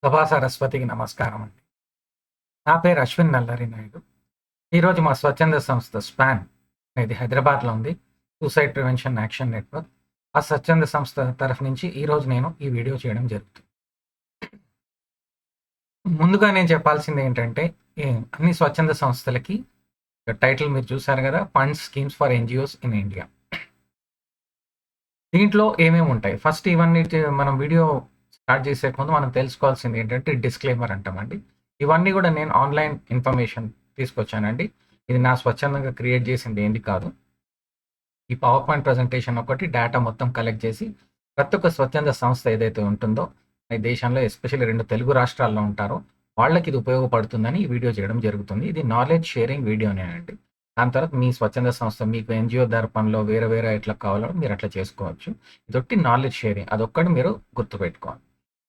సభా సరస్వతికి నమస్కారం అండి. నా పేరు అశ్విన్ నల్లరి నాయుడు. ఈరోజు మా స్వచ్ఛంద సంస్థ స్పాన్ అనేది హైదరాబాద్లో ఉంది. Suicide prevention action network. ఆ స్వచ్ఛంద సంస్థ తరఫు నుంచి ఈరోజు నేను ఈ వీడియో చేయడం జరుగుతుంది. ముందుగా నేను చెప్పాల్సింది ఏంటంటే అన్ని స్వచ్ఛంద సంస్థలకి టైటిల్ మీరు చూసారు కదా, funds schemes for NGOs in India. దీంట్లో ఏమేమి ఉంటాయి? ఫస్ట్ ఇవన్నీ మనం వీడియో స్టార్ట్ చేసే ముందు మనం తెలుసుకోవాల్సింది ఏంటంటే డిస్క్లైమర్ అంటామండి. ఇవన్నీ కూడా నేను ఆన్లైన్ ఇన్ఫర్మేషన్ తీసుకొచ్చానండి. ఇది నా స్వచ్ఛందంగా క్రియేట్ చేసింది ఏంటి కాదు. ఈ పవర్ పాయింట్ ప్రజెంటేషన్ ఒకటి డేటా మొత్తం కలెక్ట్ చేసి ప్రతి ఒక్క స్వచ్ఛంద సంస్థ ఏదైతే ఉంటుందో ఈ దేశంలో ఎస్పెషల్లీ 2 తెలుగు రాష్ట్రాల్లో ఉంటారో వాళ్ళకి ఇది ఉపయోగపడుతుందని ఈ వీడియో చేయడం జరుగుతుంది. ఇది నాలెడ్జ్ షేరింగ్ వీడియోనే అండి. దాని తర్వాత మీ స్వచ్ఛంద సంస్థ మీకు ఎన్జిఓ దర్పణలో వేరే ఎట్లా కావాలో మీరు అట్లా చేసుకోవచ్చు. ఇదొట్టి నాలెడ్జ్ షేరింగ్, అదొక్కటి మీరు గుర్తుపెట్టుకోవాలి.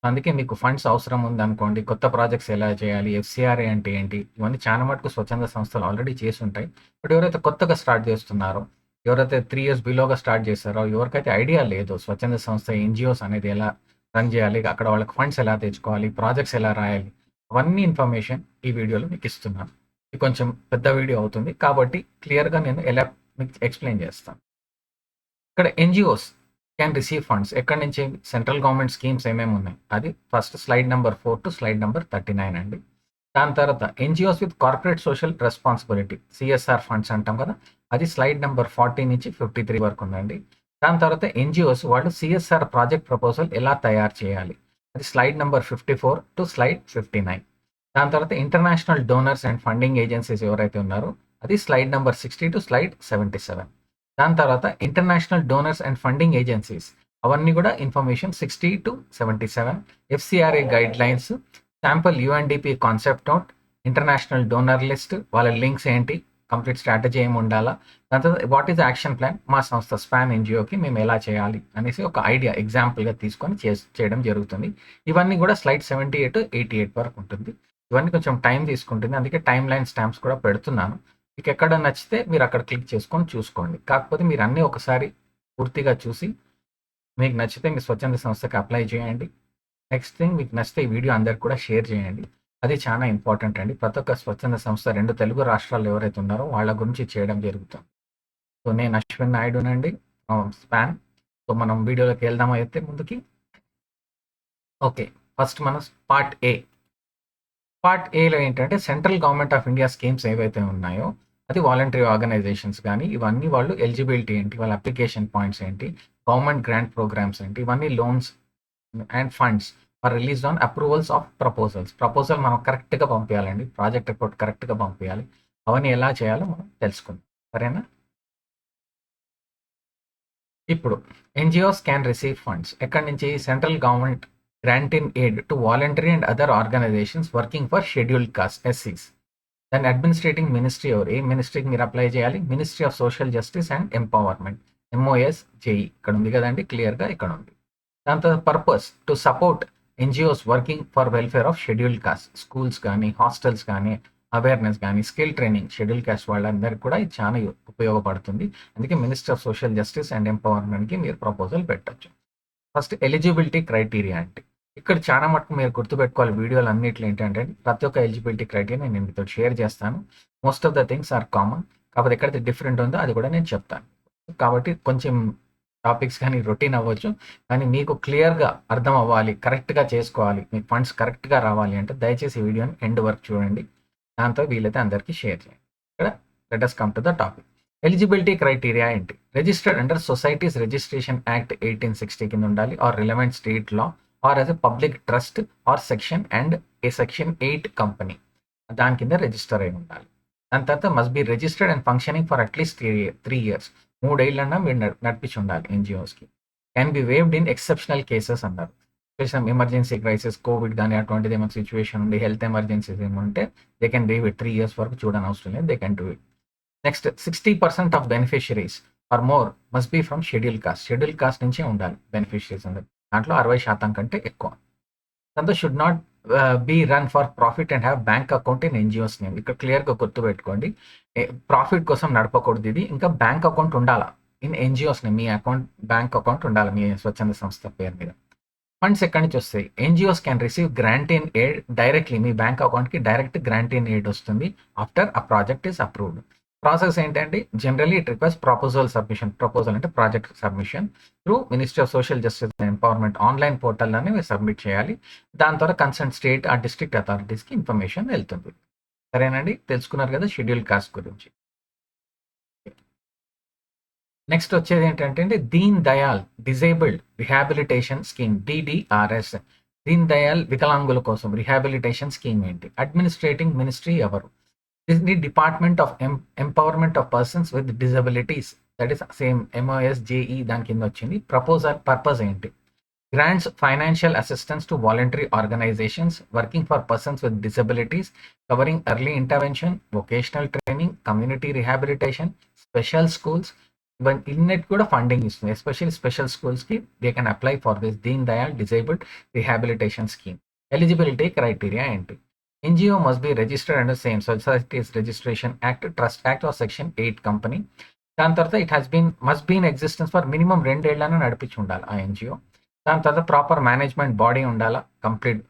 అందుకే మీకు ఫండ్స్ అవసరం ఉందనుకోండి, కొత్త ప్రాజెక్ట్స్ ఎలా చేయాలి, ఎఫ్సిఆర్ఏ అంటే ఏంటి, ఇవన్నీ చాలా మటుకు స్వచ్ఛంద సంస్థలు ఆల్రెడీ చేసి ఉంటాయి. బట్ ఎవరైతే కొత్తగా స్టార్ట్ చేస్తున్నారో, ఎవరైతే 3 ఇయర్స్ బిలోగా స్టార్ట్ చేస్తారో, ఎవరికైతే ఐడియా లేదు స్వచ్ఛంద సంస్థ ఎన్జిఓస్ అనేది ఎలా రన్ చేయాలి, అక్కడ వాళ్ళకి ఫండ్స్ ఎలా తెచ్చుకోవాలి, ప్రాజెక్ట్స్ ఎలా రాయాలి, అవన్నీ ఇన్ఫర్మేషన్ ఈ వీడియోలో మీకు ఇస్తున్నాను. ఇది కొంచెం పెద్ద వీడియో అవుతుంది కాబట్టి క్లియర్గా నేను ఎలా మీకు ఎక్స్ప్లెయిన్ చేస్తాను. ఇక్కడ ఎన్జిఓస్ క్యాన్ రిసీవ్ ఫండ్స్ ఎక్కడి నుంచి, సెంట్రల్ గవర్నమెంట్ స్కీమ్స్ ఏమేమి ఉన్నాయి అది first slide number 4 to slide number 39 అండి. దాని తర్వాత NGOs with corporate social responsibility, CSR funds అంటాం కదా, అది స్లైడ్ నెంబర్ 40 నుంచి 53 వరకు ఉందండి. దాని తర్వాత ఎన్జిఓస్ వాళ్ళు సిఎస్ఆర్ ప్రాజెక్ట్ ప్రపోజల్ ఎలా తయారు చేయాలి, అది స్లైడ్ నెంబర్ 54 టు స్లైడ్ 59. దాని తర్వాత international donors and funding agencies ఎవరైతే ఉన్నారో అది స్లైడ్ నెంబర్ 60 టు స్లైడ్ 77. దాని తర్వాత international donors and funding agencies అవన్నీ కూడా information 60 to 77. FCRA guide lines, sample UNDP concept note, international donor list, వాళ్ళ లింక్స్ ఏంటి, కంప్లీట్ స్ట్రాటజీ ఏమి ఉండాలా, దాని తర్వాత వాట్ ఈస్ యాక్షన్ ప్లాన్, మా సంస్థ స్పాన్ ఎన్జిఓకి మేము ఎలా చేయాలి అనేసి ఒక ఐడియా ఎగ్జాంపుల్గా తీసుకొని చేయడం జరుగుతుంది. ఇవన్నీ కూడా స్లైడ్ 78 టు 88 వరకు ఉంటుంది. ఇవన్నీ కొంచెం టైం తీసుకుంటుంది, అందుకే టైం లైన్ స్టాంప్స్ కూడా పెడుతున్నాను. మీకు ఎక్కడ నచ్చితే మీరు అక్కడ క్లిక్ చేసుకొని చూసుకోండి. కాకపోతే మీరు అన్నీ ఒకసారి పూర్తిగా చూసి మీకు నచ్చితే మీ స్వచ్ఛంద సంస్థకి అప్లై చేయండి. నెక్స్ట్ థింగ్, మీకు నచ్చితే ఈ వీడియో అందరికి కూడా షేర్ చేయండి. అది చాలా ఇంపార్టెంట్ అండి. ప్రతి ఒక్క స్వచ్ఛంద సంస్థ 2 తెలుగు రాష్ట్రాల్లో ఎవరైతే ఉన్నారో వాళ్ళ గురించి చేయడం జరుగుతుంది. సో నేను అశ్విన్ నాయుడునండి, స్పాన్. సో మనం వీడియోలోకి వెళ్దామా అయితే ముందుకి. ఓకే, ఫస్ట్ మనం పార్ట్ ఏలో ఏంటంటే central government of India schemes ఏవైతే ఉన్నాయో అది వాలంటరీ ఆర్గనైజేషన్స్ కానీ ఇవన్నీ వాళ్ళు ఎలిజిబిలిటీ ఏంటి, వాళ్ళ అప్లికేషన్ పాయింట్స్ ఏంటి, గవర్నమెంట్ గ్రాంట్ ప్రోగ్రామ్స్ ఏంటి, ఇవన్నీ loans and funds are release on approvals of proposal మనం కరెక్ట్గా పంపించాలండి, ప్రాజెక్ట్ రిపోర్ట్ కరెక్ట్గా పంపించాలి. అవన్నీ ఎలా చేయాలో మనం తెలుసుకుందాం, సరేనా? ఇప్పుడు ఎన్జిఓస్ క్యాన్ రిసీవ్ ఫండ్స్ ఎక్కడి నుంచి, central government grant in aid to voluntary and other organisations working for scheduled caste ఎస్సీస్. దాని అడ్మినిస్ట్రేటింగ్ మినిస్ట్రీ ఎవరు, ఏ మినిస్ట్రీకి మీరు అప్లై చేయాలి, ministry of social justice and empowerment, MOSJE ఇక్కడ ఉంది కదండి, క్లియర్గా ఇక్కడ ఉంది. దాని తర్వాత purpose to support NGOs working for welfare of scheduled caste, schools కానీ హాస్టల్స్ కానీ అవేర్నెస్ కానీ స్కిల్ ట్రైనింగ్, షెడ్యూల్ కాస్ట్ వాళ్ళందరికీ కూడా ఇది చాలా ఉపయోగపడుతుంది. అందుకే minister of social justice and ఎంపవర్మెంట్కి మీరు ప్రపోజల్ పెట్టచ్చు. ఫస్ట్ ఎలిజిబిలిటీ క్రైటీరియా అంటే ఇక్కడ చాలా మటుకు మీరు గుర్తుపెట్టుకోవాలి వీడియోలు అన్నిట్లో ఏంటంటే ప్రతి ఒక్క ఎలిజిబిలిటీ క్రైటీరియా నేను మీతో షేర్ చేస్తాను. Most of the things are common, కాకపోతే ఎక్కడైతే డిఫరెంట్ ఉందో అది కూడా నేను చెప్తాను. కాబట్టి కొంచెం టాపిక్స్ కానీ రొటీన్ అవ్వచ్చు, కానీ మీకు క్లియర్గా అర్థం అవ్వాలి, కరెక్ట్గా చేసుకోవాలి, మీకు ఫండ్స్ కరెక్ట్గా రావాలి అంటే దయచేసి ఈ వీడియోని ఎండ్ వరకు చూడండి. దాంతో వీలైతే అందరికీ షేర్ చేయండి. ఇక్కడ let us come to the topic. Eligibility criteria ఏంటి? Registered under societies registration act 1860 కింద ఉండాలి, or relevant state law, or as a public trust or section and a section 8 company, దాని కింద రిజిస్టర్ అయి ఉండాలి. దాని తర్వాత must be registered and functioning for at least 3 years, 3 ఏళ్ళన్నా మీరు నడిపించి ఉండాలి ఎన్జిఓస్కి. Can be waived in exceptional cases అన్నారు. స్పెషల్ ఎమర్జెన్సీ క్రైసిస్, కోవిడ్ కానీ అటువంటిది ఏమైనా సిచ్యువేషన్ ఉండి, హెల్త్ ఎమర్జెన్సీస్ ఏమంటే they can waive it 3 years వరకు చూడని అవసరం లేదు, they can do it. Next 60% of beneficiaries are more must be from schedule caste నుంచే ఉండాలి బెనిఫిషరీస్ అందరు, దాంట్లో 60% కంటే ఎక్కువ. దాంతో should not be run for profit and have bank account in NGO's name. ఇక్కడ క్లియర్గా గుర్తుపెట్టుకోండి, ప్రాఫిట్ కోసం నడపకూడదు ఇది, ఇంకా బ్యాంక్ అకౌంట్ ఉండాలా in NGO's name, me bank account ఉండాలి మీ స్వచ్ఛంద సంస్థ పేరు మీద. ఫండ్స్ ఎక్కడి నుంచి వస్తాయి? NGOs can receive grant in aid directly మీ బ్యాంక్ అకౌంట్‌కి డైరెక్ట్ గ్రాంట్ ఇన్ ఎయిడ్ వస్తుంది. ఆఫ్టర్ ఆ ప్రాజెక్ట్ ఈస్ అప్రూవ్డ్. ప్రాసెస్ ఏంటంటే generally it requires proposal submission. Proposal అంటే project submission through ministry of social justice and empowerment online పోర్టల్‌లోనే మీరు submit చేయాలి. దాని ద్వారా కన్సర్న్ స్టేట్ ఆ డిస్ట్రిక్ట్ అథారిటీస్‌కి ఇన్ఫర్మేషన్ వెళ్తుంది. సరేనండి. తెలుసుకున్నారు కదా షెడ్యూల్డ్ కాస్ట్ గురించి. నెక్స్ట్ వచ్చేది ఏంటంటే Deen Dayal disabled rehabilitation scheme DDRS. Deen Dayal వికలాంగుల కోసం రిహాబిలిటేషన్ స్కీమ్ ఏంటి? అడ్మినిస్ట్రేటింగ్ మినిస్ట్రీ ఎవరు? The department of empowerment of persons with disabilities. That is same MOSJE దాని కింద వచ్చింది. ప్రపోజల్ పర్పస్ ఏంటి? Grants financial assistance to voluntary organisations working for persons with disabilities covering early intervention, vocational training, community rehabilitation, special schools. ఇన్నిటి కూడా funding ఇస్తుంది. Especially special స్కూల్స్కి they can apply for this Deen Dayal disabled rehabilitation scheme. Eligibility criteria ఏంటి? NGO must be registered under same societies registration act, trust act or section 8 company. దాని తర్వాత it has been must been existence for minimum 2 ఏళ్లను నడిపించి ఉండాలి ఆ NGO. దాని తర్వాత proper management body ఉండాలా, complete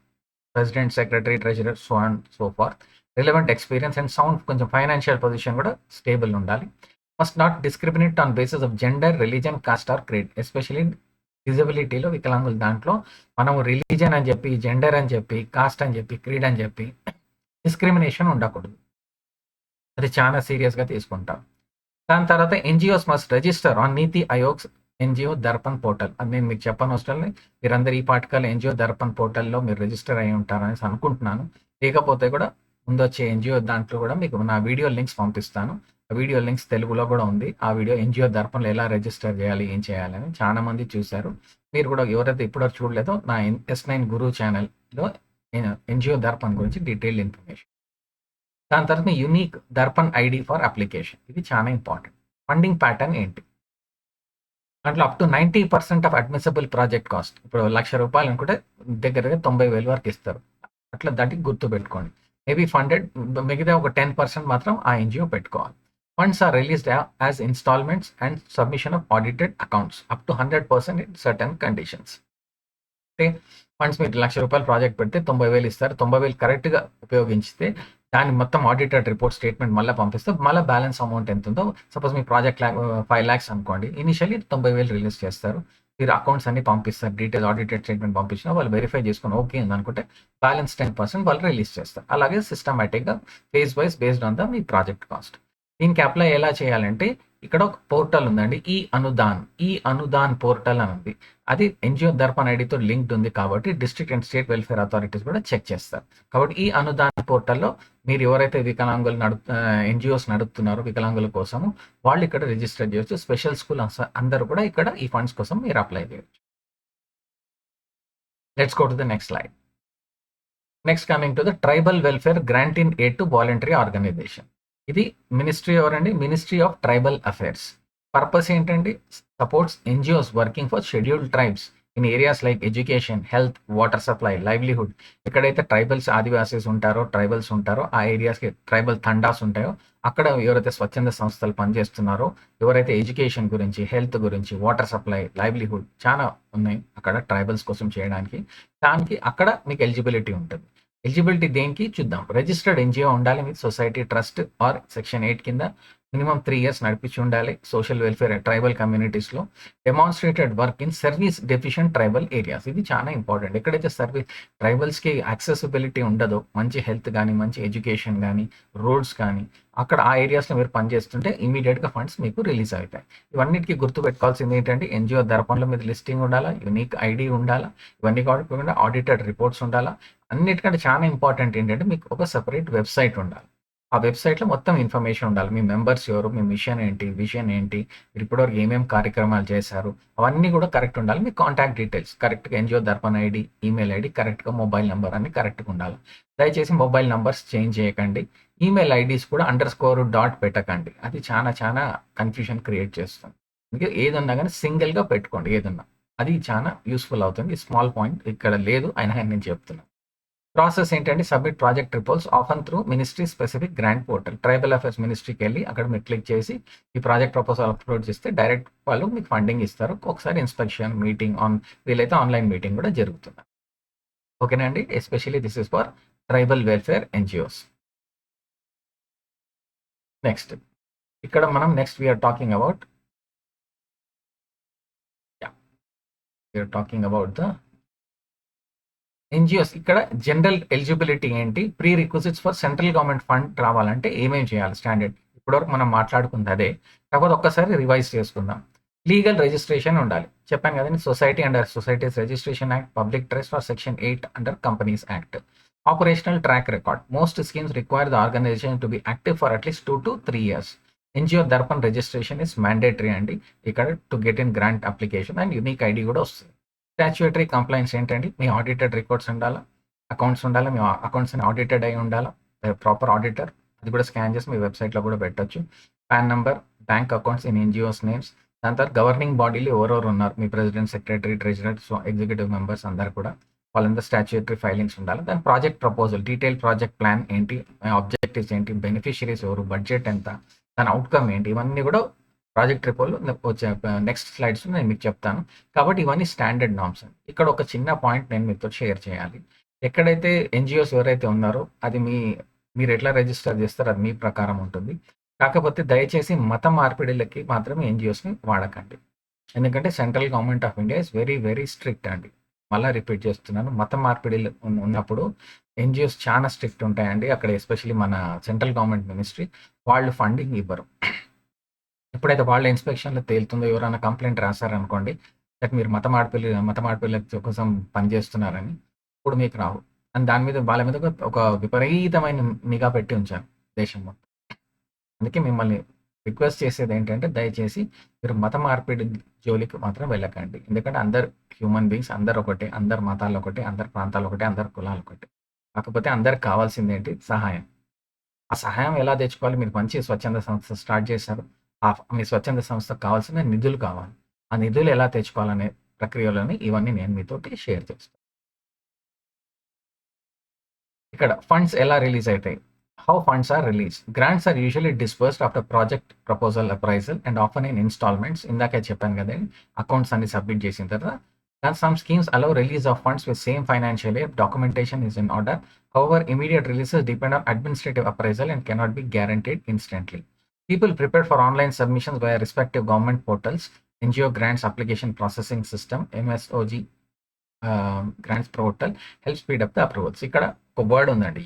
president, secretary, treasurer, so and so far. Relevant experience and sound కొంచెం ఫైనాన్షియల్ పొజిషన్ కూడా స్టేబుల్ ఉండాలి. Must not discriminate on basis of gender, religion, caste or creed. Especially డిజబిలిటీలో వికలాంగులు దాంట్లో మనము రిలీజన్ అని చెప్పి, జెండర్ అని చెప్పి, కాస్ట్ అని చెప్పి, క్రీడ్ అని చెప్పి డిస్క్రిమినేషన్ ఉండకూడదు. అది చాలా సీరియస్గా తీసుకుంటాం. దాని తర్వాత NGOs must register on NITI ఆయోగ్స్ NGO Darpan portal. అది నేను మీకు చెప్పని అవసరం లేదు. మీరందరూ ఈ పాఠకాలు ఎన్జిఓ దర్పణ్ పోర్టల్లో మీరు రిజిస్టర్ అయి ఉంటారనేసి అనుకుంటున్నాను. లేకపోతే కూడా ముందు వచ్చే ఎన్జిఓ దాంట్లో కూడా మీకు నా వీడియో లింక్స్ పంపిస్తాను. ఆ వీడియో లింక్స్ తెలుగులో కూడా ఉంది. ఆ వీడియో ఎన్జిఓ దర్పణలో ఎలా రిజిస్టర్ చేయాలి, ఏం చేయాలని చాలా మంది చూశారు. మీరు కూడా ఎవరైతే ఇప్పటివరకు చూడలేదో నా S9 గురు ఛానల్లో ఎన్జిఓ దర్పణ్ గురించి డీటెయిల్డ్ ఇన్ఫర్మేషన్. దాని తర్వాత మీ unique Darpan ID for application. ఇది చాలా ఇంపార్టెంట్. ఫండింగ్ ప్యాటర్న్ ఏంటి? దాంట్లో up to 90% of admissible project cost. ఇప్పుడు ₹1,00,000 అనుకుంటే దగ్గరగా 90,000 వరకు ఇస్తారు. అట్లా దానికి గుర్తుపెట్టుకోండి. మేబీ ఫండెడ్ మిగతా ఒక 10% మాత్రం ఆ ఎన్జిఓ పెట్టుకోవాలి. Funds are released as installments and submission of audited accounts up to 100% in certain conditions. అంటే ఫండ్స్ మీరు ₹1,00,000 ప్రాజెక్ట్ పెడితే 90,000 ఇస్తారు. 90,000 కరెక్ట్గా ఉపయోగించితే దాని మొత్తం ఆడిటెడ్ రిపోర్ట్ స్టేట్మెంట్ మళ్ళీ పంపిస్తే మళ్ళీ బ్యాలెన్స్ అమౌంట్ ఎంత ఉందో, సపోజ్ మీ ప్రాజెక్ట్ 5 lakhs అనుకోండి, ఇనిషియల్లీ 90,000 రిలీజ్ చేస్తారు. మీరు అకౌంట్స్ అన్ని పంపిస్తారు, డీటెయిల్ ఆడిటెడ్ స్టేట్మెంట్ పంపించినా వాళ్ళు వెరిఫై చేసుకుని ఓకే అనుకుంటే బ్యాలెన్స్ 10% వాళ్ళు రిలీజ్ చేస్తారు. అలాగే సిస్టమేటిక్గా phase wise based on the me project cost. దీనికి అప్లై ఎలా చేయాలంటే ఇక్కడ ఒక పోర్టల్ ఉందండి, ఈ అనుదాన్ పోర్టల్ అని ఉంది. అది ఎన్జిఓ దర్పణ్ ఐడితో లింక్డ్ ఉంది కాబట్టి district and state welfare authorities కూడా చెక్ చేస్తారు. కాబట్టి ఈ అనుదాన్ పోర్టల్లో మీరు ఎవరైతే వికలాంగులు ఎన్జిఓస్ నడుపుతున్నారో వికలాంగుల కోసము వాళ్ళు ఇక్కడ రిజిస్టర్ చేయొచ్చు. స్పెషల్ స్కూల్ అందరూ కూడా ఇక్కడ ఈ ఫండ్స్ కోసం మీరు అప్లై చేయొచ్చు. Let's go to the next slide. Next coming to the tribal welfare grant in aid to voluntary organisation. ఇది మినిస్ట్రీ ఎవరండి? Ministry of tribal affairs. Purpose ఏంటండి? Supports NGOs working for scheduled tribes in areas like education, health, water supply, livelihood. ఎక్కడైతే tribals, Adivasis ఉంటారో, tribals ఉంటారో ఆ ఏరియాస్కి tribal తండాస్ ఉంటాయో అక్కడ ఎవరైతే స్వచ్ఛంద సంస్థలు పనిచేస్తున్నారో, ఎవరైతే ఎడ్యుకేషన్ గురించి, హెల్త్ గురించి, వాటర్ సప్లై, లైవ్లీహుడ్ చాలా ఉన్నాయి అక్కడ ట్రైబల్స్ కోసం చేయడానికి. దానికి అక్కడ మీకు ఎలిజిబిలిటీ ఉంటుంది. ఎలిజిబిలిటీ దేనికి చూద్దాం. రిజిస్టర్డ్ ఎన్జిఓ ఉండాలి, మీ సొసైటీ, ట్రస్ట్ ఆర్ సెక్షన్ 8 కింద మినిమం 3 years నడిపించి ఉండాలి. సోషల్ వెల్ఫేర్ ట్రైబల్ కమ్యూనిటీస్లో demonstrated work in service deficient tribal areas. ఇది చాలా ఇంపార్టెంట్. ఎక్కడైతే ట్రైబల్స్కి యాక్సెసిబిలిటీ ఉండదో, మంచి హెల్త్ కానీ, మంచి ఎడ్యుకేషన్ కానీ, రోడ్స్ కానీ, అక్కడ ఆ ఏరియాస్లో మీరు పనిచేస్తుంటే ఇమీడియట్గా ఫండ్స్ మీకు రిలీజ్ అవుతాయి. ఇవన్నిటికీ గుర్తుపెట్టుకోవాల్సింది ఏంటంటే ఎన్జిఓ దర్పణలో మీద లిస్టింగ్ ఉండాలా, యూనిక్ ఐడి ఉండాలా, ఇవన్నీ కాకుండా ఆడిటెడ్ రిపోర్ట్స్ ఉండాలా. అన్నిటికంటే చాలా ఇంపార్టెంట్ ఏంటంటే మీకు ఒక సెపరేట్ వెబ్సైట్ ఉండాలి. ఆ వెబ్సైట్లో మొత్తం ఇన్ఫర్మేషన్ ఉండాలి. మీ మెంబర్స్ ఎవరు, మీ మిషన్ ఏంటి, విజన్ ఏంటి, మీరు ఇప్పటివరకు ఏమేమి కార్యక్రమాలు చేశారు, అవన్నీ కూడా కరెక్ట్ ఉండాలి. మీ కాంటాక్ట్ డీటెయిల్స్ కరెక్ట్గా, NGO Darpan ID, email ID కరెక్ట్గా, మొబైల్ నెంబర్ అన్ని కరెక్ట్గా ఉండాలి. దయచేసి మొబైల్ నెంబర్స్ చేంజ్ చేయకండి. ఈమెయిల్ ఐడీస్ కూడా _. పెట్టకండి. అది చాలా చాలా కన్ఫ్యూజన్ క్రియేట్ చేస్తుంది. అందుకే ఏదన్నా కానీ సింగిల్గా పెట్టుకోండి ఏదన్నా. అది చాలా యూస్ఫుల్ అవుతుంది. స్మాల్ పాయింట్ ఇక్కడ లేదు అయినా నేను చెప్తున్నాను. ప్రాసెస్ ఏంటంటే submit project reports often through ministry specific grant portal. Tribal affairs మినిస్ట్రీకి వెళ్ళి అక్కడ మీరు క్లిక్ చేసి ఈ ప్రాజెక్ట్ ప్రపోజల్ అప్లోడ్ చేస్తే డైరెక్ట్ వాళ్ళు మీకు ఫండింగ్ ఇస్తారు. ఒకసారి ఇన్స్పెక్షన్ మీటింగ్ వీలైతే ఆన్లైన్ మీటింగ్ కూడా జరుగుతుంది. ఓకేనా అండి. Especially this is for tribal welfare NGOs. Next ఇక్కడ మనం we're talking about the NGOs. ఇక్కడ జనరల్ ఎలిజిబిలిటీ ఏంటి, prerequisites for central government fund రావాలంటే ఏమేమి చేయాలి స్టాండర్డ్. ఇప్పటివరకు మనం మాట్లాడుకుంది అదే, కాకపోతే ఒక్కసారి రివైజ్ చేసుకుందాం. లీగల్ రిజిస్ట్రేషన్ ఉండాలి, చెప్పాను కదండి. Society under societies registration act, public trust for section 8 under companies act. Operational track record. Most schemes require the organization to be active for at least 2 to 3 years. NGO Darpan registration is mandatory అండి ఇక్కడ to get in grant application, and unique ID కూడా వస్తుంది. Statutory complaints ఏంటండి, మీ audited records ఉండాలా, accounts ఉండాలి, మీ accounts audited అయి ఉండాలా, ప్రాపర్ ఆడిటర్, అది కూడా స్కాన్ చేసి మీ వెబ్సైట్లో కూడా పెట్టచ్చు. PAN number, bank accounts in NGOs names. దాని తర్వాత గవర్నింగ్ బాడీలో ఎవరెవరు ఉన్నారు, మీ president, secretary, treasurer, executive members అందరు కూడా వాళ్ళందరూ స్టాచ్యుటరీ ఫైలింగ్స్ ఉండాలి. దాని project proposal, detail project plan ఏంటి, ఆబ్జెక్టివ్స్ ఏంటి, బెనిఫిషరీస్ ఎవరు, బడ్జెట్ ఎంత, దాని అవుట్కమ్ ఏంటి, ఇవన్నీ కూడా ప్రాజెక్ట్ రిపోర్ట్లో వచ్చే నెక్స్ట్ స్లైడ్స్ నేను మీకు చెప్తాను. కాబట్టి ఇవన్నీ స్టాండర్డ్ నామ్స్ అండి. ఇక్కడ ఒక చిన్న పాయింట్ నేను మీతో షేర్ చేయాలి. ఎక్కడైతే ఎన్జిఓస్ ఎవరైతే ఉన్నారో అది మీరు ఎట్లా రిజిస్టర్ చేస్తారో అది మీ ప్రకారం ఉంటుంది. కాకపోతే దయచేసి మత మార్పిడిలకి మాత్రమే ఎన్జిఓస్ని వాడకండి. ఎందుకంటే central government of India is very very strict అండి. మళ్ళీ రిపీట్ చేస్తున్నాను, మత మార్పిడిలు ఉన్నప్పుడు ఎన్జిఓస్ చాలా స్ట్రిక్ట్ ఉంటాయండి. అక్కడ ఎస్పెషల్లీ మన సెంట్రల్ గవర్నమెంట్ మినిస్ట్రీ వాళ్ళు ఫండింగ్ ఇవ్వరు. ఎప్పుడైతే వాళ్ళ ఇన్స్పెక్షన్లో తేలుతుందో, ఎవరైనా కంప్లైంట్ రాశారనుకోండి దట్ మీరు మత మార్పిడి కోసం పనిచేస్తున్నారని, ఇప్పుడు మీకు రావు. అండ్ దాని మీద వాళ్ళ మీద ఒక విపరీతమైన నిఘా పెట్టి ఉంచారు దేశం మొత్తం. అందుకే మిమ్మల్ని రిక్వెస్ట్ చేసేది ఏంటంటే దయచేసి మీరు మత మార్పిడి జోలికి మాత్రం వెళ్ళకండి. ఎందుకంటే అందరు హ్యూమన్ బీయింగ్స్, అందరు ఒకటే, అందరు మతాలు ఒకటే, అందరు ప్రాంతాలు ఒకటే, అందరు కులాలు ఒకటే. కాకపోతే అందరికి కావాల్సింది ఏంటి, సహాయం. ఆ సహాయం ఎలా తెచ్చుకోవాలి, మీరు మంచి స్వచ్ఛంద సంస్థ స్టార్ట్ చేశారు, మీ స్వచ్ఛంద సంస్థకు కావాల్సిన నిధులు కావాలి. ఆ నిధులు ఎలా తెచ్చుకోవాలనే ప్రక్రియలోని ఇవన్నీ నేను మీతోటి షేర్ చేస్తాను. ఇక్కడ ఫండ్స్ ఎలా రిలీజ్ అవుతాయి, how funds are release. Grants are usually disbursed after project proposal appraisal and often in installments. ఇందాకే చెప్పాను కదండి, అకౌంట్స్ అన్ని సబ్మిట్ చేసిన తర్వాత. And some schemes allow release of funds with same financial year. Documentation is in order. However, immediate releases depend on administrative appraisal and cannot be guaranteed instantly. People prepared for online submissions via respective government portals. NGO Grants Application Processing System MSOG Grants Portal helps speed up the approvals. ఇక్కడ ఒక word ఉందండి,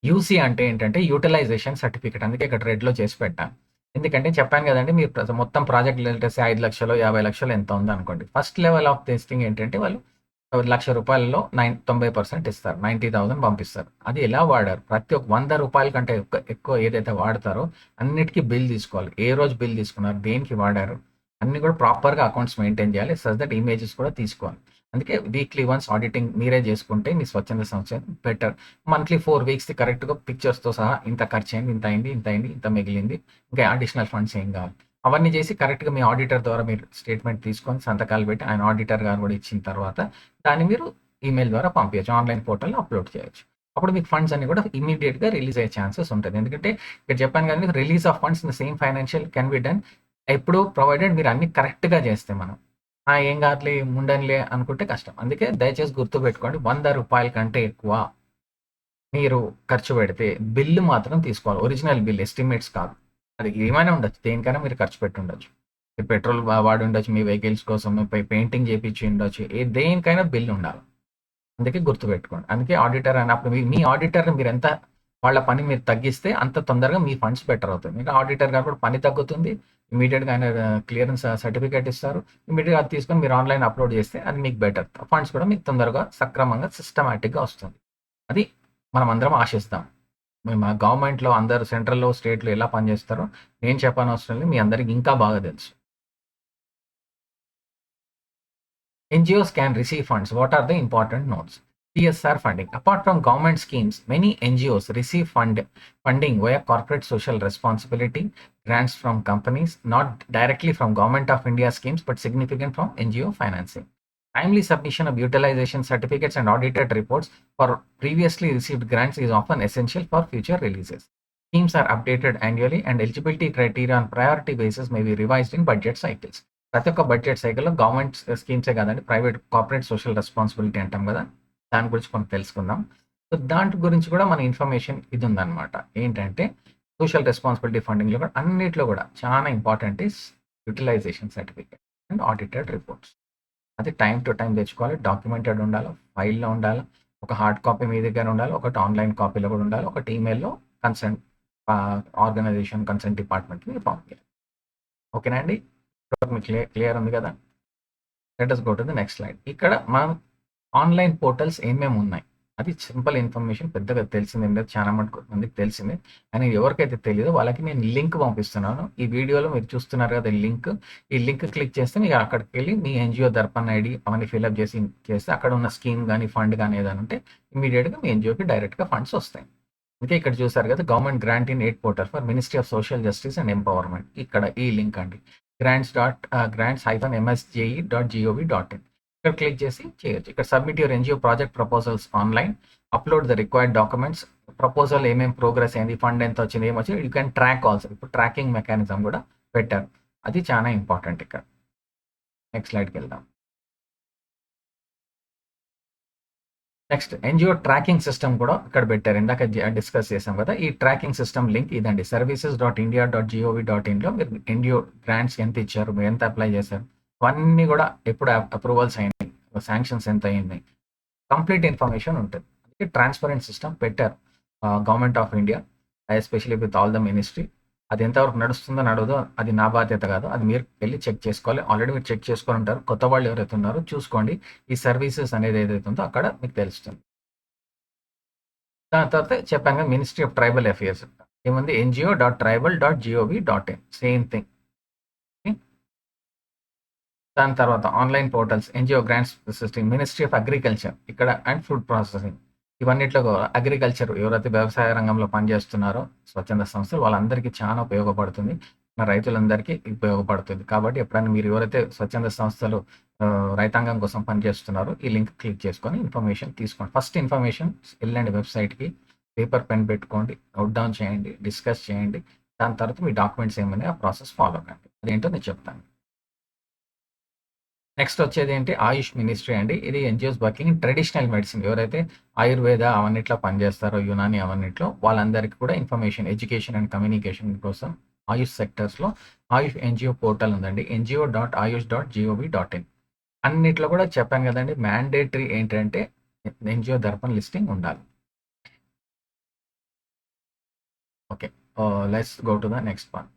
UC అంటే ఏంటంటే utilisation certificate. అందుకే ఇక్కడ రెడ్లో చేసి పెట్టాను. ఎందుకంటే చెప్పాను కదండి, మీరు మొత్తం ప్రాజెక్ట్ లిటరసీ 5 లక్షలు 50 లక్షలు ఎంత ఉంది అనుకోండి. ఫస్ట్ లెవెల్ ఆఫ్ టెస్టింగ్ ఏంటంటే వాళ్ళు ₹1,00,000 90% ఇస్తారు, 90,000 పంపిస్తారు. అది ఎలా వాడారు, ప్రతి ఒక్క 100 రూపాయల కంటే ఎక్కువ ఏదైతే వాడతారో అన్నిటికీ బిల్ తీసుకోవాలి. ఏ రోజు బిల్ తీసుకున్నారు, దేనికి వాడారు, అన్ని కూడా ప్రాపర్గా అకౌంట్స్ మెయింటైన్ చేయాలి. సచ్ దట్ ఇమేజెస్ కూడా తీసుకోవాలి. అందుకే వీక్లీ వన్స్ ఆడిటింగ్ మీరే చేసుకుంటే మీ స్వచ్ఛంద సంస్థ బెటర్. మంత్లీ 4 weeks కరెక్ట్గా పిక్చర్స్తో సహా ఇంత ఖర్చు అయింది, ఇంత అయింది, ఇంత అయింది, ఇంత మిగిలింది, ఇంకా అడిషనల్ ఫండ్స్ ఏం కావాలి, అవన్నీ చేసి కరెక్ట్గా మీ ఆడిటర్ ద్వారా మీరు స్టేట్మెంట్ తీసుకొని సంతకాలు పెట్టి ఆయన ఆడిటర్ గారు కూడా ఇచ్చిన తర్వాత దాన్ని మీరు ఈమెయిల్ ద్వారా పంపించచ్చు, ఆన్లైన్ పోర్టల్లో అప్లోడ్ చేయొచ్చు. అప్పుడు మీకు ఫండ్స్ అన్ని కూడా ఇమీడియట్గా రిలీజ్ అయ్యే ఛాన్సెస్ ఉంటుంది. ఎందుకంటే ఇక్కడ చెప్పాను కానీ release of funds in the same financial can be done ఎప్పుడు ప్రొవైడెడ్ మీరు అన్ని కరెక్ట్గా చేస్తే. మనం ఏం కాదులే ఉండనిలే అనుకుంటే కష్టం. అందుకే దయచేసి గుర్తుపెట్టుకోండి, 100 రూపాయల కంటే ఎక్కువ మీరు ఖర్చు పెడితే బిల్లు మాత్రం తీసుకోవాలి. ఒరిజినల్ బిల్, ఎస్టిమేట్స్ కాదు. అది ఏమైనా ఉండొచ్చు, దేనికైనా మీరు ఖర్చు పెట్టి ఉండొచ్చు. పెట్రోల్ వాడి ఉండొచ్చు, మీ వెహికల్స్ కోసం పెయింటింగ్ చేయించి ఉండొచ్చు, దేనికైనా బిల్ ఉండాలి. అందుకే గుర్తుపెట్టుకోండి. అందుకే ఆడిటర్ అన్నప్పుడు మీ ఆడిటర్ మీరు ఎంత వాళ్ళ పని మీరు తగ్గిస్తే అంత తొందరగా మీ ఫండ్స్ బెటర్ అవుతాయి. మీకు ఆడిటర్ గారు కూడా పని తగ్గుతుంది, ఇమీడియట్గా ఆయన క్లియరెన్స్ సర్టిఫికేట్ ఇస్తారు, ఇమీడియట్గా అది తీసుకొని మీరు ఆన్లైన్ అప్లోడ్ చేస్తే అది మీకు బెటర్. ఫండ్స్ కూడా మీకు తొందరగా సక్రమంగా సిస్టమేటిక్గా వస్తుంది. అది మనం అందరం ఆశిస్తాం. మా గవర్నమెంట్లో అందరు సెంట్రల్లో స్టేట్లో ఎలా పనిచేస్తారో నేను చెప్పని అవసరం లేదు, మీ అందరికి ఇంకా బాగా తెలుసు. NGOs can receive funds. What are the important notes? CSR funding. Apart from government schemes, many NGOs receive funding via corporate social responsibility, grants from companies, not directly from Government of India schemes, but significant from NGO financing. Timely submission of utilization certificates and audited reports for previously received grants is often essential for future releases. Schemes are updated annually and eligibility criteria on priority basis may be revised in budget cycles. ప్రతి ఒక్క budget సైకిల్లో government స్కీమ్సే కాదండి, private corporate social responsibility అంటాం కదా, దాని గురించి మనం తెలుసుకుందాం. సో దాంట్ గురించి కూడా మన ఇన్ఫర్మేషన్ ఇది ఉందన్నమాట. ఏంటంటే సోషల్ రెస్పాన్సిబిలిటీ ఫండింగ్లో కూడా అన్నిట్లో కూడా చాలా important is utilization certificate and audited reports. అది టైం టు టైం తెచ్చుకోవాలి, డాక్యుమెంటెడ్ ఉండాలి, ఫైల్లో ఉండాలి, ఒక హార్డ్ కాపీ మీ దగ్గర ఉండాలి, ఒకటి ఆన్లైన్ కాపీలో కూడా ఉండాలి, ఒకటి ఈమెయిల్లో కన్సర్న్ ఆర్గనైజేషన్ కన్సర్న్ డిపార్ట్మెంట్కి మీరు పంపించాలి. ఓకేనా అండి, మీకు క్లియర్ ఉంది కదా. Let us go to the next slide. ఇక్కడ మనం ఆన్లైన్ పోర్టల్స్ ఏమేమి ఉన్నాయి, అది సింపుల్ ఇన్ఫర్మేషన్, పెద్దగా తెలిసిందే, చాలా మందికి తెలిసిందే. కానీ ఎవరికైతే తెలియదో వాళ్ళకి నేను లింక్ పంపిస్తున్నాను. ఈ వీడియోలో మీరు చూస్తున్నారు కదా లింక్, ఈ లింక్ క్లిక్ చేస్తే మీకు అక్కడికి వెళ్ళి మీ ఎన్జిఓ దర్పణ్ ఐడి అవన్నీ ఫిల్అప్ చేస్తే అక్కడ ఉన్న స్కీమ్ కానీ ఫండ్ కానీ ఏదైనా ఉంటే ఇమీడియట్గా మీ ఎన్జిఓకి డైరెక్ట్గా ఫండ్స్ వస్తాయి. ఇంకా ఇక్కడ చూసారు కదా, government grant in aid portal for ministry of social justice and empowerment. ఇక్కడ ఈ లింక్ అండి, grants.msje.gov.in. ఇక్కడ క్లిక్ చేసి చేయొచ్చు. ఇక్కడ submit your NGO project proposals online, upload the required documents, proposal ఏమేమి ప్రోగ్రెస్ అయింది, ఫండ్ ఎంత వచ్చింది, ఏమొచ్చింది, యూ క్యాన్ ట్రాక్ ఆల్సో. ఇప్పుడు ట్రాకింగ్ మెకానిజం కూడా పెట్టారు, అది చాలా ఇంపార్టెంట్. ఇక్కడ నెక్స్ట్ స్లైడ్కి వెళ్దాం. నెక్స్ట్ ఎన్జిఓ ట్రాకింగ్ సిస్టమ్ కూడా ఇక్కడ పెట్టారు, ఇందాక డిస్కస్ చేసాం కదా. ఈ ట్రాకింగ్ సిస్టమ్ లింక్ ఇదండి, services.india.gov.in. లో మీరు ఎన్జిఓ గ్రాంట్స్ ఎంత ఇచ్చారు, మీరు ఎంత అప్లై చేశారు, అవన్నీ కూడా ఎప్పుడు అప్రూవల్స్ అయినాయి, శాంక్షన్స్ ఎంత అయినాయి, కంప్లీట్ ఇన్ఫర్మేషన్ ఉంటుంది. అందుకే ట్రాన్స్పరెంట్ సిస్టమ్ పెట్టారు government of India, especially with all the ministry. అది ఎంతవరకు నడుస్తుందో నడవదో అది నా బాధ్యత కాదు, అది మీరు వెళ్ళి చెక్ చేసుకోవాలి. ఆల్రెడీ మీరు చెక్ చేసుకొని ఉంటారు, కొత్త వాళ్ళు ఎవరైతే ఉన్నారో చూసుకోండి. ఈ సర్వీసెస్ అనేది ఏదైతే ఉందో అక్కడ మీకు తెలుస్తుంది. దాని తర్వాత చెప్పాను కదా, మినిస్ట్రీ ఆఫ్ ట్రైబల్ అఫేర్స్ ఏముంది, NGO.tribal.gov.in, సేమ్ థింగ్. దాని తర్వాత online portals, NGO grants system, ministry of agriculture ఇక్కడ అండ్ ఫుడ్ ప్రాసెసింగ్. ఇవన్నిట్లో అగ్రికల్చర్ ఎవరైతే వ్యవసాయ రంగంలో పనిచేస్తున్నారో స్వచ్ఛంద సంస్థలు వాళ్ళందరికీ చాలా ఉపయోగపడుతుంది, మన రైతులందరికీ ఉపయోగపడుతుంది. కాబట్టి ఎప్పుడైనా మీరు ఎవరైతే స్వచ్ఛంద సంస్థలు రైతాంగం కోసం పనిచేస్తున్నారో ఈ లింక్ క్లిక్ చేసుకొని ఇన్ఫర్మేషన్ తీసుకోండి. ఫస్ట్ ఇన్ఫర్మేషన్ వెళ్ళండి వెబ్సైట్కి, పేపర్ పెన్ పెట్టుకోండి, నోట్ డౌన్ చేయండి, డిస్కస్ చేయండి. దాని తర్వాత మీ డాక్యుమెంట్స్ ఏమైనా ఆ ప్రాసెస్ ఫాలో కండి. అదేంటో నేను చెప్తాను. నెక్స్ట్ వచ్చేది ఏంటి, ఆయుష్ మినిస్ట్రీ అండి. ఇది NGOs working in traditional medicine, ఎవరైతే ఆయుర్వేద అవన్నిట్లో పనిచేస్తారో, యునాని అవన్నిట్లో, వాళ్ళందరికీ కూడా ఇన్ఫర్మేషన్, ఎడ్యుకేషన్ అండ్ కమ్యూనికేషన్ కోసం ఆయుష్ సెక్టర్స్లో ఆయుష్ ఎన్జిఓ పోర్టల్ ఉందండి, NGO.ayush.gov.in. అన్నిట్లో కూడా చెప్పాను కదండి, మ్యాండేటరీ ఏంటంటే ఎన్జిఓ దర్పణ్ లిస్టింగ్ ఉండాలి. Okay, let's go to the next one.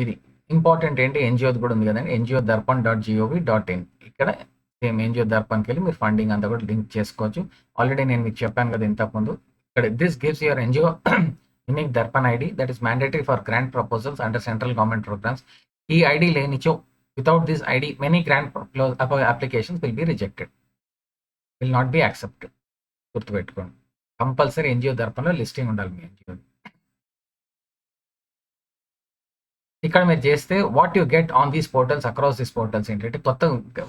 ఇది ఇంపార్టెంట్ ఏంటి, ఎన్జిఓది కూడా ఉంది కదండి, NGO.darpan.gov.in. ఇక్కడ సేమ్ ఎన్జిఓ దర్పణ్కి వెళ్ళి మీరు ఫండింగ్ అంతా కూడా లింక్ చేసుకోవచ్చు. ఆల్రెడీ నేను మీకు చెప్పాను కదా ఇంతకుముందు, ఇక్కడ this gives your NGO unique Darpan ID that is mandatory for grant proposals under central government programs. ఈ ఐడి లేనిచో, without this ID many grant applications will be rejected, will not be accepted. గుర్తుపెట్టుకోండి, compulsory NGO దర్పణలో listing ఉండాలి మీ NGO. ఇక్కడ మీరు చేస్తే what you get on these portals, across these portals ఏంటంటే, కొత్త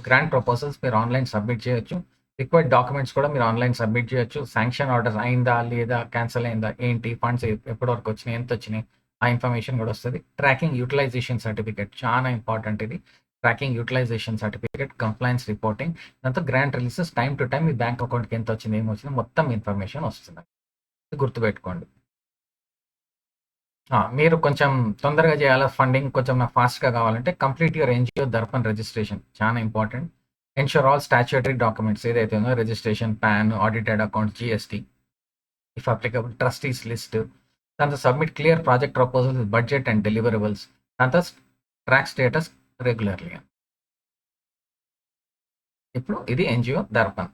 గ్రాంట్ ప్రపోజల్స్ మీరు ఆన్లైన్ సబ్మిట్ చేయొచ్చు, రిక్వైర్డ్ డాక్యుమెంట్స్ కూడా మీరు ఆన్లైన్ సబ్మిట్ చేయొచ్చు, శాంక్షన్ ఆర్డర్స్ అయిందా లేదా, క్యాన్సిల్ అయిందా ఏంటి, ఫండ్స్ ఎప్పటి వరకు వచ్చినాయి, ఎంత వచ్చినాయి, ఆ ఇన్ఫర్మేషన్ కూడా వస్తుంది. ట్రాకింగ్ యూటిలైజేషన్ సర్టిఫికేట్ చాలా ఇంపార్టెంట్, ఇది tracking utilisation certificate, compliance reporting, దాంతో grant releases time to time మీ బ్యాంక్ అకౌంట్కి ఎంత వచ్చింది, ఏమొచ్చింది, మొత్తం ఇన్ఫర్మేషన్ వస్తుంది. గుర్తుపెట్టుకోండి. మీరు కొంచెం తొందరగా చేయాలా, ఫండింగ్ కొంచెం నాకు ఫాస్ట్గా కావాలంటే complete your NGO Darpan registration, చాలా important. Ensure all statutory documents ఏదైతే ఉందో, registration, PAN, audited account, GST, if applicable, trustees list. దాంతో submit clear project proposal with budget and deliverables. దాంతో ట్రాక్ స్టేటస్ రెగ్యులర్లీ. ఇప్పుడు ఇది ఎన్జిఓ దర్పణ్.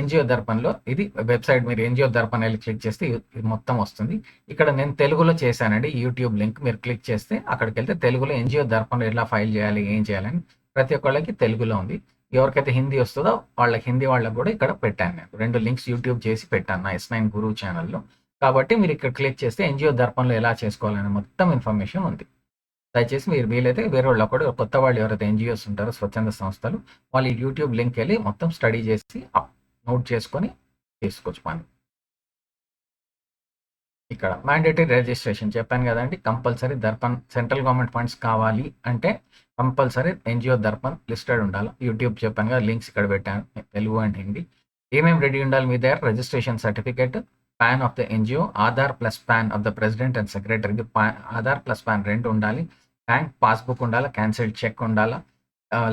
ఎన్జిఓ దర్పణ్లో ఇది website, మీరు NGO Darpan వెళ్ళి క్లిక్ చేస్తే ఇది మొత్తం వస్తుంది. ఇక్కడ నేను తెలుగులో చేశానండి, యూట్యూబ్ లింక్ మీరు క్లిక్ చేస్తే అక్కడికి వెళ్తే తెలుగులో ఎన్జిఓ దర్పణ్ ఎలా ఫైల్ చేయాలి, ఏం చేయాలని ప్రతి ఒక్కళ్ళకి తెలుగులో ఉంది. ఎవరికైతే హిందీ వస్తుందో వాళ్ళకి, హిందీ వాళ్ళకి కూడా ఇక్కడ పెట్టాను. నేను 2 లింక్స్ యూట్యూబ్ చేసి పెట్టాను నా S9 గురువు ఛానల్లో. కాబట్టి మీరు ఇక్కడ క్లిక్ చేస్తే ఎన్జిఓ దర్పణ్లో ఎలా చేసుకోవాలని మొత్తం ఇన్ఫర్మేషన్ ఉంది. దయచేసి మీరు వీలైతే వేరే వాళ్ళు ఒకడు కొత్త వాళ్ళు ఎవరైతే ఎన్జిఓస్ ఉంటారో స్వచ్ఛంద సంస్థలు వాళ్ళు ఈ యూట్యూబ్ లింక్ వెళ్ళి మొత్తం స్టడీ చేసి నోట్ చేసుకొని తీసుకోవచ్చు పని. ఇక్కడ మ్యాండేటరీ రిజిస్ట్రేషన్ చెప్పాను కదండి, compulsory Darpan central government funds కావాలి అంటే కంపల్సరీ ఎన్జిఓ దర్పణ్ లిస్టెడ్ ఉండాలి. యూట్యూబ్ చెప్పాను కదా, లింక్స్ ఇక్కడ పెట్టాను, తెలుగు అండ్ హిందీ. ఏమేమి రెడీ ఉండాలి మీ దగ్గర? Registration certificate, pan of the NGO, Aadhaar plus pan of the president and secretary. Aadhaar plus pan రెండు ఉండాలి. బ్యాంక్ పాస్బుక్ ఉండాలి, క్యాన్సిల్డ్ చెక్ ఉండాలా,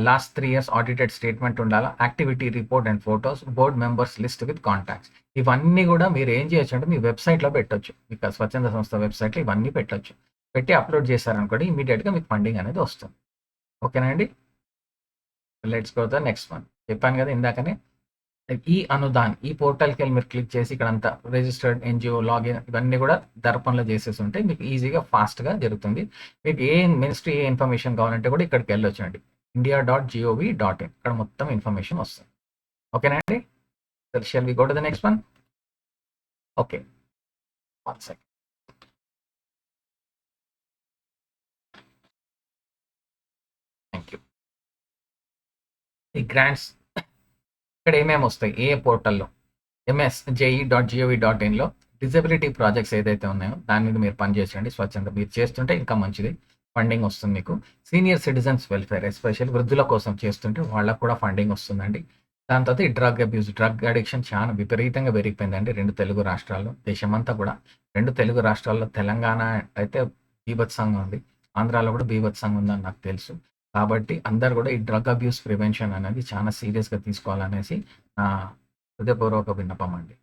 లాస్ట్ 3 years ఆడిటెడ్ స్టేట్మెంట్ ఉండాలా, activity report and photos, board members list with contacts. ఇవన్నీ కూడా మీరు ఏం చేయొచ్చు అంటే మీ వెబ్సైట్లో పెట్టొచ్చు. మీకు స్వచ్ఛంద సంస్థ వెబ్సైట్లో ఇవన్నీ పెట్టొచ్చు. పెట్టి అప్లోడ్ చేశారనుకోండి ఇమీడియట్గా మీకు ఫండింగ్ అనేది వస్తుంది. ఓకేనా అండి? Let's go the next one. చెప్పాను కదా ఇందాకనే, ఈ అనుదాన్ ఈ పోర్టల్కి వెళ్ళి మీరు క్లిక్ చేసి ఇక్కడ అంతా రిజిస్టర్డ్ ఎన్జిఓ లాగిన్ ఇవన్నీ కూడా దర్పణలో చేసేసి ఉంటే మీకు ఈజీగా ఫాస్ట్గా జరుగుతుంది. మీకు ఏ మినిస్ట్రీ ఏ ఇన్ఫర్మేషన్ కావాలంటే కూడా ఇక్కడికి వెళ్ళొచ్చు అండి, india.gov.in. ఇక్కడ మొత్తం ఇన్ఫర్మేషన్ వస్తుంది. ఓకేనా అండి? Shall we go to the next one? Okay, 1 second. Thank you. ఈ గ్రాంట్స్ ఇక్కడ ఏమేమి వస్తాయి ఏ పోర్టల్లో? msje.gov.inలో డిజబిలిటీ ప్రాజెక్ట్స్ ఏదైతే ఉన్నాయో దాని మీద మీరు పనిచేసేయండి. స్వచ్ఛంద మీరు చేస్తుంటే ఇంకా మంచిది, ఫండింగ్ వస్తుంది మీకు. సీనియర్ సిటిజన్స్ వెల్ఫేర్ ఎస్పెషల్లీ వృద్ధుల కోసం చేస్తుంటే వాళ్ళకు కూడా ఫండింగ్ వస్తుందండి. దాని తర్వాత ఈ డ్రగ్ అబ్యూస్, డ్రగ్ అడిక్షన్ చాలా విపరీతంగా పెరిగిపోయిందండి 2 తెలుగు రాష్ట్రాల్లో, దేశమంతా కూడా. 2 తెలుగు రాష్ట్రాల్లో తెలంగాణ అయితే బీభత్సంగా ఉంది, ఆంధ్రాలో కూడా బీభత్సంగా ఉందని నాకు తెలుసు. కాబట్టి అందరు కూడా ఈ డ్రగ్ అబ్యూస్ ప్రివెన్షన్ అనేది చాలా సీరియస్గా తీసుకోవాలనేసి నా హృదయపూర్వక విన్నపం అండి.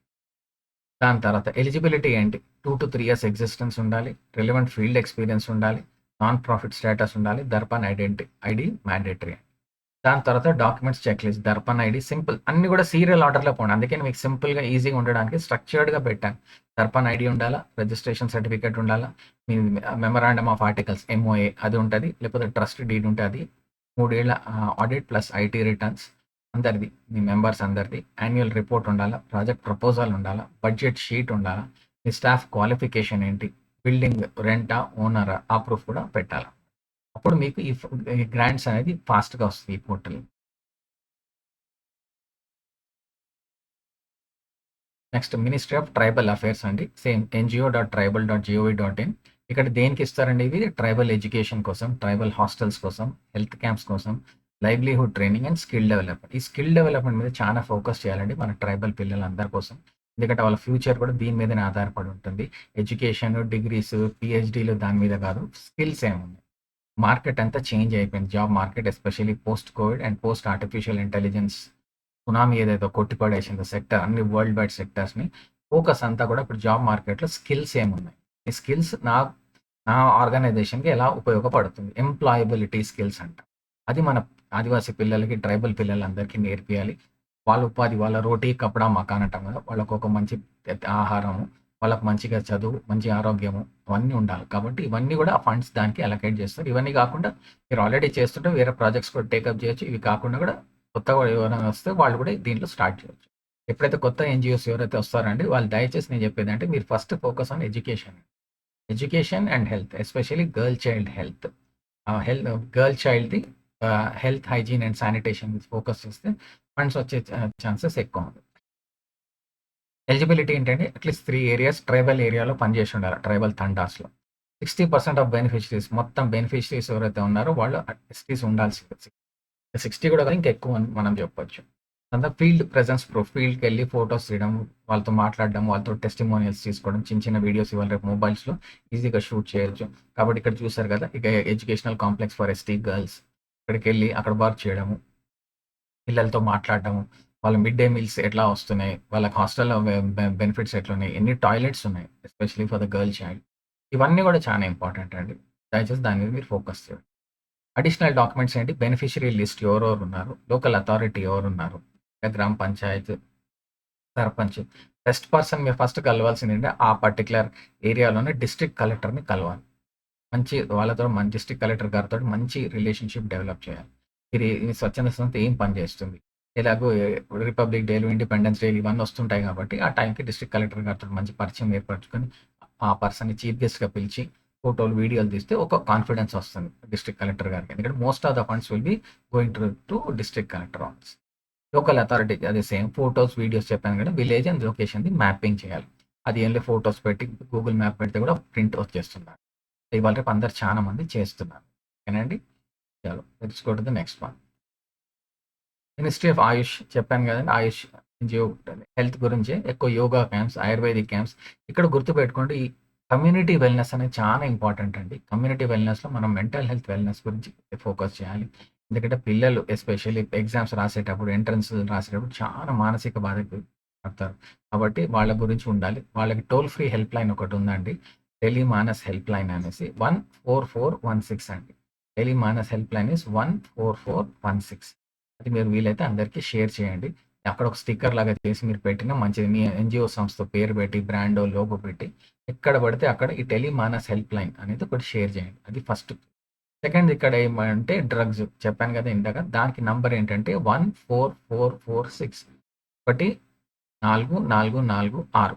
దాని తర్వాత ఎలిజిబిలిటీ ఏంటి? 2 to 3 years ఎగ్జిస్టెన్స్ ఉండాలి, రిలవెంట్ ఫీల్డ్ ఎక్స్పీరియన్స్ ఉండాలి, నాన్ ప్రాఫిట్ స్టేటస్ ఉండాలి, దర్పణ్ ఐడి మ్యాండేటరీ. దాని తర్వాత documents check list, Darpan ID simple అన్ని కూడా సీరియల్ ఆర్డర్లో పోండి. అందుకని మీకు సింపుల్గా ఈజీగా ఉండడానికి స్ట్రక్చర్డ్గా పెట్టాను. దర్పణ్ ఐడి ఉండాలా, రిజిస్ట్రేషన్ సర్టిఫికేట్ ఉండాలా, మీ మెమరాండమ్ ఆఫ్ ఆర్టికల్స్ MOA అది ఉంటుంది, లేకపోతే ట్రస్ట్ డీడ్ ఉంటుంది అది, 3 ఏళ్ల ఆడిట్ ప్లస్ ఐటీ రిటర్న్స్ అందరిది, మీ మెంబర్స్ అందరిది, యాన్యువల్ రిపోర్ట్ ఉండాలా, ప్రాజెక్ట్ ప్రపోజల్ ఉండాలా, బడ్జెట్ షీట్ ఉండాలా, మీ స్టాఫ్ క్వాలిఫికేషన్ ఏంటి, బిల్డింగ్ రెంటా ఓనరా ఆ ప్రూఫ్ కూడా పెట్టాలి. అప్పుడు మీకు ఈ గ్రాంట్స్ అనేది ఫాస్ట్గా వస్తుంది ఈ portal. Next ministry of tribal affairs అండి, సేమ్ ngo.tribal.gov.in. ఇక్కడ దేనికి ఇస్తారండి? ఇది ట్రైబల్ ఎడ్యుకేషన్ కోసం, ట్రైబల్ హాస్టల్స్ కోసం, హెల్త్ క్యాంప్స్ కోసం, livelihood training and skill development. ఈ స్కిల్ డెవలప్మెంట్ మీద చాలా ఫోకస్ చేయాలండి మన ట్రైబల్ పిల్లలందరి కోసం. ఎందుకంటే వాళ్ళ ఫ్యూచర్ కూడా దీని మీదనే ఆధారపడి ఉంటుంది. ఎడ్యుకేషన్, డిగ్రీస్, పిహెచ్డీలు దాని మీద కాదు, స్కిల్స్ ఏమున్నాయి. మార్కెట్ అంతా చేంజ్ అయిపోయింది, job market especially post Covid and post artificial intelligence tsunami ఏదైతే కొట్టిపడేసిందో సెక్టర్, అన్ని వరల్డ్ వైడ్ సెక్టర్స్ని, ఫోకస్ అంతా కూడా ఇప్పుడు జాబ్ మార్కెట్లో స్కిల్స్ ఏమున్నాయి, ఈ స్కిల్స్ నా ఆర్గనైజేషన్కి ఎలా ఉపయోగపడుతుంది, ఎంప్లాయబిలిటీ స్కిల్స్ అంట. అది మన ఆదివాసీ పిల్లలకి, ట్రైబల్ పిల్లలందరికీ నేర్పియాలి. వాళ్ళ ఉపాధి, వాళ్ళ రోటీ కపడా మకాన్ అంటాం కదా, వాళ్ళకు ఒక మంచి ఆహారము, వాళ్ళకి మంచిగా చదువు, మంచి ఆరోగ్యము అవన్నీ ఉండాలి. కాబట్టి ఇవన్నీ కూడా ఆ ఫండ్స్ దానికి అలొకేట్ చేస్తారు. ఇవన్నీ కాకుండా మీరు ఆల్రెడీ చేస్తుంటే వేరే ప్రాజెక్ట్స్ కూడా టేకప్ చేయొచ్చు. ఇవి కాకుండా కూడా కొత్తగా ఎవరైనా వస్తే వాళ్ళు కూడా దీంట్లో స్టార్ట్ చేయొచ్చు. ఎప్పుడైతే కొత్త ఎన్జిఓస్ ఎవరైతే వస్తారండి వాళ్ళు దయచేసి నేను చెప్పేది అంటే మీరు first focus on education and health, especially girl child health. Girl చైల్డ్ది health, hygiene and sanitation focus చేస్తే ఫండ్స్ వచ్చే ఛాన్సెస్ ఎక్కువ ఉంది. ఎలిజిబిలిటీ ఏంటంటే అట్లీస్ట్ 3 areas ట్రైబల్ ఏరియాలో పనిచేసి ఉండాలి, ట్రైబల్ తండాస్లో. 60% ఆఫ్ బెనిఫిషరీస్, మొత్తం బెనిఫిషరీస్ ఎవరైతే ఉన్నారో వాళ్ళు ఎస్టీస్ ఉండాల్సింది. 60 కూడా ఇంకా ఎక్కువ అని మనం చెప్పొచ్చు. అంతా ఫీల్డ్ ప్రెజెన్స్ ప్రూఫ్, ఫీల్డ్కి వెళ్ళి ఫొటోస్ తీయడం, వాళ్ళతో మాట్లాడడం, వాళ్ళతో టెస్టిమోనియల్స్ తీసుకోవడం, చిన్న చిన్న వీడియోస్ ఇవాళ రేపు మొబైల్స్లో ఈజీగా షూట్ చేయొచ్చు. కాబట్టి ఇక్కడ చూసారు కదా, ఇక educational complex for ST girls, ఇక్కడికి వెళ్ళి అక్కడ వర్క్ చేయడము, పిల్లలతో మాట్లాడడము, వాళ్ళ మిడ్ డే మీల్స్ ఎట్లా వస్తున్నాయి, వాళ్ళకి హాస్టల్లో బెనిఫిట్స్ ఎట్లున్నాయి, ఎన్ని టాయిలెట్స్ ఉన్నాయి especially for the girl child, ఇవన్నీ కూడా చాలా ఇంపార్టెంట్ అండి. దయచేసి దాని మీద మీరు ఫోకస్ చేయండి. అడిషనల్ డాక్యుమెంట్స్ ఏంటి? బెనిఫిషరీ లిస్ట్ ఎవరెవరు ఉన్నారు, లోకల్ అథారిటీ ఎవరు ఉన్నారు, గ్రామ పంచాయత్, సర్పంచ్. బెస్ట్ పర్సన్ మీరు ఫస్ట్ కలవాల్సింది ఏంటంటే ఆ పర్టికులర్ ఏరియాలోనే డిస్ట్రిక్ట్ కలెక్టర్ని కలవాలి. మంచి వాళ్ళతో డిస్ట్రిక్ట్ కలెక్టర్ గారితో మంచి రిలేషన్షిప్ డెవలప్ చేయాలి. మీరు ఈ స్వచ్ఛంద సంస్థ ఏం పని చేస్తుంది, ఎలాగో రిపబ్లిక్ డేలు, ఇండిపెండెన్స్ డేలు ఇవన్నీ వస్తుంటాయి కాబట్టి ఆ టైంకి డిస్ట్రిక్ట్ కలెక్టర్ గారితో మంచి పరిచయం ఏర్పరచుకొని ఆ పర్సన్ని చీఫ్ గెస్ట్గా పిలిచి ఫోటోలు, వీడియోలు తీస్తే ఒక కాన్ఫిడెన్స్ వస్తుంది డిస్ట్రిక్ట్ కలెక్టర్ గారికి. ఎందుకంటే most of the funds will be going to district collector office. Local authority అదే సేమ్ ఫోటోస్, వీడియోస్ చెప్పాను కదా, విలేజ్ అండ్ లొకేషన్‌ది మ్యాపింగ్ చేయాలి. అది ఏంలే ఫోటోస్ పెట్టి గూగుల్ మ్యాప్ పెడితే కూడా ప్రింట్ వచ్చేస్తున్నారు. ఇవాళ రేపు అందరూ చాలా మంది చేస్తున్నారు. ఓకేనండి. చలో let's go to the next one. Ministry of AYUSH చెప్పాను కదండీ. ఆయుష్ ఎన్‌జీఓ హెల్త్ గురించే ఎక్కువ యోగా క్యాంప్స్, ఆయుర్వేదిక్ క్యాంప్స్. ఇక్కడ గుర్తుపెట్టుకోండి ఈ కమ్యూనిటీ వెల్‌నెస్ అనేది చాలా ఇంపార్టెంట్ అండి. కమ్యూనిటీ వెల్‌నెస్‌లో మనం మెంటల్ హెల్త్ వెల్‌నెస్ గురించి ఫోకస్ చేయాలి. ఎందుకంటే పిల్లలు ఎస్పెషల్లీ ఎగ్జామ్స్ రాసేటప్పుడు, ఎంట్రన్స్ రాసేటప్పుడు చాలా మానసిక బాధకు పడతారు. కాబట్టి వాళ్ళ గురించి ఉండాలి. వాళ్ళకి టోల్ ఫ్రీ హెల్ప్ లైన్ ఒకటి ఉందండి. టెలిమానస్ హెల్ప్ లైన్ అనేసి 14416 అండి. Tele MANAS help line is 14416. అది మీరు వీలైతే అందరికీ షేర్ చేయండి. అక్కడ ఒక స్టిక్కర్ లాగా చేసి మీరు పెట్టినా మంచిది. మీ ఎన్‌జీఓ సంస్థ పేరు పెట్టి, బ్రాండో, లోగో పెట్టి ఎక్కడ పడితే అక్కడ ఈ టెలిమానస్ హెల్ప్ లైన్ అనేది ఒకటి షేర్ చేయండి. అది ఫస్ట్. సెకండ్ ఇక్కడ ఏమంటే డ్రగ్స్ చెప్పాను కదా ఇందాక. దానికి నంబర్ ఏంటంటే 14446 144446.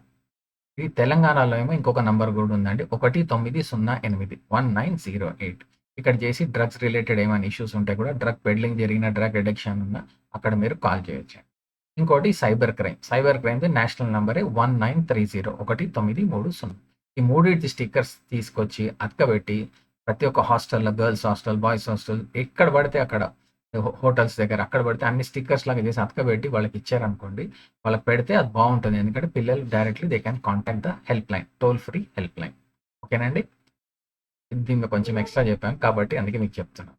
ఇది తెలంగాణలో ఏమో ఇంకొక నంబర్ కూడా ఉందండి. 1908 1908. ఇక్కడ చేసి డ్రగ్స్ రిలేటెడ్ ఏమైనా ఇష్యూస్ ఉంటే కూడా డ్రగ్ పెడ్లింగ్ జరిగిన, డ్రగ్ అడిక్షన్ ఉన్నా అక్కడ మీరు కాల్ చేయొచ్చు. ఇంకోటి సైబర్ క్రైమ్. సైబర్ క్రైమ్‌ది నేషనల్ నంబరే 1930 1930. ఈ మూడిటి స్టిక్కర్స్ తీసుకొచ్చి అతకబెట్టి ప్రతి ఒక్క హాస్టల్‌లో గర్ల్స్ హాస్టల్, బాయ్స్ హాస్టల్ ఎక్కడ పడితే అక్కడ హోటల్స్ దగ్గర అక్కడ పడితే అన్ని స్టిక్కర్స్ లాగా చేసి అతకబెట్టి వాళ్ళకి ఇచ్చారనుకోండి. వాళ్ళకి పెడితే అది బావుంటుంది. ఎందుకంటే పిల్లలు directly they can contact the help line. Toll free help line. ఓకేనండి. దీనిలో కొంచెం ఎక్స్‌ట్రా చెప్పాను కాబట్టి అందుకే మీకు చెప్తున్నాను.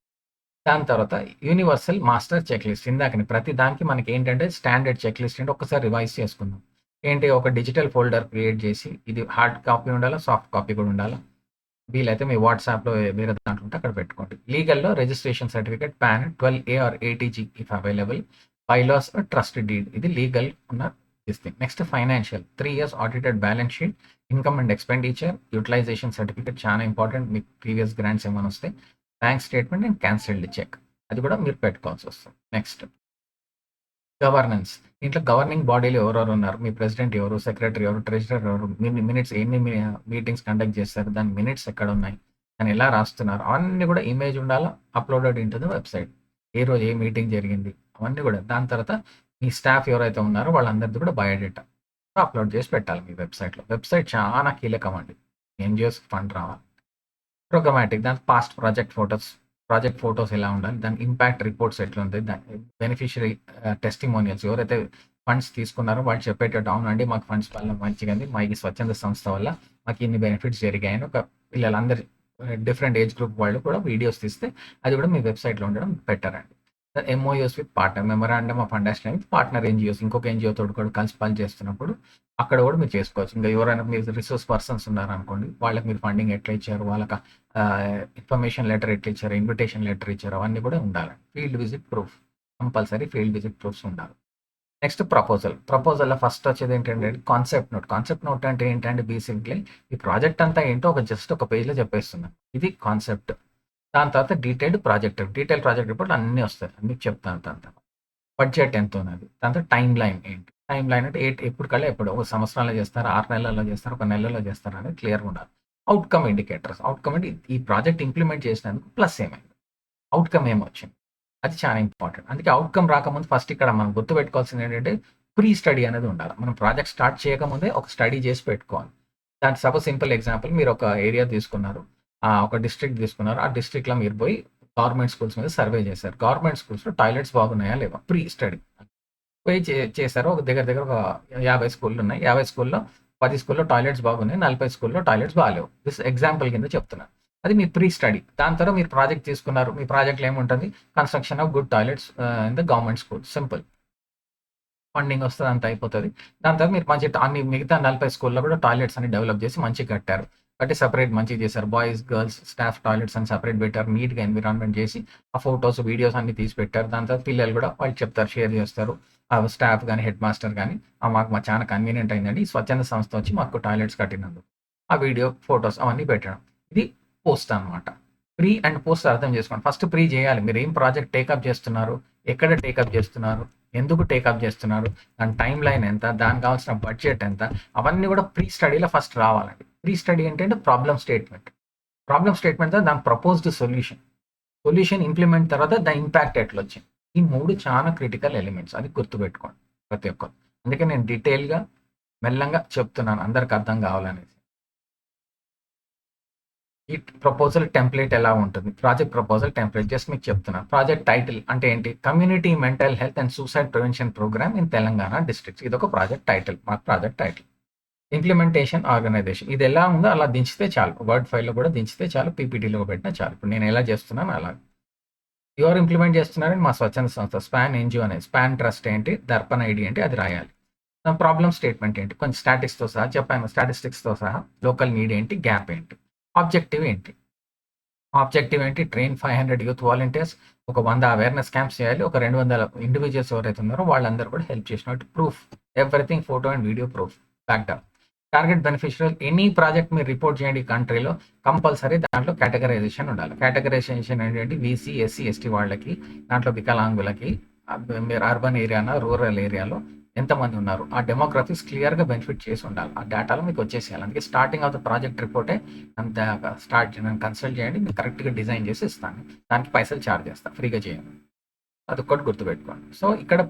దాని తర్వాత యూనివర్సల్ మాస్టర్ చెక్ లిస్ట్. ఇందాకనే ప్రతి దానికి మనకేంటంటే స్టాండర్డ్ చెక్ లిస్ట్ ఏంటి ఒక్కసారి రివైజ్ చేసుకుందాం. ఏంటి ఒక డిజిటల్ ఫోల్డర్ క్రియేట్ చేసి ఇది హార్డ్ కాపీ ఉండాలా, సాఫ్ట్ కాపీ కూడా ఉండాలా. వీలైతే మీ వాట్సాప్‌లో వేరే దాంట్లో ఉంటే అక్కడ పెట్టుకోండి. లీగల్‌లో registration certificate, PAN, 12A or 80G if available. Bylaws, trust deed ఇది లీగల్ ఉన్న this thing. Next financial 3 years audited balance sheet, income and expenditure, utilisation certificate చాలా ఇంపార్టెంట్. మీకు ప్రీవియస్ గ్రాంట్స్ ఏమైనా వస్తే bank statement and cancelled cheque అది కూడా మీరు పెట్టుకోవాల్సి వస్తుంది. Next governance. దీంట్లో గవర్నింగ్ బాడీలో ఎవరెవరు ఉన్నారు, మీ ప్రెసిడెంట్ ఎవరు, సెక్రటరీ ఎవరు, ట్రెజరర్ ఎవరు, మినిట్స్ ఎన్ని మీటింగ్స్ కండక్ట్ చేస్తారు, దాని మినిట్స్ ఎక్కడ ఉన్నాయి, దాన్ని ఎలా రాస్తున్నారు, అవన్నీ కూడా ఇమేజ్ ఉండాలా. Uploaded into the website. ఏ రోజు ఏ మీటింగ్ జరిగింది అవన్నీ కూడా. దాని తర్వాత మీ స్టాఫ్ ఎవరైతే ఉన్నారో వాళ్ళందరిది కూడా బయోడేటా అప్లోడ్ చేసి పెట్టాలి మీ వెబ్సైట్‌లో. వెబ్సైట్ చాలా కీలకం అండి. ఎన్‌జీఓస్ ఫండ్ రావాలి. ప్రోగ్రామాటిక్ దాని పాస్ట్ ప్రాజెక్ట్ ఫోటోస్ ఎలా ఉండాలి, దాని ఇంపాక్ట్ రిపోర్ట్స్ ఎట్లుంటాయి, దాని బెనిఫిషియరీ టెస్టిమోనియల్స్ ఎవరైతే ఫండ్స్ తీసుకున్నారో వాళ్ళు చెప్పేటట్టు అవునండి మాకు ఫండ్స్ వల్ల మంచిగాంది, మా ఈ స్వచ్ఛంద సంస్థ వల్ల మాకు ఇన్ని బెనిఫిట్స్ జరిగాయని ఒక పిల్లలందరూ డిఫరెంట్ ఏజ్ గ్రూప్ వాళ్ళు కూడా వీడియోస్ తీస్తే అది కూడా మీ వెబ్సైట్‌లో ఉండడం బెటర్ అండి. MoUs with partner, memorandum of understanding with partner NGOs ఇంకొక ఎన్‌జీఓ తోటి కూడా కలిసి పని చేస్తున్నప్పుడు అక్కడ కూడా మీరు చేసుకోవచ్చు. ఇంకా ఎవరైనా మీరు రిసోర్స్ పర్సన్స్ ఉన్నారనుకోండి, వాళ్ళకి మీరు ఫండింగ్ ఎట్లా ఇచ్చారు, వాళ్ళకి ఇన్ఫర్మేషన్ లెటర్ ఎట్లా ఇచ్చారు, ఇన్విటేషన్ లెటర్ ఇచ్చారు అవన్నీ కూడా ఉండాలి. Field visit proof compulsory field visit proofs ఉండాలి. నెక్స్ట్ ప్రపోజల్‌లో ఫస్ట్ వచ్చేది ఏంటంటే కాన్సెప్ట్ నోట్. కాన్సెప్ట్ నోట్ అంటే ఏంటంటే బేసిక్‌లీ ఈ ప్రాజెక్ట్ అంతా ఏంటో జస్ట్ ఒక పేజ్‌లో చెప్పేస్తున్నాను. ఇది కాన్సెప్ట్. దాని తర్వాత డీటెయిల్ ప్రాజెక్ట్ రిపోర్ట్ అన్నీ వస్తాయి. అన్నీ చెప్తాను దాని తర్వాత. బడ్జెట్ ఎంత ఉన్నది, దాని తర్వాత టైమ్ లైన్ ఏంటి, టైమ్ లైన్ అంటే ఎప్పటికల్లా ఎప్పుడు ఒక సంవత్సరంలో చేస్తారా, 6 నెలల్లో చేస్తారా, ఒక నెలలో చేస్తారా అనేది క్లియర్‌గా ఉండాలి. Outcome indicators. అవుట్‌కమ్ అంటే ఈ ప్రాజెక్ట్ ఇంప్లిమెంట్ చేసినందుకు ప్లస్ ఏమైంది, అవుట్‌కమ్ ఏమొచ్చింది, అది చాలా ఇంపార్టెంట్. అందుకే అవుట్‌కమ్ రాకముందు ఫస్ట్ ఇక్కడ మనం గుర్తుపెట్టుకోవాల్సింది ఏంటంటే ప్రీ స్టడీ అనేది ఉండాలి. మనం ప్రాజెక్ట్ స్టార్ట్ చేయకముందే ఒక స్టడీ చేసి పెట్టుకోవాలి. దానికి సపోజ్ సింపుల్ ఎగ్జాంపుల్ మీరు ఒక ఏరియా తీసుకున్నారు, ఒక డిస్ట్రిక్ట్ తీసుకున్నారు. ఆ డిస్ట్రిక్ట్‌లో మీరు పోయి గవర్నమెంట్ స్కూల్స్ మీద సర్వే చేశారు. గవర్నమెంట్ స్కూల్స్‌లో టాయిలెట్స్ బాగున్నాయా లేవా? Pre study. పోయి చేశారు. ఒక దగ్గర దగ్గర ఒక 50 స్కూల్లున్నాయి. 50 స్కూల్‌లో 10 స్కూల్‌లో టాయిలెట్స్ బాగున్నాయి. 40 స్కూల్‌లో టాయిలెట్స్ బాలేవు. దిస్ ఎగ్జాంపుల్ కింద చెప్తున్నాను. అది మీ ప్రీ స్టడీ. దాని తర్వాత మీరు ప్రాజెక్ట్ తీసుకున్నారు. మీ ప్రాజెక్ట్‌లో ఏముంటది? Construction of good toilets in the government school. Simple. Funding వస్తది. అంతా అయిపోతది. దాని తర్వాత మీరు మంచి అన్ని మిగతా 40 స్కూల్‌లో కూడా టాయిలెట్స్ అన్ని డెవలప్ చేసి మంచిగా కట్టారు. కట్టి సెపరేట్ మంచిగా చేశారు. బాయ్స్, గర్ల్స్, స్టాఫ్ టాయిలెట్స్ అని సెపరేట్ పెట్టారు. నీట్‌గా ఎన్విరాన్మెంట్ చేసి ఆ ఫోటోస్, వీడియోస్ అన్నీ తీసి పెట్టారు. దాని తర్వాత పిల్లలు కూడా వాళ్ళు చెప్తారు, షేర్ చేస్తారు. స్టాఫ్ గాని, హెడ్ మాస్టర్ గాని మాకు చాలా కన్వీనియంట్ అయిందండి. ఈ స్వచ్ఛంద సంస్థ వచ్చి మాకు టాయిలెట్స్ కట్టినందుకు. ఆ వీడియో, ఫోటోస్ అవన్నీ పెట్టడం. ఇది పోస్ట్ అన్నమాట. ప్రీ అండ్ పోస్ట్ అర్థం చేసుకోండి. ఫస్ట్ ప్రీ చేయాలి. మీరు ఏం ప్రాజెక్ట్ టేకప్ చేస్తున్నారు? ఎక్కడ టేకప్ చేస్తున్నారు? ఎందుకు టేకప్ చేస్తున్నారు? దాని టైమ్ లైన్ ఎంత? దానికి కావాల్సిన బడ్జెట్ ఎంత? అవన్నీ కూడా ప్రీ స్టడీలో ఫస్ట్ రావాలండి. ప్రీ స్టడీ ఏంటంటే ప్రాబ్లమ్ స్టేట్మెంట్. ప్రాబ్లమ్ స్టేట్మెంట్ దాని ప్రపోజ్డ్ సొల్యూషన్ ఇంప్లిమెంట్ తర్వాత దాని ఇంపాక్ట్ ఎట్లా వచ్చింది. ఈ 3 చాలా క్రిటికల్ ఎలిమెంట్స్. అది గుర్తుపెట్టుకోండి ప్రతి ఒక్కరు. అందుకే నేను డీటెయిల్‌గా మెల్లంగా చెప్తున్నాను అందరికి అర్థం కావాలనేసి. ఈ ప్రపోజల్ టెంప్లేట్ ఎలా ఉంటుంది? ప్రాజెక్ట్ ప్రపోజల్ టెంప్లేట్ జస్ట్ మీకు చెప్తున్నాను. ప్రాజెక్ట్ టైటిల్ అంటే ఏంటి? Community mental health and suicide prevention programme in Telangana districts. ఇదొక ప్రాజెక్ట్ టైటిల్. మా ప్రాజెక్ట్ టైటిల్. Implementation organisation. ఇది ఎలా ఉందో అలా దించితే చాలు. వర్డ్ ఫైల్‌లో కూడా దించితే చాలు. పీపీటీలో పెట్టినా చాలు. ఇప్పుడు నేను ఎలా చేస్తున్నానో అలా. ఎవరు ఇంప్లిమెంట్ చేస్తున్నారని మా స్వచ్ఛంద సంస్థ స్పాన్ ఎన్జిఓ అనేది. స్పాన్ ట్రస్ట్ ఏంటి? దర్పణ ఐడి ఏంటి? అది రాయాలి. ప్రాబ్లమ్ స్టేట్మెంట్ ఏంటి? కొంచెం స్టాటిస్టిక్స్‌తో సహా చెప్పాను. స్టాటిస్టిక్స్‌తో సహా లోకల్ నీడ్ ఏంటి? గ్యాప్ ఏంటి? ఆబ్జెక్టివ్ ఏంటి? Train 500 youth volunteers. ఒక 100 అవేర్నెస్ క్యాంప్స్ చేయాలి. ఒక 200 ఇండివిజువల్స్ ఎవరైతే ఉన్నారో వాళ్ళందరూ కూడా హెల్ప్ చేసినట్టు proof. Everything photo and video proof. Backed up. Target beneficiary any project మీరు రిపోర్ట్ చేయండి కంట్రీలో కంపల్సరీ దాంట్లో కేటగరైజేషన్ ఉండాలి. కేటగరైజేషన్ ఏంటంటే బీసీ, ఎస్సీ, ఎస్టీ వాళ్ళకి, దాంట్లో వికలాంగులకి, మీరు అర్బన్ ఏరియానా రూరల్ ఏరియాలో ఎంతమంది ఉన్నారు, ఆ డెమోగ్రఫీస్ క్లియర్గా బెనిఫిట్ చేసి ఉండాలి. ఆ డేటాలో మీకు వచ్చేసేయాలి. అందుకే స్టార్టింగ్ ఆఫ్ ద ప్రాజెక్ట్ రిపోర్టే అంత నన్ను కన్సల్ట్ చేయండి, మీకు కరెక్ట్గా డిజైన్ చేసి ఇస్తాను. దానికి పైసలు ఛార్జ్ చేస్తాను, ఫ్రీగా చేయండి. అది ఒక్కటి గుర్తుపెట్టుకోండి. సో ఇక్కడ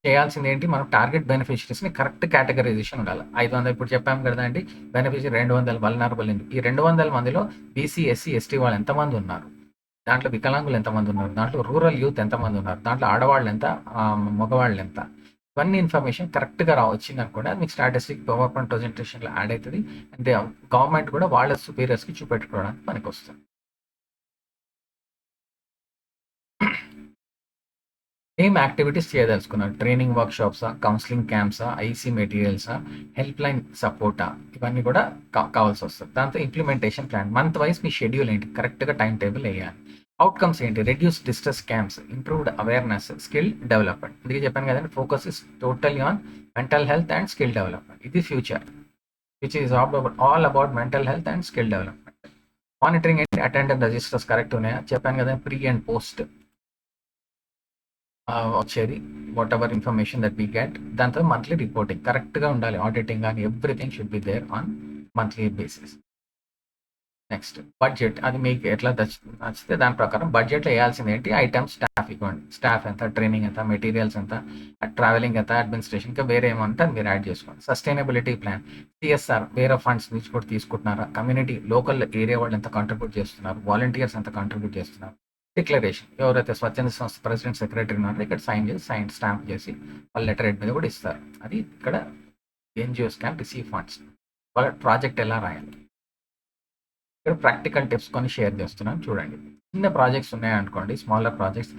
చేయాల్సింది ఏంటి? మనం టార్గెట్ బెనిఫిషరీస్ని కరెక్ట్ కేటగరైజేషన్ ఉండాలి. 500 ఇప్పుడు చెప్పాము కదా అండి, బెనిఫిషరీ 200 వల్నరబుల్. ఈ 200 మందిలో బీసీ, ఎస్సీ, ఎస్టీ వాళ్ళు ఎంతమంది ఉన్నారు, దాంట్లో వికలాంగులు ఎంతమంది ఉన్నారు, దాంట్లో రూరల్ యూత్ ఎంతమంది ఉన్నారు, దాంట్లో ఆడవాళ్ళు ఎంత, మగవాళ్ళు ఎంత, ఇవన్నీ ఇన్ఫర్మేషన్ కరెక్ట్గా వచ్చింది అనుకోండి, అది మీకు స్టాటిస్టిక్ పవర్ పాయింట్ ప్రజెంటేషన్లో యాడ్ అవుతుంది. అంటే గవర్నమెంట్ కూడా వాళ్ళ సుపీరియర్స్కి చూపెట్టుకోవడానికి పనికి వస్తుంది. ఏం యాక్టివిటీస్ చేయదలుచుకున్నారు? ట్రైనింగ్ వర్క్షాప్సా, కౌన్సిలింగ్ క్యాంప్సా, ఐసీ మెటీరియల్సా, హెల్ప్ లైన్ సపోర్టా, ఇవన్నీ కూడా కావాల్సి వస్తుంది. దాంతో ఇంప్లిమెంటేషన్ ప్లాన్, మంత్ వైజ్ మీ షెడ్యూల్ ఏంటి, కరెక్ట్గా టైం టేబుల్ వేయాలి. అవుట్కమ్స్ ఏంటి? Reduce distress camps, improved awareness, skill development. అందుకే చెప్పాను కదండి, focus is totally on mental health and skill development. ఇది future which is all about mental health and skill development. Monitoring ఏంటి? Attendance registers correct ఉన్నాయా? చెప్పాను కదా, pre and post వచ్చేది, whatever information that we get. దాంతో monthly reporting కరెక్ట్గా ఉండాలి. Auditing కానీ everything should be there on monthly basis. Next budget. అది మీకు ఎట్లా నచ్చితే దాని ప్రకారం బడ్జెట్లో వేయాల్సింది ఏంటి? ఐటమ్స్, స్టాఫ్ ఇవ్వండి. స్టాఫ్ ఎంత, ట్రైనింగ్ ఎంత, మెటీరియల్స్ ఎంత, ట్రావెలింగ్ ఎంత, అడ్మినిస్ట్రేషన్, ఇంకా వేరే ఏమంటే మీరు యాడ్ చేసుకోండి. సస్టైనబిలిటీ ప్లాన్, సిఎస్ఆర్ వేరే ఫండ్స్ నుంచి కూడా తీసుకుంటున్నారా, కమ్యూనిటీ లోకల్ ఏరియా వాళ్ళు ఎంత కాంట్రిబ్యూట్ చేస్తున్నారు, వాలంటీర్స్ ఎంత కాంట్రిబ్యూట్ చేస్తున్నారు. డిక్లరేషన్, ఎవరైతే స్వచ్ఛంద సంస్థ ప్రెసిడెంట్, సెక్రటరీ ఉన్నారో ఇక్కడ సైన్ స్టాంప్ చేసి వాళ్ళ లెటర్ హెడ్ మీద కూడా ఇస్తారు. అది ఇక్కడ ఎన్జిఓస్ క్యాన్ రిసీవ్ ఫండ్స్. వాళ్ళ ప్రాజెక్ట్ ఎలా రాయాలి, ఇక్కడ ప్రాక్టికల్ టిప్స్ కొన్ని షేర్ చేస్తున్నాను చూడండి. చిన్న ప్రాజెక్ట్స్ ఉన్నాయనుకోండి, స్మాలర్ ప్రాజెక్ట్స్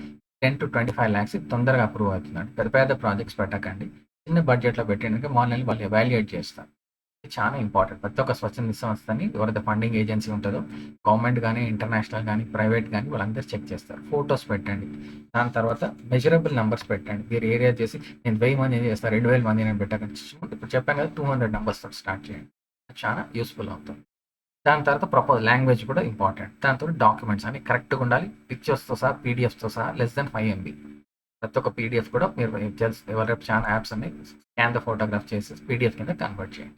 10 to 25 lakhs తొందరగా అప్రూవ్ అవుతుందండి. పెద్ద పెద్ద ప్రాజెక్ట్స్ పెట్టకండి, చిన్న బడ్జెట్లో పెట్టడానికి మాన్యువల్ వాళ్ళు ఎవాల్యుయేట్ చేస్తారు. ఇది చాలా ఇంపార్టెంట్. ప్రతి ఒక్క స్వచ్ఛంద సంస్థని ఎవరైతే ఫండింగ్ ఏజెన్సీ ఉంటుందో, గవర్నమెంట్ కానీ, ఇంటర్నేషనల్ కానీ, ప్రైవేట్ కానీ, వాళ్ళందరూ చెక్ చేస్తారు. ఫొటోస్ పెట్టండి, దాని తర్వాత మెజరబుల్ నెంబర్స్ పెట్టండి. మీరు ఏరియా చేసి నేను 1000 మంది చేస్తాను, 2000 మంది నేను పెట్టకండి. ఇప్పుడు చెప్పాను కదా, 200 numbers తోటి స్టార్ట్ చేయండి. చాలా యూస్ఫుల్ అవుతుంది. దాని తర్వాత లాంగ్వేజ్ కూడా ఇంపార్టెంట్. దాంతో డాక్యుమెంట్స్ అన్ని కరెక్ట్గా ఉండాలి. పిక్చర్స్తో సహా, పీడిఎఫ్తో సహా లెస్ దెన్ 5 MB. ప్రతి ఒక్క పీడిఎఫ్ కూడా మీరు ఎవరైనా చాలా యాప్స్ అన్ని స్కాన్ ద ఫోటోగ్రాఫ్ చేసి పీడిఎఫ్ కింద కన్వర్ట్ చేయండి.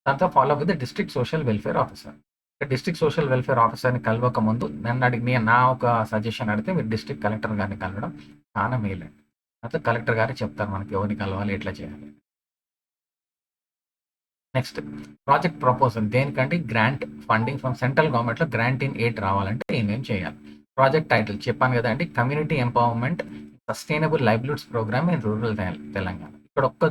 దాంతో follow up with district social welfare officer. District social welfare ఆఫీసర్ని కలవక ముందు నా ఒక సజెషన్ అడిగితే మీరు డిస్ట్రిక్ట్ కలెక్టర్ గారిని కలవడం చాలా మేలండి. అయితే కలెక్టర్ గారు చెప్తారు మనకి ఎవరిని కలవాలి, ఎట్లా చేయాలి. Next project proposal. దేనికంటే గ్రాంట్ ఫండింగ్ ఫ్రమ్ సెంట్రల్ గవర్నమెంట్లో గ్రాంట్ ఇన్ ఎయిడ్ రావాలంటే ఏమేం చేయాలి. ప్రాజెక్ట్ టైటిల్ చెప్పాను కదా అండి, community empowerment sustainable livelihoods programme in rural Telangana. ఇక్కడ ఒక్క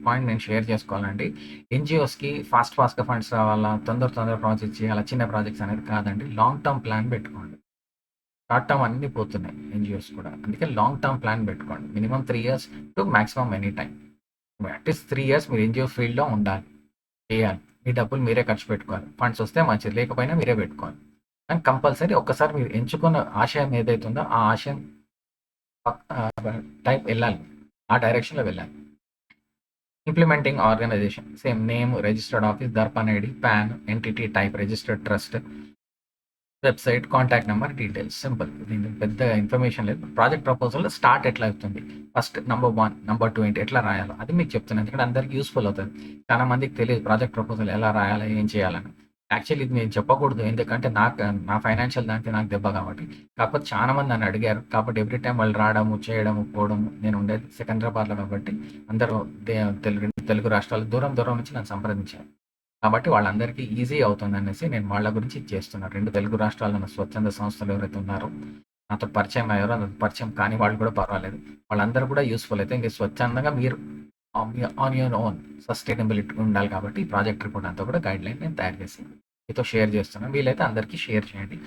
పాయింట్ నేను షేర్ చేసుకోవాలండి. ఎన్జిఓస్కి ఫాస్ట్గా ఫండ్స్ రావాలా, తొందర ప్రాజెక్ట్స్ చేయాలా, చిన్న ప్రాజెక్ట్స్ అనేది కాదండి. లాంగ్ టర్మ్ ప్లాన్ పెట్టుకోండి. షార్ట్ టర్మ్ అన్నీ పోతున్నాయి ఎన్జిఓస్ కూడా, అందుకే లాంగ్ టర్మ్ ప్లాన్ పెట్టుకోండి. Minimum 3 years to maximum any time. At least 3 years మీరు ఎన్జిఓ ఫీల్డ్లో ఉండాలి, చేయాలి. మీ డబ్బులు మీరే ఖర్చు పెట్టుకోవాలి. ఫండ్స్ వస్తే మంచిది, లేకపోయినా మీరే పెట్టుకోవాలి. కానీ కంపల్సరీ ఒక్కసారి మీరు ఎంచుకున్న ఆశయం ఏదైతుందో ఆ ఆశయం టైప్ వెళ్ళాలి, ఆ డైరెక్షన్లో వెళ్ళాలి. Implementing organisation same name, registered office, Darpan ID, PAN, entity type, registered trust, website, contact number, details. Simple, దీనికి పెద్ద ఇన్ఫర్మేషన్ లేదు. ప్రాజెక్ట్ ప్రపోజల్లో స్టార్ట్ ఎట్లా అవుతుంది, ఫస్ట్ నెంబర్ 1, నెంబర్ 2 ఏంటి, ఎట్లా రాయాలో అది మీకు చెప్తున్నాను. ఎందుకంటే అందరికి యూస్ఫుల్ అవుతుంది. చాలా మందికి తెలియదు ప్రాజెక్ట్ ప్రపోజల్ ఎలా రాయాలి, ఏం చేయాలని. యాక్చువల్లీ ఇది నేను చెప్పకూడదు. ఎందుకంటే నా ఫైనాన్షియల్ దాంట్లో నాకు దెబ్బ కాబట్టి. కాకపోతే చాలా మంది నన్ను అడిగారు. కాబట్టి ఎవ్రీ టైమ్ వాళ్ళు రావడము, చేయడము, పోవడము. నేను ఉండేది సికింద్రాబాద్‌లో కాబట్టి అందరూ దే తెలుగు తెలుగు రాష్ట్రాలు దూరం దూరం నుంచి నన్ను సంప్రదించారు. కాబట్టి వాళ్ళందరికీ ఈజీ అవుతుందనేసి నేను వాళ్ళ గురించి ఇది చేస్తున్నా. 2 తెలుగు రాష్ట్రాల్లో ఉన్న స్వచ్ఛంద సంస్థలు ఎవరైతే ఉన్నారో, నాతో పరిచయం అయ్యారో, నాతో పరిచయం కాని వాళ్ళు కూడా పర్వాలేదు. వాళ్ళందరూ కూడా యూజ్‌ఫుల్ అయితే ఇంక స్వచ్ఛందంగా మీరు ఆన్ యువర్ ఓన్ సస్టైనబిలిటీ ఉండాలి కాబట్టి ఈ ప్రాజెక్ట్ రిపోర్ట్ అంతా కూడా గైడ్‌లైన్ నేను తయారు చేసి మీతో షేర్ చేస్తున్నాను. వీలైతే అందరికీ షేర్ చేయండి.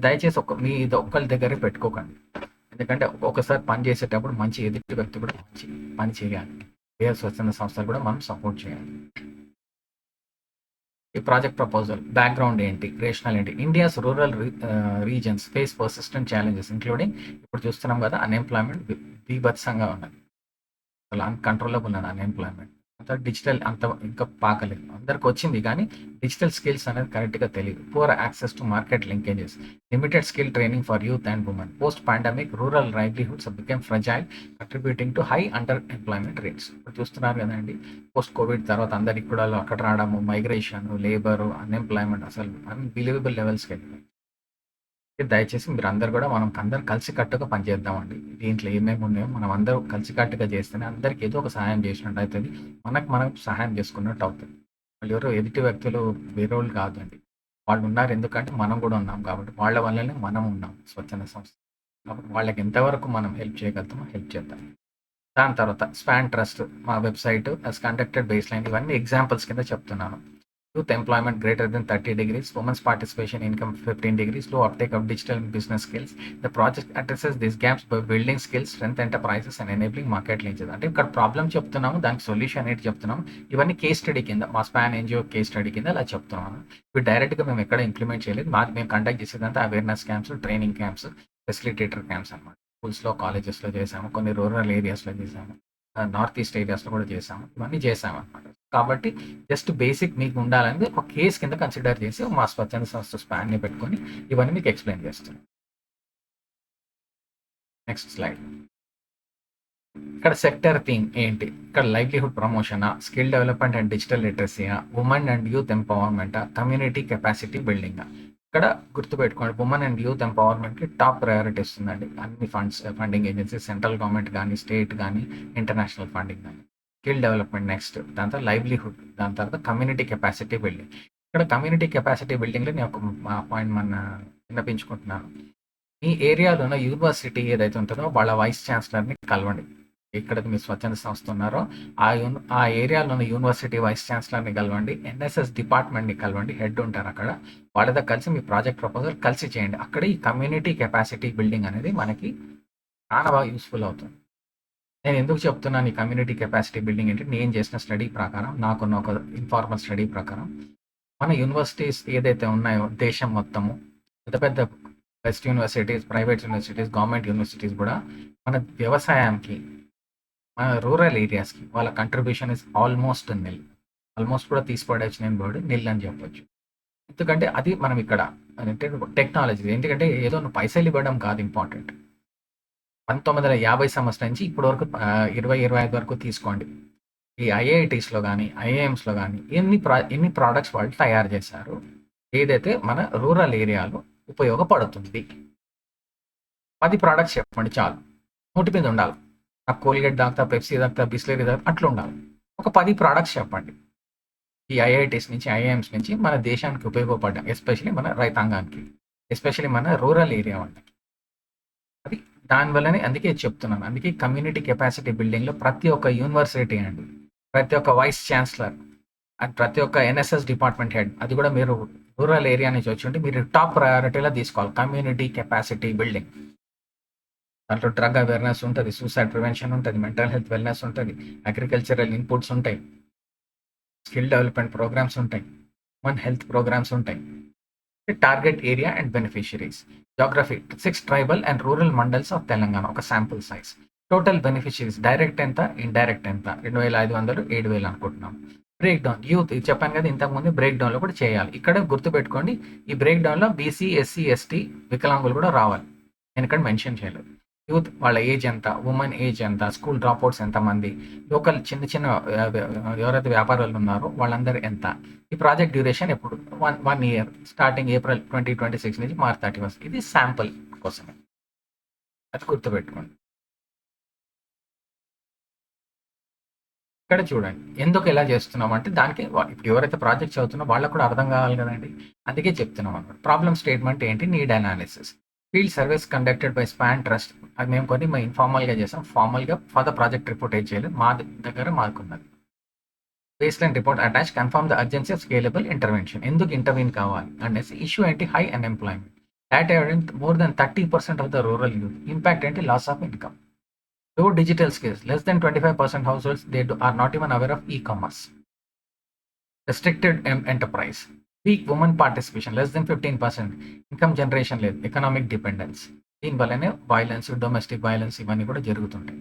దయచేసి మీ ఇది ఒక్కళ్ళ దగ్గరే పెట్టుకోకండి. ఎందుకంటే ఒకసారి పని చేసేటప్పుడు మంచి ఎదుటి వ్యక్తి కూడా మంచి పని చేయాలి. వేరే స్వచ్ఛంద సంస్థలు కూడా మనం సపోర్ట్ చేయాలి. ఈ ప్రాజెక్ట్ ప్రపోజల్ బ్యాక్గ్రౌండ్ ఏంటి, రేషనల్ ఏంటి, India's rural reasons face persistent challenges including ఇప్పుడు చూస్తున్నాం కదా అన్ఎంప్లాయ్మెంట్ బీభత్సంగా ఉన్నది. అసలు అన్‌కంట్రోలబుల్ ఉన్నది అన్‌ఎంప్లాయ్మెంట్. అంతా డిజిటల్ అంత ఇంకా పాకలేదు. అందరికి వచ్చింది కానీ డిజిటల్ స్కిల్స్ అనేది కరెక్ట్‌గా తెలియదు. Poor access to market linkages, limited skill training for youth and women. Post pandemic rural livelihoods became fragile contributing to high underemployment rates. ఇప్పుడు చూస్తున్నారు కదండి, పోస్ట్ కోవిడ్ తర్వాత అందరికి కూడా అక్కడ రావడము, మైగ్రేషన్, లేబరు, అన్ఎంప్లాయ్మెంట్ అసలు అన్‌బిలీవబుల్ లెవెల్స్‌కి వెళ్ళిపోయింది. దయచేసి మీరందరూ కూడా మనం అందరం కలిసికట్టుగా పనిచేద్దామండి. దీంట్లో ఏమేమి ఉన్నాయో మనం అందరూ కలిసికట్టుగా చేస్తేనే అందరికి ఏదో ఒక సహాయం చేసినట్టు అవుతుంది. మనకు మనం సహాయం చేసుకున్నట్టు అవుతుంది. వాళ్ళు ఎవరో ఎదుటి వ్యక్తులు వేరేవాళ్ళు కాదండి. వాళ్ళు ఉన్నారు ఎందుకంటే మనం కూడా ఉన్నాం కాబట్టి. వాళ్ళ వల్లనే మనం ఉన్నాం స్వచ్ఛంద సంస్థ. కాబట్టి వాళ్ళకి ఎంతవరకు మనం హెల్ప్ చేయగలుగుతామో హెల్ప్ చేద్దాం. దాని తర్వాత స్పాన్ ట్రస్ట్ మా వెబ్సైట్ అస్ కండక్టెడ్ బేస్ లైన్ ఇవన్నీ ఎగ్జాంపుల్స్ కింద చెప్తున్నాను. Youth employment greater than 30 degrees, women's participation income 15 degrees, low uptake of digital and business skills. The project addresses these gaps by building skills, strength enterprises and enabling market linkages. అంటే ఇక్కడ problem చెప్తున్నాము, దానికి solution ఏంటి చెప్తున్నాము. ఇవన్నీ case study కింద మా Span NGO case study కింద అలా చెప్తున్నాను. ఇవి డైరెక్ట్గా మేము ఎక్కడ ఇంప్లిమెంట్ చేయలేదు. మేము కండక్ట్ చేసేదంతా awareness camps, training camps, facilitator camps అనమాట. స్కూల్స్లో, కాలేజెస్లో చేసాము, కొన్ని రూరల్ ఏరియాస్లో చేసాము, నార్త్ ఈస్ట్ ఏరియాస్లో కూడా చేసాము. ఇవన్నీ చేసాము అనమాట. కాబట్టి జస్ట్ బేసిక్ మీకు ఉండాలని ఒక కేస్ కింద కన్సిడర్ చేసి మా స్వచ్ఛంద సంస్థ స్పాన్ని పెట్టుకొని ఇవన్నీ మీకు ఎక్స్ప్లెయిన్ చేస్తున్నాను. Next slide. ఇక్కడ సెక్టర్ థీమ్ ఏంటి, ఇక్కడ లైవ్లీహుడ్ ప్రమోషనా, స్కిల్ డెవలప్మెంట్ అండ్ డిజిటల్ లిటరసీయా, ఉమెన్ అండ్ యూత్ ఎంపవర్మెంటా, కమ్యూనిటీ కెపాసిటీ బిల్డింగా. ఇక్కడ గుర్తుపెట్టుకోండి, ఉమెన్ అండ్ యూత్ ఎంపవర్మెంట్కి టాప్ ప్రయారిటీ ఇస్తుందండి అన్ని ఫండింగ్ ఏజెన్సీస్, సెంట్రల్ గవర్నమెంట్ కానీ, స్టేట్ కానీ, ఇంటర్నేషనల్ ఫండింగ్ కానీ. స్కిల్ డెవలప్మెంట్ నెక్స్ట్, దాని తర్వాత లైవ్లీహుడ్, దాని తర్వాత కమ్యూనిటీ కెపాసిటీ బిల్డింగ్. ఇక్కడ కమ్యూనిటీ కెపాసిటీ బిల్డింగ్లో నేను ఒక పాయింట్ విన్నపించుకుంటున్నాను. మీ ఏరియాలో ఉన్న యూనివర్సిటీ ఏదైతే ఉంటుందో వాళ్ళ వైస్ ఛాన్సలర్ని కలవండి. ఎక్కడైతే మీ స్వచ్ఛంద సంస్థ ఉన్నారో ఆ ఏరియాలో ఉన్న యూనివర్సిటీ వైస్ ఛాన్సలర్ని కలవండి, ఎన్ఎస్ఎస్ డిపార్ట్మెంట్ని కలవండి, హెడ్ ఉంటారు అక్కడ. వాళ్ళతో కలిసి మీ ప్రాజెక్ట్ ప్రపోజల్ కలిసి చేయండి. అక్కడ ఈ కమ్యూనిటీ కెపాసిటీ బిల్డింగ్ అనేది మనకి చాలా బాగా యూస్ఫుల్ అవుతుంది. నేను ఎందుకు చెప్తున్నాను ఈ కమ్యూనిటీ కెపాసిటీ బిల్డింగ్ అంటే, నేను చేసిన స్టడీ ప్రకారం, నాకున్న ఒక ఇన్ఫార్మల్ స్టడీ ప్రకారం మన యూనివర్సిటీస్ ఏదైతే ఉన్నాయో దేశం మొత్తము, పెద్ద పెద్ద best universities, private universities, government universities కూడా మన వ్యవసాయానికి, మన రూరల్ ఏరియాస్కి వాళ్ళ contribution is almost nil. Almost కూడా తీసిపడేసి నేను బోర్డు నిల్ అని చెప్పొచ్చు. ఎందుకంటే అది మనం ఇక్కడ అంటే టెక్నాలజీ, ఎందుకంటే ఏదో పైసలు ఇవ్వడం కాదు ఇంపార్టెంట్. 1950 సంవత్సరం నుంచి ఇప్పటి వరకు 2025 వరకు తీసుకోండి. ఈ ఐఐటీస్లో కానీ, ఐఐఎమ్స్లో కానీ ఎన్ని ప్రోడక్ట్స్ వాళ్ళు తయారు చేశారు, ఏదైతే మన రూరల్ ఏరియాలో ఉపయోగపడుతుంది. 10 ప్రోడక్ట్స్ చెప్పండి చాలు. నోటి మీద ఉండాలి. నాకు కోల్గేట్ దాకా, పెప్సీ దాకా, బిస్లరీ దాకా అట్లా ఉండాలి. ఒక 10 ప్రోడక్ట్స్ చెప్పండి ఈ ఐఐటీస్ నుంచి, ఐఐఎమ్స్ నుంచి మన దేశానికి ఉపయోగపడ్డా, ఎస్పెషలీ మన రైతాంగానికి, ఎస్పెషలీ మన రూరల్ ఏరియా వాళ్ళకి. అది దానివల్లనే అందుకే చెప్తున్నాను. అందుకే కమ్యూనిటీ కెపాసిటీ బిల్డింగ్లో ప్రతి ఒక్క యూనివర్సిటీ అండి, ప్రతి ఒక్క వైస్ ఛాన్సలర్ అండ్ ప్రతి ఒక్క ఎన్ఎస్ఎస్ డిపార్ట్మెంట్ హెడ్, అది కూడా మీరు రూరల్ ఏరియా నుంచి వచ్చి ఉంటే మీరు టాప్ ప్రయారిటీలో తీసుకోవాలి కమ్యూనిటీ కెపాసిటీ బిల్డింగ్. దాంట్లో డ్రగ్ అవేర్నెస్ ఉంటుంది, సూసైడ్ ప్రివెన్షన్ ఉంటుంది, మెంటల్ హెల్త్ వెల్నెస్ ఉంటుంది, అగ్రికల్చరల్ ఇన్పుట్స్ ఉంటాయి, స్కిల్ డెవలప్మెంట్ ప్రోగ్రామ్స్ ఉంటాయి, హ్యూమన్ హెల్త్ ప్రోగ్రామ్స్ ఉంటాయి, target area and beneficiaries, geography 6 tribal and rural mandals of Telangana, ఒక sample size, total beneficiaries direct ఎంత, indirect ఎంత, 2500, 7000 అనుకుంటున్నాం. బ్రేక్ డౌన్ యూత్, ఇది చెప్పాను కదా ఇంతకుముందు, బ్రేక్ డౌన్లో కూడా చేయాలి. ఇక్కడ గుర్తుపెట్టుకోండి, ఈ బ్రేక్ డౌన్లో బీసీ, ఎస్సీ, ఎస్టీ, వికలాంగులు కూడా రావాలి. నేను ఇక్కడ మెన్షన్ చేయలేదు. యూత్ వాళ్ళ ఏజ్ ఎంత, ఉమెన్ ఏజ్ ఎంత, స్కూల్ డ్రాప్అవుట్స్ ఎంతమంది, లోకల్ చిన్న చిన్న ఎవరైతే వ్యాపారాలు ఉన్నారో వాళ్ళందరూ ఎంత, ఈ ప్రాజెక్ట్ డ్యూరేషన్ ఎప్పుడు 1 ఇయర్ స్టార్టింగ్ ఏప్రిల్ 2026 నుంచి మార్చ్ 31. ఇది శాంపుల్ కోసమే, అది గుర్తుపెట్టుకోండి. ఇక్కడ చూడండి ఎందుకు ఎలా చేస్తున్నాం అంటే దానికి ఇప్పుడు ఎవరైతే ప్రాజెక్ట్ చదువుతున్నా వాళ్ళకు కూడా అర్థం కావాలి కదండి. అందుకే చెప్తున్నాం అనమాట. ప్రాబ్లమ్ స్టేట్మెంట్ ఏంటి, need analysis, field service conducted by SPAN trust. అది మేము కొన్ని మేము ఇన్ఫార్మల్గా చేసాం, ఫార్మల్గా ఫర్ ద ప్రాజెక్ట్ రిపోర్ట్ ఏం చేయలేదు, మా దగ్గర మాకున్నది. Base line report attach, confirm the urgency of scalable intervention. ఎందుకు ఇంటర్వ్యూన్ కావాలి అనేసి, ఇష్యూ ఏంటి, high unemployment, data more than 30% of the rural youth, impact ఏంటి, loss of income, low digital skills, less than 25% households are not even aware of e-commerce, restricted enterprise, weak women participation, less than 15%, income generation లేదు, economic dependence. దీనివల్లనే violence, domestic violence ఇవన్నీ కూడా జరుగుతుంటాయి.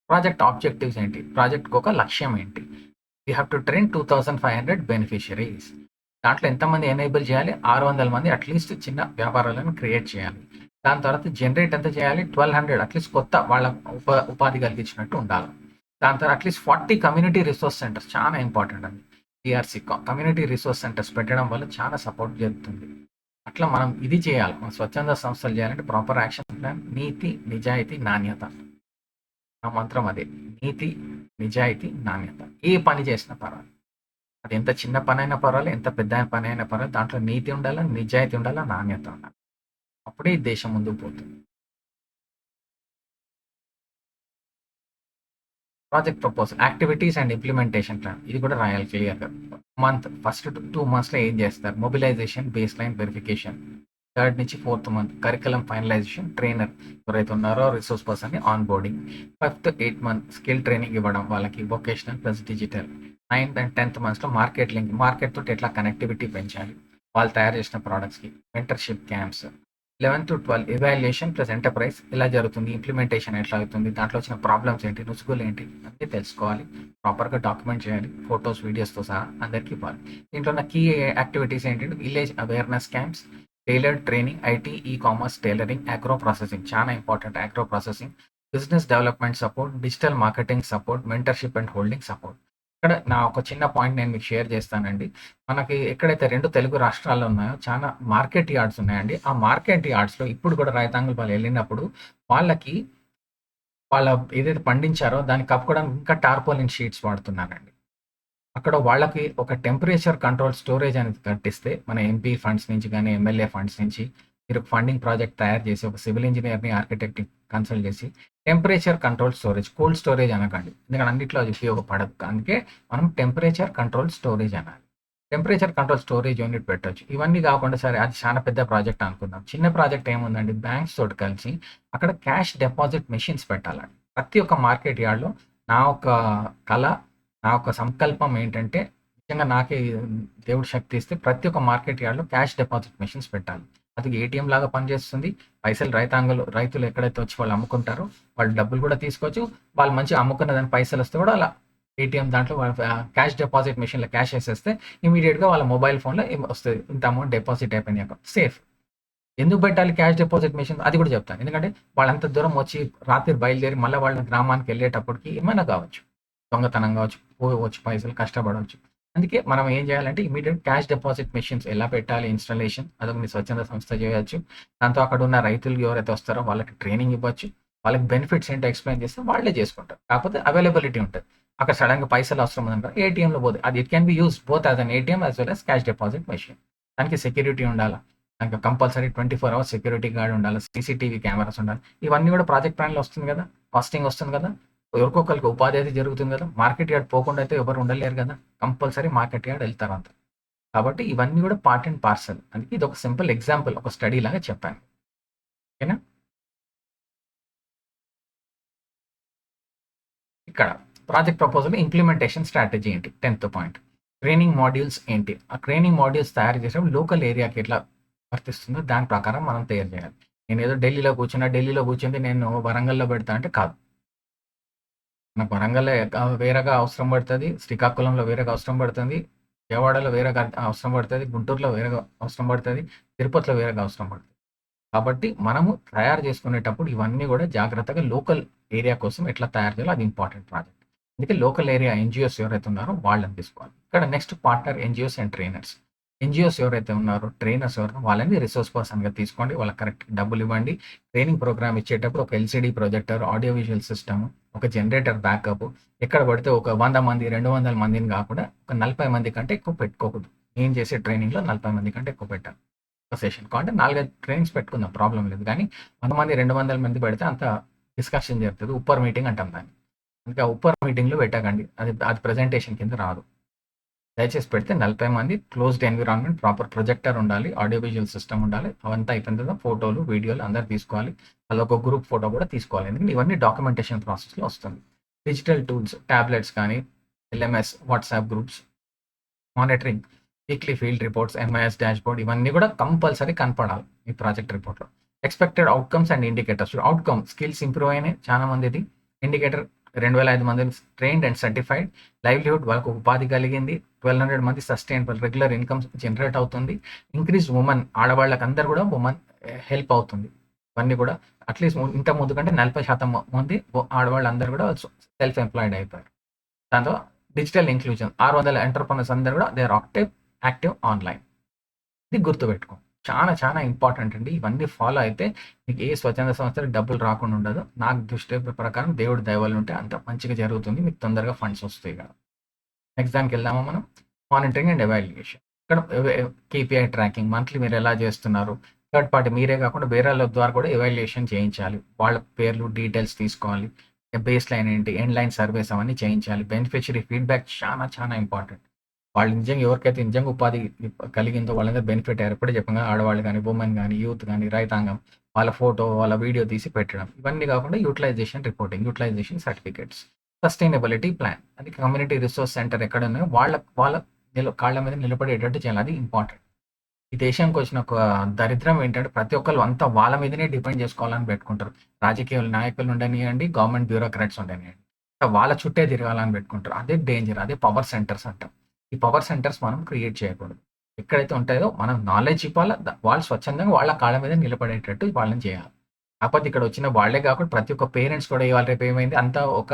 Project objectives ఏంటి, ప్రాజెక్ట్కి ఒక లక్ష్యం ఏంటి, you have to train 2500 beneficiaries. దాంట్లో ఎంతమంది ఎనేబుల్ చేయాలి, 600 మంది అట్లీస్ట్ చిన్న వ్యాపారాలను క్రియేట్ చేయాలి. దాని తర్వాత జనరేట్ ఎంత చేయాలి, 1200 అట్లీస్ట్ కొత్త వాళ్ళ ఉపాధి కలిగించినట్టు ఉండాలి. దాని తర్వాత అట్లీస్ట్ 40 కమ్యూనిటీ రిసోర్స్ సెంటర్స్, చాలా ఇంపార్టెంట్ అండి. టీఆర్సీ కమ్యూనిటీ రిసోర్స్ సెంటర్స్ పెట్టడం వల్ల చాలా సపోర్ట్ జరుగుతుంది. అట్లా మనం ఇది చేయాలి, మన స్వచ్ఛంద సంస్థలు చేయాలంటే ప్రాపర్ యాక్షన్ ప్లాన్, నీతి, నిజాయితీ, నాణ్యత. ఆ మంత్రం అదే, నీతి, నిజాయితీ, నాణ్యత. ఏ పని చేసినా పర్వాలేదు, అది ఎంత చిన్న పని అయినా పర్వాలేదు, ఎంత పెద్ద పని అయినా పర్వాలేదు, దాంట్లో నీతి ఉండాలా, నిజాయితీ ఉండాలా, నాణ్యత ఉండాలి. అప్పుడే ఈ దేశం ముందుకు పోతుంది. Project proposal, activities and implementation plan, ఇది కూడా రాయాలి క్లియర్గా. మంత్ ఫస్ట్ 2 monthsలో ఏం చేస్తారు, mobilisation, base line verification, 3rd నుంచి 4th month curriculum finalisation, trainer ఎవరైతే ఉన్నారో రిసోర్స్ పర్సన్ని onboarding, 5th 8th month skill training ఇవ్వడం వాళ్ళకి, vocational plus digital, 9th and 10th monthsలో మార్కెట్ లింక్, మార్కెట్ తోటి ఎట్లా కనెక్టివిటీ పెంచాలి, వాళ్ళు తయారు చేసిన ప్రోడక్ట్స్కి, mentorship camps, 11th to 12th evaluation plus enterprise ఎలా జరుగుతుంది, ఇంప్లిమెంటేషన్ ఎట్లా అవుతుంది, దాంట్లో వచ్చిన ప్రాబ్లమ్స్ ఏంటి, రుసుగులు ఏంటి అన్నీ తెలుసుకోవాలి, ప్రాపర్గా డాక్యుమెంట్ చేయాలి, ఫొటోస్ వీడియోస్తో సహా అందరికీ ఇవ్వాలి. దీంట్లో ఉన్న కీ యాక్టివిటీస్ ఏంటంటే village awareness camps, tailored training, IT, e-commerce, tailoring, agro processing, చాలా important agro processing, business development support, digital marketing support, mentorship and holding support. ఇక్కడ నా ఒక చిన్న పాయింట్ నేను మీకు షేర్ చేస్తానండి. మనకి ఎక్కడైతే 2 తెలుగు రాష్ట్రాల్లో ఉన్నాయో చాలా మార్కెట్ యార్డ్స్ ఉన్నాయండి. ఆ మార్కెట్ యార్డ్స్‌లో ఇప్పుడు కూడా రైతాంగులు వాళ్ళు వెళ్ళినప్పుడు వాళ్ళకి వాళ్ళ ఏదైతే పండించారో దాన్ని కప్పుకోవడానికి ఇంకా టార్పాలిన్ షీట్స్ వాడుతున్నారండి. అక్కడ వాళ్ళకి ఒక టెంపరేచర్ కంట్రోల్ స్టోరేజ్ అనేది కట్టిస్తే, మన ఎంపీ ఫండ్స్ నుంచి కానీ, ఎమ్మెల్యే ఫండ్స్ నుంచి మీరు ఫండింగ్ ప్రాజెక్ట్ తయారు చేసి ఒక సివిల్ ఇంజినీర్‌ని, ఆర్కిటెక్ట్‌ని కన్సల్ట్ చేసి temperature control storage, cold storage అనకండి. ఎందుకంటే అన్నిట్లో అది ఉపయోగపడదు. అందుకే మనం టెంపరేచర్ కంట్రోల్ స్టోరేజ్ అనాలి. టెంపరేచర్ కంట్రోల్ స్టోరేజ్ యూనిట్ పెట్టొచ్చు. ఇవన్నీ కాకుండా సరే అది చాలా పెద్ద ప్రాజెక్ట్ అనుకుందాం. చిన్న ప్రాజెక్ట్ ఏముందండి, బ్యాంక్స్ తోటి కలిసి అక్కడ క్యాష్ డిపాజిట్ మెషిన్స్ పెట్టాలండి. ప్రతి ఒక్క మార్కెట్ యార్డ్‌లో నా ఒక కల, నా ఒక సంకల్పం ఏంటంటే నిజంగా నాకే దేవుడు శక్తి ఇస్తే ప్రతి ఒక్క మార్కెట్ యార్డ్‌లో క్యాష్ డిపాజిట్ మెషిన్స్ పెట్టాలి. అది ఏటీఎం లాగా పనిచేస్తుంది. పైసలు రైతులు ఎక్కడైతే వచ్చి వాళ్ళు అమ్ముకుంటారో వాళ్ళు డబ్బులు కూడా తీసుకోవచ్చు. వాళ్ళు మంచిగా అమ్ముకున్న దాని పైసలు వస్తే కూడా అలా ఏటీఎం దాంట్లో క్యాష్ డిపాజిట్ మెషిన్‌లో క్యాష్ వేసేస్తే ఇమీడియట్‌గా వాళ్ళ మొబైల్ ఫోన్‌లో వస్తది. ఇంత అమౌంట్ డిపాజిట్ అయిపోయింది అకౌంట్. సేఫ్. ఎందుకు పెట్టాలి క్యాష్ డిపాజిట్ మెషిన్, అది కూడా చెప్తాను. ఎందుకంటే వాళ్ళంత దూరం వచ్చి రాత్రి బయలుదేరి మళ్ళీ వాళ్ళ గ్రామానికి వెళ్ళేటప్పటికి ఏమైనా కావచ్చు, దొంగతనం కావచ్చు, పోవచ్చు, పైసలు కష్టపడవచ్చు. అందుకే మనం ఏం చేయాలంటే ఇమీడియట్ క్యాష్ డిపాజిట్ మెషిన్స్ ఎలా పెట్టాలి, ఇన్స్టాలేషన్ అదొక మీ స్వచ్ఛంద సంస్థ చేయొచ్చు. దాంతో అక్కడ ఉన్న రైతులు ఎవరైతే వస్తారో వాళ్ళకి ట్రైనింగ్ ఇవ్వచ్చు. వాళ్ళకి బెనిఫిట్స్ ఏంటో ఎక్స్ప్లెయిన్ చేస్తే వాళ్ళే చేసుకుంటారు. కాకపోతే అవైలబిలిటీ ఉంటుంది. అక్కడ సడన్గా పైసలు అవసరం ఉందనుకో ఏటీఎంలో పోతే అది it can be use both as an ATM as well as cash deposit machine. దానికి సెక్యూరిటీ ఉండాలి. దానికి కంపల్సరీ 24 hours సెక్యూరిటీ గార్డ్ ఉండాలి, సీసీటీవీ కెమెరాస్ ఉండాలి. ఇవన్నీ కూడా ప్రాజెక్ట్ ప్లాన్లో వస్తుంది కదా, కాస్టింగ్ వస్తుంది కదా, ఎవరికొకరికి ఉపాధి అయితే జరుగుతుంది కదా. మార్కెట్ యార్డ్ పోకుండా అయితే ఎవరు ఉండలేరు కదా, కంపల్సరీ మార్కెట్ యార్డ్ వెళ్తారు అంత. కాబట్టి ఇవన్నీ కూడా పార్ట్ అండ్ పార్సల్. అందుకే ఇది ఒక సింపుల్ ఎగ్జాంపుల్, ఒక స్టడీ లాగా చెప్పాను. ఓకేనా. ఇక్కడ ప్రాజెక్ట్ ప్రపోజల్ ఇంప్లిమెంటేషన్ స్ట్రాటజీ ఏంటి, 10th పాయింట్. ట్రైనింగ్ మాడ్యూల్స్ ఏంటి, ఆ ట్రైనింగ్ మాడ్యూల్స్ తయారు చేసేటప్పుడు లోకల్ ఏరియాకి ఎట్లా వర్తిస్తుందో దాని ప్రకారం మనం తయారు చేయాలి. నేను ఏదో ఢిల్లీలో కూర్చుంది నేను వరంగల్లో పెడతా అంటే కాదు. నాకు వరంగల్లో వేరేగా అవసరం పడుతుంది, శ్రీకాకుళంలో వేరేగా అవసరం పడుతుంది, విజయవాడలో వేరేగా అవసరం పడుతుంది, గుంటూరులో వేరేగా అవసరం పడుతుంది, తిరుపతిలో వేరేగా అవసరం పడుతుంది. కాబట్టి మనము తయారు చేసుకునేటప్పుడు ఇవన్నీ కూడా జాగ్రత్తగా లోకల్ ఏరియా కోసం ఎట్లా తయారు చేయాలో అది ఇంపార్టెంట్ ప్రాజెక్ట్. అందుకే లోకల్ ఏరియా ఎన్‌జీఓస్ ఎవరైతే ఉన్నారో వాళ్ళని తీసుకోవాలి. ఇక్కడ next partner NGOs and trainers. NGOs ఎవరైతే ఉన్నారో, ట్రైనర్స్ ఎవరో వాళ్ళని రిసోర్స్ పర్సన్‌గా తీసుకోండి. వాళ్ళకి కరెక్ట్ డబ్బులివ్వండి. ట్రైనింగ్ ప్రోగ్రామ్ ఇచ్చేటప్పుడు ఒక LCD projector, audio visual system, ఒక జనరేటర్ బ్యాకప్ ఎక్కడ పడితే ఒక 100 మంది, 200 మందిని కాకుండా ఒక 40 మంది కంటే ఎక్కువ పెట్టుకోకూడదు. నేను చేసే ట్రైనింగ్‌లో 40 మంది కంటే ఎక్కువ పెట్టాలి. ఒక సెషన్‌కు. అంటే 4, 5 ట్రైనింగ్స్ పెట్టుకుందాం ప్రాబ్లమ్ లేదు. కానీ 100 మంది, 200 మంది పెడితే అంత డిస్కషన్ జరుగుతది. ఉప్పర్ మీటింగ్ అంటాం దాన్ని. అందుకే ఆ ఉప్పర్ మీటింగ్‌లో పెట్టకండి. అది అది ప్రెజెంటేషన్ కింద రాదు. దయచేసి పెడితే 40 మంది క్లోజ్డ్ ఎన్విరాన్మెంట్, ప్రాపర్ ప్రొజెక్టర్ ఉండాలి, ఆడియో విజువల్ సిస్టమ్ ఉండాలి. అవంతా అయిపోయిన తర్వాత ఫోటోలు, వీడియోలు అందరూ తీసుకోవాలి. అలా ఒక గ్రూప్ ఫోటో కూడా తీసుకోవాలి. ఎందుకంటే ఇవన్నీ డాక్యుమెంటేషన్ ప్రాసెస్‌లో వస్తుంది. డిజిటల్ టూల్స్, టాబ్లెట్స్ కానీ, LMS, WhatsApp groups, monitoring, weekly field reports, MIS dashboard ఇవన్నీ కూడా కంపల్సరీ కనపడాలి ఈ ప్రాజెక్ట్ రిపోర్ట్‌లో. Expected outcomes and indicators. Outcome skills improve అయినాయి చాలా మందిది. ఇండికేటర్ 2500 మందిని ట్రైన్డ్ అండ్ సర్టిఫైడ్. లైవ్లీహుడ్ వాళ్ళకు ఉపాధి కలిగింది. 1200 మంది సస్టైనబుల్ రెగ్యులర్ ఇన్కమ్ జనరేట్ అవుతుంది. ఇంక్రీజ్ ఉమెన్ ఆడవాళ్ళకి అందరూ కూడా ఉమెన్ హెల్ప్ అవుతుంది. ఇవన్నీ కూడా అట్లీస్ట్ ఇంత ముందు కంటే 40% మంది ఆడవాళ్ళందరూ కూడా సెల్ఫ్ ఎంప్లాయిడ్ అయిపోయారు. దాంతో డిజిటల్ ఇంక్లూజన్ 600 ఎంటర్‌ప్రెన్యూర్స్ అందరూ కూడా దే ఆర్ యాక్టివ్ ఆన్‌లైన్. ఇది గుర్తుపెట్టుకో. చాలా చాలా ఇంపార్టెంట్ అండి. ఇవన్నీ ఫాలో అయితే మీకు ఏ స్వచ్ఛంద సంస్థకి డబ్బులు రాకుండా ఉండదు. నాకు దృష్టి ప్రకారం దేవుడి దయ వల్ల ఉంటే అంత మంచిగా జరుగుతుంది. మీకు తొందరగా ఫండ్స్ వస్తాయి కదా! నెక్స్ట్ దానికెళ్దామా మనం? Monitoring and evaluation. ఇక్కడ కేపీఐ ట్రాకింగ్ మంత్లీ మీరు ఎలా చేస్తున్నారు? థర్డ్ పార్టీ మీరే కాకుండా వేరేళ్ళ ద్వారా కూడా ఎవాల్యుయేషన్ చేయించాలి. వాళ్ళ పేర్లు, డీటెయిల్స్ తీసుకోవాలి. బేస్ లైన్ ఏంటి? ఎండ్ లైన్ సర్వేస్ అవన్నీ చేయించాలి. బెనిఫిషియరీ ఫీడ్‌బ్యాక్ చాలా చాలా ఇంపార్టెంట్. వాళ్ళు నిజంగా ఎవరికైతే నిజంగా ఉపాధి కలిగిందో వాళ్ళందరూ బెనిఫిట్ అయ్యారు. ఇప్పుడే చెప్పాం కదా! ఆడవాళ్ళు గాని, ఉమెన్ గాని, యూత్ గాని, రైతాంగం వాళ్ళ ఫోటో, వాళ్ళ వీడియో తీసి పెట్టడం. ఇవన్నీ కాకుండా utilisation reporting, utilisation certificates, sustainability plan. అది కమ్యూనిటీ రిసోర్స్ సెంటర్ ఎక్కడ ఉన్నాయో వాళ్ళ వాళ్ళ కాళ్ళ మీద నిలబడేటట్టు చేయాలి. అది ఇంపార్టెంట్. ఈ దేశానికి వచ్చిన ఒక దరిద్రం ఏంటంటే ప్రతి ఒక్కళ్ళు అంతా వాళ్ళ మీదనే డిపెండ్ చేసుకోవాలని పెట్టుకుంటారు. రాజకీయ నాయకులు ఉండనియండి, గవర్నమెంట్ బ్యూరోక్రాట్స్ ఉండనియండి. వాళ్ళ చుట్టే తిరగాలని పెట్టుకుంటారు. అదే డేంజర్. అదే పవర్ సెంటర్స్ అంటాం. ఈ పవర్ సెంటర్స్ మనం క్రియేట్ చేయకూడదు. ఎక్కడైతే ఉంటాయో మనం నాలెడ్జ్ ఇవ్వాలా. వాళ్ళు స్వచ్ఛందంగా వాళ్ళ కాళ్ళ మీద నిలబడేటట్టు వాళ్ళని చేయాలి. కాకపోతే ఇక్కడ వచ్చిన వాళ్ళే కాకుండా ప్రతి ఒక్క పేరెంట్స్ కూడా ఇవాళ రేపు ఏమైంది అంతా ఒక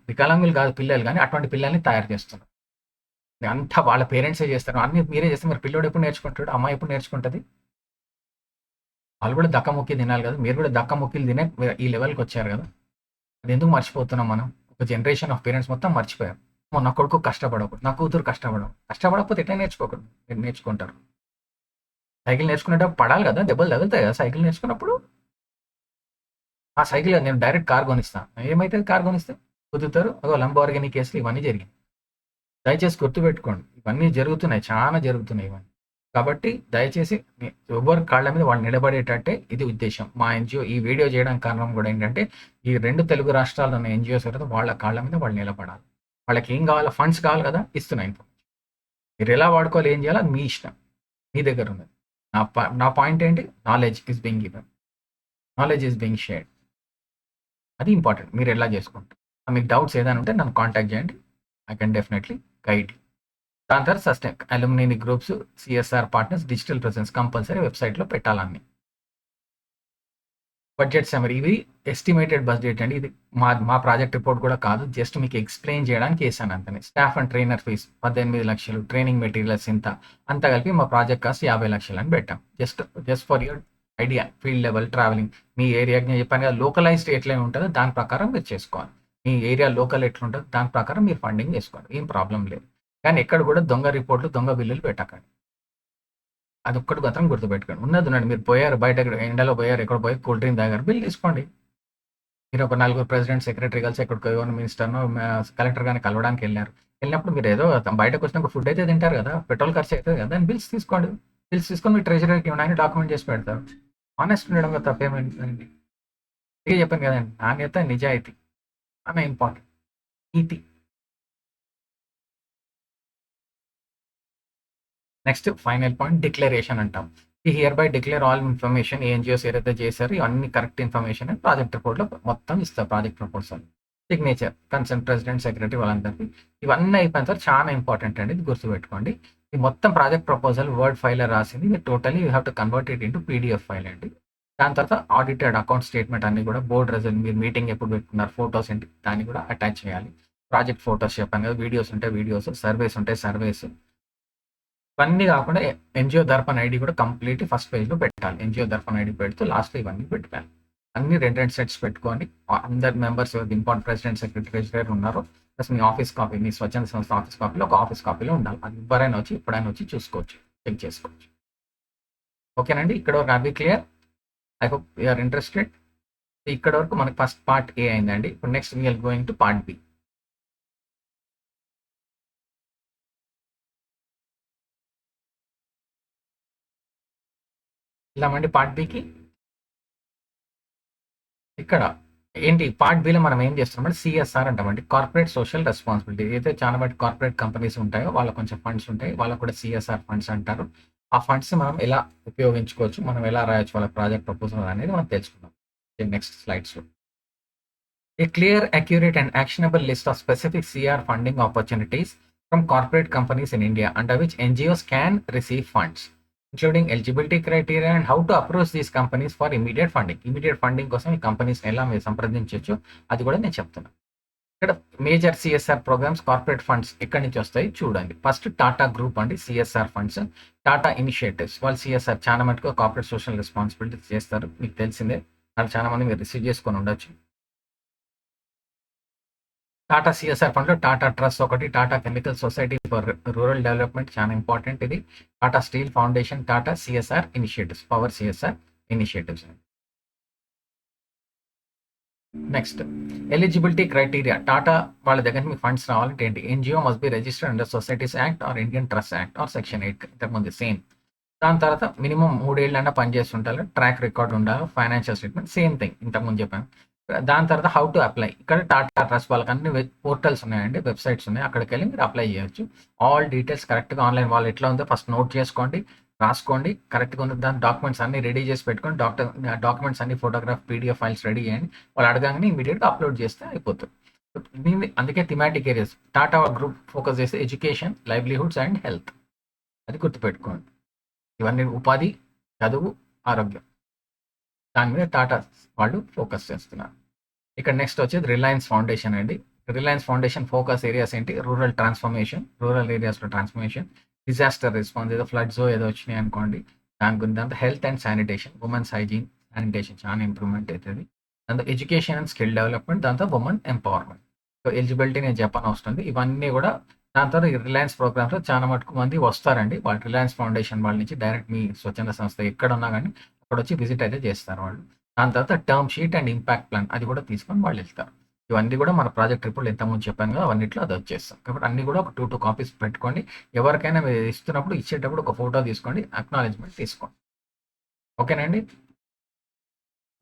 వికలాంగులు కాదు పిల్లలు కానీ అటువంటి పిల్లల్ని తయారు చేస్తున్నారు. అంతా వాళ్ళ పేరెంట్సే చేస్తారు. అన్నీ మీరే చేస్తే మరి పిల్లోడు ఎప్పుడు నేర్చుకుంటాడు? అమ్మాయి ఎప్పుడు నేర్చుకుంటది? వాళ్ళు కూడా దక్క ముక్కి తినాలి కదా! మీరు కూడా దక్క ముక్కీలు తినే ఈ లెవెల్‌కి వచ్చారు కదా! అది ఎందుకు మర్చిపోతున్నాం మనం? ఒక జనరేషన్ ఆఫ్ పేరెంట్స్ మొత్తం మర్చిపోయారు. నా కొడుకు కష్టపడకూడదు. నా కూతురు కష్టపడకపోతే ఎట్లా నేర్చుకోకూడదు? మీరు నేర్చుకుంటారు. సైకిల్ నేర్చుకునేటప్పుడు పడాలి కదా! దెబ్బలు తగులుతాయి కదా! సైకిల్ నేర్చుకున్నప్పుడు. ఆ సైకిల్ నేను డైరెక్ట్ కార్ కొనిస్తా. ఏమైతది కార్ కొనిస్తే? గుద్దుతారు. అగో లంబోర్గినీ కేసులు ఇవన్నీ జరిగినాయి. దయచేసి గుర్తుపెట్టుకోండి. ఇవన్నీ జరుగుతున్నాయి. చాలా జరుగుతున్నాయి ఇవన్నీ. కాబట్టి దయచేసి ఎవ్వరి కాళ్ళ మీద వాళ్ళు నిలబడేటట్టే ఇది ఉద్దేశ్యం. మా ఎన్‌జీఓ ఈ వీడియో చేయడానికి కారణం కూడా ఏంటంటే, ఈ 2 తెలుగు రాష్ట్రాల్లో ఉన్న ఎన్‌జీఓస్ ఎవరైతే వాళ్ళ కాళ్ళ మీద వాళ్ళు నిలబడాలి. వాళ్ళకి ఏం కావాలో ఫండ్స్ కావాలి కదా! ఇస్తున్నా ఇన్ఫర్మేషన్. మీరు ఎలా వాడుకోవాలి, ఏం చేయాలో అది మీ ఇష్టం. మీ దగ్గర ఉన్నది. నా పాయింట్ ఏంటి? Knowledge is being given. Knowledge is being shared. అది ఇంపార్టెంట్. మీరు ఎలా చేసుకుంటారు. మీకు డౌట్స్ ఏదైనా ఉంటే నన్ను కాంటాక్ట్ చేయండి. I can definitely guide you. దాని తర్వాత sustain alumni groups, CSR partners, digital presence compulsory వెబ్‌సైట్‌లో పెట్టాలన్నీ. బడ్జెట్ సమ్మరీ ఇవి ఎస్టిమేటెడ్ బడ్జెట్ అండి. ఇది మా ప్రాజెక్ట్ రిపోర్ట్ కూడా కాదు. జస్ట్ మీకు ఎక్స్‌ప్లెయిన్ చేయడానికి ఏసాను అంతనే. Staff and trainer fees 18,00,000, training materials ఇంత. అంతా కలిపి మా ప్రాజెక్ట్ కాస్ట్ 50,00,000 అని పెట్టాం. Just for your idea. Field level travelling మీ ఏరియాకి నేను చెప్పాను కదా! లోకలైజ్డ్ ఎట్లా ఉంటుందో దాని ప్రకారం మీరు చేసుకోవాలి. మీ ఏరియా లోకల్ ఎట్లుంటుందో దాని ప్రకారం మీరు ఫండింగ్ చేసుకోండి. ఏం ప్రాబ్లమ్ లేదు. కానీ ఎక్కడ కూడా దొంగ రిపోర్ట్‌లు, దొంగ బిల్లులు పెట్టకండి. అదొక్కటి మాత్రం గుర్తుపెట్టుకోండి. ఉన్నది మీరు పోయారు బయట ఎండలో పోయారు, ఎక్కడో పోయి కూల్ డ్రింక్ తాగారు, బిల్ తీసుకోండి. మీరు ఒక నలుగురు ప్రెసిడెంట్, సెక్రటరీ కలిసి ఎక్కడికో ఏమైనా మినిస్టర్‌నో, కలెక్టర్ గారిని కలవడానికి ఎళ్లారు. ఎళ్ళినప్పుడు మీరు ఏదో బయటకొచ్చినాక ఫుడ్ అయితే తింటారు కదా! పెట్రోల్ ఖర్చు అయితది కదా! దాని బిల్స్ తీసుకోండి. బిల్స్ తీసుకొని మీ ట్రెజరీకి ఇవ్వండి. డాక్యుమెంట్ చేసి పెడతారు. హానెస్ట్ ఉండడంలో తప్పేముందండి? అందుకే చెప్పాను కదండీ! నాణ్యత, నిజాయితీ చాలా ఇంపార్టెంట్. నీతి. నెక్స్ట్ ఫైనల్ పాయింట్ డిక్లరేషన్ అంటాం. ఈ here by declare all information NGOs ఏదైతే చేశారో ఇవన్నీ కరెక్ట్ ఇన్ఫర్మేషన్ అని ప్రాజెక్ట్ రిపోర్ట్‌లో మొత్తం ఇస్తారు project proposal. Signature concern president, secretary వాళ్ళందరికీ. ఇవన్నీ అయిపోయిన తర్వాత చాలా ఇంపార్టెంట్ అండి. ఇది గుర్తుపెట్టుకోండి. ఈ మొత్తం ప్రాజెక్ట్ ప్రపోజల్ వర్డ్ ఫైల్లో రాసింది మీరు totally you have to convert it into PDF file అండి. దాని తర్వాత ఆడిటెడ్ అకౌంట్ స్టేట్మెంట్ అన్ని కూడా బోర్డ్ రిజల్ట్ మీరు మీటింగ్ ఎప్పుడు పెట్టుకున్నారు ఫొటోస్ ఏంటి దాన్ని కూడా అటాచ్ చేయాలి. ప్రాజెక్ట్ ఫొటోస్ చెప్పాను కదా, వీడియోస్ ఉంటే వీడియోస్, సర్వేస్ ఉంటే సర్వేస్, ఇవన్నీ కాకుండా ఎన్జిఓ దర్పణ్ ఐడి కూడా కంప్లీట్ ఫస్ట్ పేజ్లో పెట్టాలి. ఎన్జిఓ దర్పణ్ ఐడి పెడుతూ లాస్ట్లో ఇవన్నీ పెట్టాలి. అన్ని రెండు సెట్స్ పెట్టుకొని అందరు members important president secretary treasurer ఉన్నారు ప్లస్ మీ ఆఫీస్ కాపీ, మీ స్వచ్ఛంద సంస్థ ఆఫీస్ కాపీలో ఒక ఆఫీస్ కాపీలో ఉండాలి. అది ఎవరైనా వచ్చి ఎప్పుడైనా వచ్చి చూసుకోవచ్చు, చెక్ చేసుకోవచ్చు. ఓకేనండి, ఇక్కడ వరకు అవి clear. I hope you're interested. ఇక్కడ వరకు మనకి ఫస్ట్ పార్ట్ ఏ అయిందండి. ఇప్పుడు next we're going to part B. ఇలామండి పార్ట్ బికి. ఇక్కడ ఏంటి పార్ట్ బిలో మనం ఏం చేస్తున్నామంటే సిఎస్ఆర్ అంటామండి, కార్పొరేట్ సోషల్ రెస్పాన్సిబిలిటీ. అయితే చాలా బట్టి కార్పొరేట్ కంపెనీస్ ఉంటాయో వాళ్ళకి కొంచెం ఫండ్స్ ఉంటాయి, వాళ్ళకు కూడా సిఎస్ఆర్ ఫండ్స్ అంటారు. ఆ ఫండ్స్ మనం ఎలా ఉపయోగించుకోవచ్చు, మనం ఎలా రాయొచ్చు వాళ్ళ ప్రాజెక్ట్ ప్రపోజల్ అనేది మనం తెలుసుకుందాం next స్లైడ్స్లో. A clear, accurate, and actionable list of specific CR funding opportunities from corporate companies in India under which NGOs can receive funds, including eligibility criteria and how to approach these companies for immediate funding. Immediate funding కోసం ఈ companies ఎలా మీరు సంప్రదించవచ్చు అది కూడా నేను చెప్తున్నాను. ఇక్కడ major CSR programmes, corporate funds ఎక్కడి నుంచి వస్తాయి చూడండి. ఫస్ట్ టాటా గ్రూప్ అండి సిఎస్ఆర్ ఫండ్స్. టాటా ఇనిషియేటివ్స్ వాళ్ళు సిఎస్ఆర్ చాలా మటుకు కార్పొరేట్ సోషల్ రెస్పాన్సిబిలిటీ చేస్తారు, మీకు తెలిసిందే. వాళ్ళు చాలా మంది మీరు రిసీవ్ చేసుకొని ఉండొచ్చు. టాటా సిఎస్ఆర్ ఫండ్లో టాటా ట్రస్ట్ ఒకటి, Tata chemical society for rural development చాలా ఇంపార్టెంట్ ఇది, Tata steel foundation, Tata CSR initiatives, power CSR initiatives. Next eligibility criteria. Tata వాళ్ళ దగ్గర మీకు ఫండ్స్ రావాలంటే ఏంటి, NGO must be registered under societies act or Indian trust act or section 8 ఇంతకుముందు same. దాని తర్వాత మినిమం 3 ఏళ్ళైనా పనిచేస్తుంటారు, ట్రాక్ రికార్డ్ ఉండాలి, ఫైనాన్షియల్ స్టేట్మెంట్ సేమ్ థింగ్ ఇంతకుముందు చెప్పాను. దాని తర్వాత హౌ టు అప్లై. ఇక్కడ టాటా ట్రస్ట్ వాళ్ళకి అన్ని పోర్టల్స్ ఉన్నాయండి, వెబ్సైట్స్ ఉన్నాయి, అక్కడికి వెళ్ళి మీరు అప్లై చేయొచ్చు. ఆల్ డీటెయిల్స్ కరెక్ట్గా ఆన్లైన్ వాళ్ళు ఎట్లా ఉందో ఫస్ట్ నోట్ చేసుకోండి, రాసుకోండి, కరెక్ట్గా ఉంది. దాని డాక్యుమెంట్స్ అన్ని రెడీ చేసి పెట్టుకొని డాక్యుమెంట్స్ అన్ని ఫోటోగ్రాఫ్ పీడిఎఫ్ ఫైల్స్ రెడీ చేయండి. వాళ్ళు అడగానే ఇమీడియట్గా అప్లోడ్ చేస్తే అయిపోతుంది. అందుకే thematic areas Tata group focus చేస్తే ఎడ్యుకేషన్, లైవ్లీహుడ్స్ అండ్ హెల్త్, అది గుర్తుపెట్టుకోండి. ఇవన్నీ ఉపాధి, చదువు, ఆరోగ్యం, దాని మీద టాటా వాళ్ళు ఫోకస్ చేస్తున్నారు. ఇక్కడ నెక్స్ట్ వచ్చేది రిలయన్స్ ఫౌండేషన్ అండి. రిలయన్స్ ఫౌండేషన్ ఫోకస్ ఏరియాస్ ఏంటి, రూరల్ ట్రాన్స్ఫర్మేషన్, రూరల్ ఏరియాస్లో ట్రాన్స్ఫర్మేషన్, డిజాస్టర్ రెస్పాన్స్, ఏదో ఫ్లడ్స్ ఏదో వచ్చినాయి అనుకోండి దాని గురించి. దాంతో health and sanitation, women's hygiene sanitation చాలా ఇంప్రూవ్మెంట్ అవుతుంది. దాంతో ఎడ్యుకేషన్ అండ్ స్కిల్ డెవలప్మెంట్, దాంతో ఉమెన్ ఎంపవర్మెంట్. సో ఎలిజిబిలిటీ నేను చెప్పని వస్తుంది, ఇవన్నీ కూడా. దాని తర్వాత రిలయన్స్ ప్రోగ్రామ్స్లో చాలా మటుకు మంది వస్తారండి, వాళ్ళు రిలయన్స్ ఫౌండేషన్ వాళ్ళ నుంచి డైరెక్ట్ మీ స్వచ్ఛంద సంస్థ ఎక్కడ ఉన్నా కానీ అక్కడ వచ్చి విజిట్ అయితే చేస్తారు వాళ్ళు. దాని తర్వాత term sheet and impact plan అది కూడా తీసుకొని వాళ్ళు వెళ్తారు. ఇవన్నీ కూడా మన ప్రాజెక్ట్ రిపోర్ట్ ఎంతమంది చెప్పాను కదా అవన్నిట్లో అది వచ్చేస్తాం. కాబట్టి అన్ని కూడా ఒక 2 కాపీస్ పెట్టుకోండి. ఎవరికైనా మీరు ఇస్తున్నప్పుడు ఇచ్చేటప్పుడు ఒక ఫోటో తీసుకోండి, అక్నాలెడ్జ్మెంట్ తీసుకోండి. ఓకేనండి.